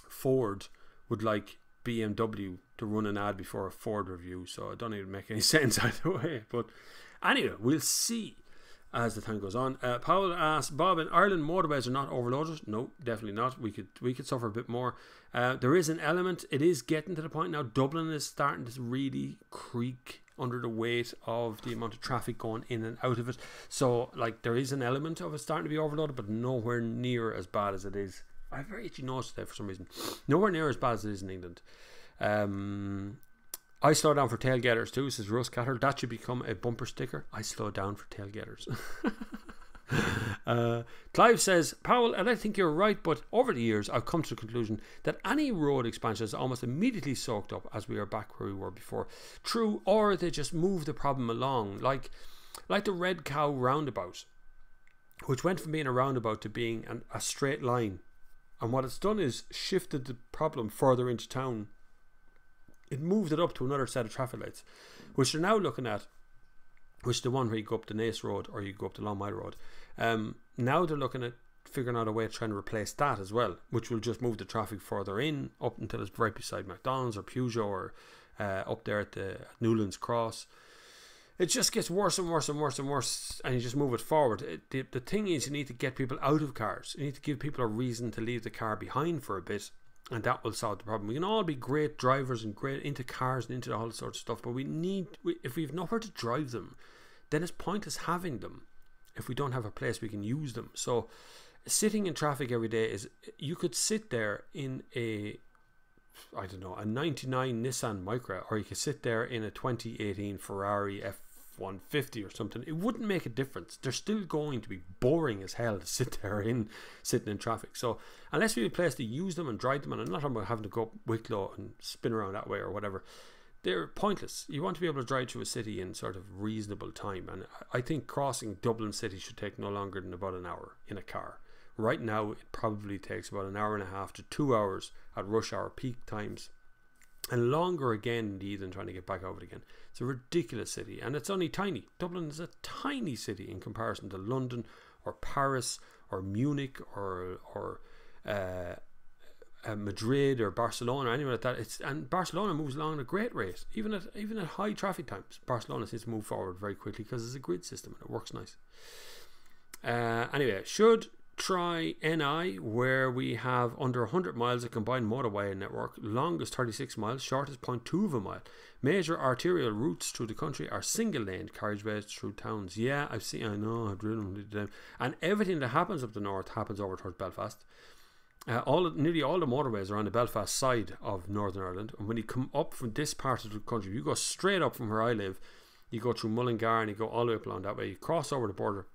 Ford would like BMW to run an ad before a Ford review. So I don't even make any sense either way. But anyway, we'll see as the time goes on. Paul asked, Bob, in Ireland motorways are not overloaded? No, definitely not. We could suffer a bit more. There is an element. It is getting to the point now. Dublin is starting to really creak under the weight of the amount of traffic going in and out of it. So like there is an element of it starting to be overloaded, but nowhere near as bad as it is. I've very itchy nose today for some reason. Nowhere near as bad as it is in England. I slow down for tailgaters too, says Russ Catter. That should become a bumper sticker. I slow down for tailgaters. Clive says, Powell, and I think you're right, but over the years I've come to the conclusion that any road expansion is almost immediately soaked up as we are back where we were before. True, or they just move the problem along, like the Red Cow roundabout, which went from being a roundabout to being a straight line, and what it's done is shifted the problem further into town. It moved it up to another set of traffic lights, which they're now looking at, which is the one where you go up the Nace Road or you go up the Long Mile Road. Now they're looking at figuring out a way to try and replace that as well, which will just move the traffic further in up until it's right beside McDonald's or Peugeot or up there at Newlands Cross. It just gets worse and worse and worse and worse, and you just move it forward. The thing is, you need to get people out of cars. You need to give people a reason to leave the car behind for a bit, and that will solve the problem. We can all be great drivers and great into cars and into all sorts of stuff, but if we have nowhere to drive them, then it's pointless having them if we don't have a place we can use them. So sitting in traffic every day is, you could sit there in a 99 Nissan Micra, or you could sit there in a 2018 Ferrari F-150 or something. It wouldn't make a difference. They're still going to be boring as hell to sit there sitting in traffic. So unless we have a place to use them and drive them, and I'm not talking about having to go up Wicklow and spin around that way or whatever, they're pointless. You want to be able to drive through a city in sort of reasonable time, and I think crossing Dublin City should take no longer than about an hour in a car. Right now it probably takes about an hour and a half to 2 hours at rush hour peak times, and longer again indeed than trying to get back over it again. It's a ridiculous city, and it's only tiny. Dublin is a tiny city in comparison to London or Paris or Munich or Madrid or Barcelona or anywhere like that. And Barcelona moves along at a great rate, even at high traffic times. Barcelona seems to move forward very quickly because it's a grid system and it works nice. Anyway, should try NI, where we have under 100 miles of combined motorway network, longest 36 miles, shortest 0.2 of a mile. Major arterial routes through the country are single lane carriageways through towns. Yeah, I've driven them, and everything that happens up the north happens over towards Belfast. Nearly all the motorways are on the Belfast side of Northern Ireland, and when you come up from this part of the country, you go straight up from where I live, you go through Mullingar and you go all the way up along that way, you cross over the border,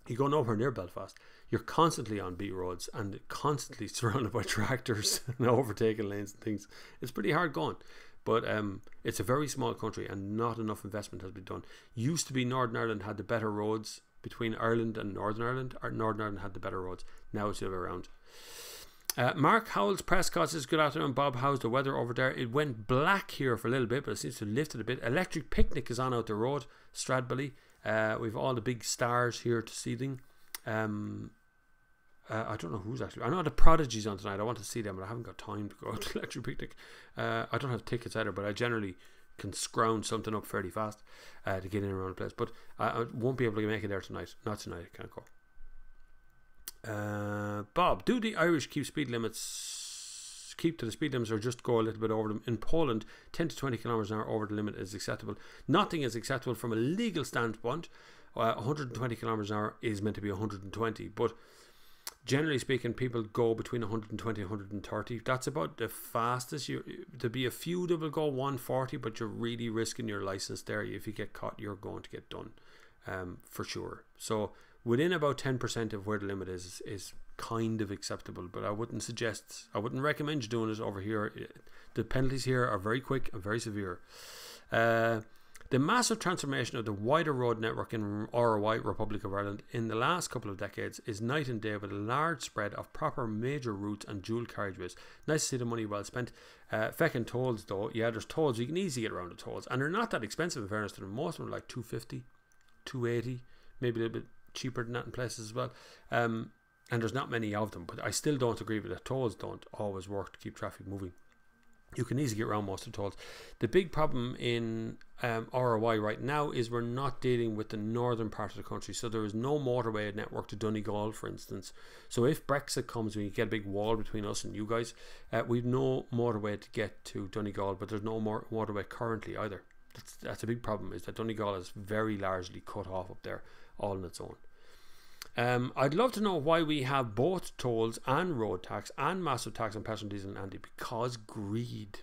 you go nowhere near Belfast, you're constantly on B roads and constantly surrounded by tractors and overtaking lanes and things. It's pretty hard going, but it's a very small country and not enough investment has been done. Used to be Northern Ireland had the better roads between Ireland and Northern Ireland, or Northern Ireland had the better roads. Now it's the other way around. Mark Howells Prescott says, good afternoon, Bob. How's the weather over there? It went black here for a little bit, but it seems to have lifted a bit. Electric Picnic is on out the road, Stradbally. We've all the big stars here to see them. I don't know who's actually. I know the Prodigy's on tonight. I want to see them, but I haven't got time to go to Electric Picnic. I don't have tickets either, but I generally can scrounge something up fairly fast to get in around the place. But I won't be able to make it there tonight. Not tonight, I can't go. Bob, do the Irish keep to the speed limits or just go a little bit over them? In Poland, 10 to 20 kilometers an hour over the limit is acceptable. Nothing is acceptable from a legal standpoint. 120 kilometers an hour is meant to be 120, but generally speaking, people go between 120 and 130. That's about the fastest. There'll be a few that will go 140, but you're really risking your license there. If you get caught, you're going to get done, for sure. So within about 10% of where the limit is kind of acceptable, but I wouldn't recommend you doing it over here. The penalties here are very quick and very severe. The massive transformation of the wider road network in ROI, Republic of Ireland, in the last couple of decades is night and day, with a large spread of proper major routes and dual carriageways. Nice to see the money well spent. Feckin' tolls though, yeah, there's tolls. You can easily get around the tolls, and they're not that expensive in fairness to them. Most of them are like 250, 280, maybe a little bit cheaper than that in places as well. And there's not many of them, but I still don't agree with that. Tolls don't always work to keep traffic moving. You can easily get around most of the tolls. The big problem in ROI right now is we're not dealing with the northern part of the country, so there is no motorway network to Donegal, for instance. So if Brexit comes and you get a big wall between us and you guys, we've no motorway to get to Donegal, but there's no more motorway currently either. That's a big problem, is that Donegal is very largely cut off up there all on its own. I'd love to know why we have both tolls and road tax and massive tax on petrol, diesel and Andy. Because greed.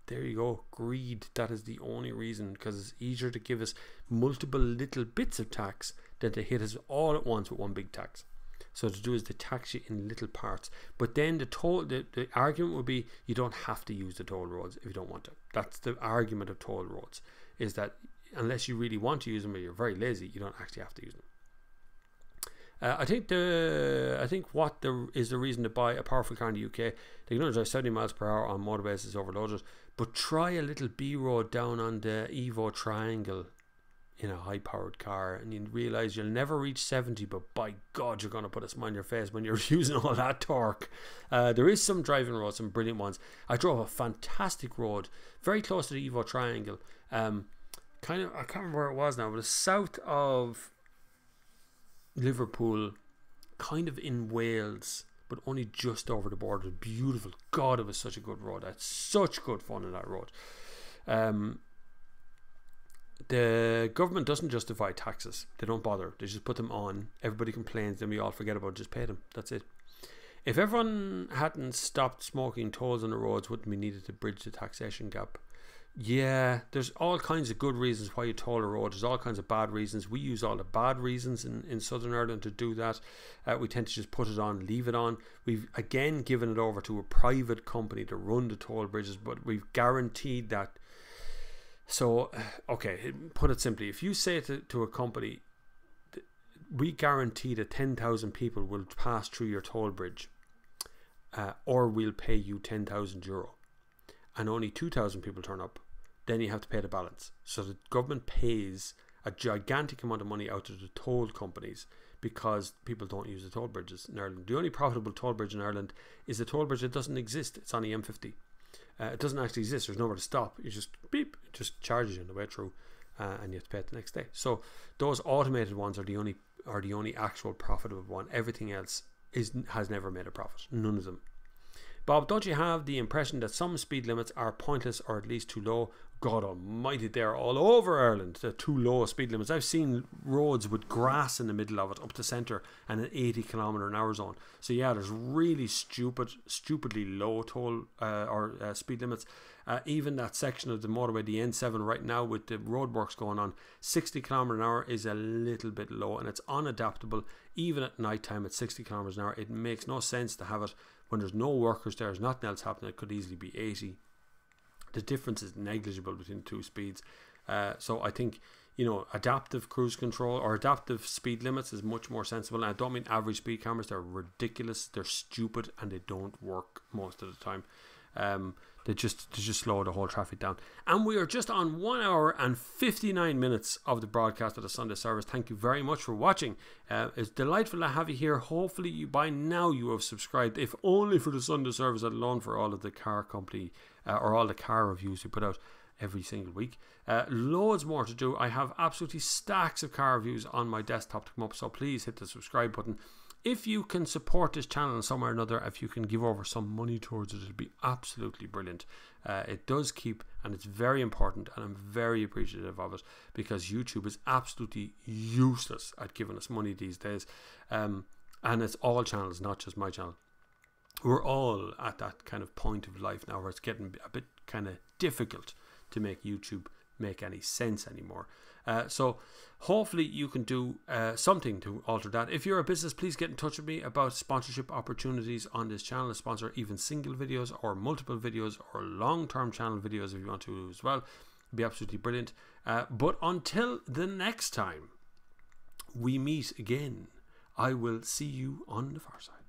There you go, greed. That is the only reason, because it's easier to give us multiple little bits of tax than to hit us all at once with one big tax. So to do is to tax you in little parts. But then the argument would be you don't have to use the toll roads if you don't want to. That's the argument of toll roads, is that unless you really want to use them or you're very lazy, you don't actually have to use them. I think what is the reason to buy a powerful car in the UK. They can only drive 70 miles per hour on motorways is overloaded, but try a little B road down on the Evo Triangle in a high powered car and you realise you'll never reach 70, but by God you're going to put a smile on your face when you're using all that torque. There is some driving roads, some brilliant ones. I drove a fantastic road very close to the Evo Triangle, I can't remember where it was now, but it's south of Liverpool, kind of in Wales, but only just over the border. Beautiful. God, it was such a good road. I had such good fun on that road. The government doesn't justify taxes. They don't bother. They just put them on. Everybody complains, then we all forget about it, just pay them. That's it. If everyone hadn't stopped smoking, tolls on the roads wouldn't be needed to bridge the taxation gap. Yeah, there's all kinds of good reasons why you toll a road. There's all kinds of bad reasons. We use all the bad reasons in Southern Ireland to do that. We tend to just put it on, leave it on. We've again given it over to a private company to run the toll bridges, but we've guaranteed that. So, okay, put it simply, if you say to a company, we guarantee that 10,000 people will pass through your toll bridge, or we'll pay you €10,000, and only 2,000 people turn up, then you have to pay the balance. So the government pays a gigantic amount of money out to the toll companies because people don't use the toll bridges in Ireland. The only profitable toll bridge in Ireland is a toll bridge that doesn't exist. It's on the M50. It doesn't actually exist. There's nowhere to stop. You just beep, it just charges you on the way through, and you have to pay it the next day. So those automated ones are the only actual profitable one. Everything else has never made a profit. None of them. Bob, don't you have the impression that some speed limits are pointless or at least too low? God almighty, they're all over Ireland. They're too low speed limits. I've seen roads with grass in the middle of it up the centre and an 80 km/h zone. So yeah, there's really stupidly low toll or speed limits. Even that section of the motorway, the N7 right now with the roadworks going on, 60 km/h is a little bit low and it's unadaptable. Even at night time at 60 km/h, it makes no sense to have it when there's no workers there, there's nothing else happening. It could easily be 80. The difference is negligible between the two speeds. So I think you know, adaptive cruise control or adaptive speed limits is much more sensible. And I don't mean average speed cameras. They're ridiculous, they're stupid, and they don't work most of the time. They just slow the whole traffic down. And we are just on 1 hour and 59 minutes of the broadcast of the Sunday service. Thank you very much for watching. It's delightful to have you here. Hopefully by now you have subscribed, if only for the Sunday service alone, for all of the car company or all the car reviews we put out every single week. Loads more to do. I have absolutely stacks of car reviews on my desktop to come up, so please hit the subscribe button. If you can support this channel in some way or another, if you can give over some money towards it, it'll be absolutely brilliant. It does keep, and it's very important, and I'm very appreciative of it, because YouTube is absolutely useless at giving us money these days. And it's all channels, not just my channel. We're all at that kind of point of life now where it's getting a bit kind of difficult to make YouTube make any sense anymore. So hopefully you can do something to alter that. If you're a business, please get in touch with me about sponsorship opportunities on this channel to sponsor even single videos or multiple videos or long-term channel videos if you want to as well. It'd be absolutely brilliant. But until the next time we meet again, I will see you on the far side.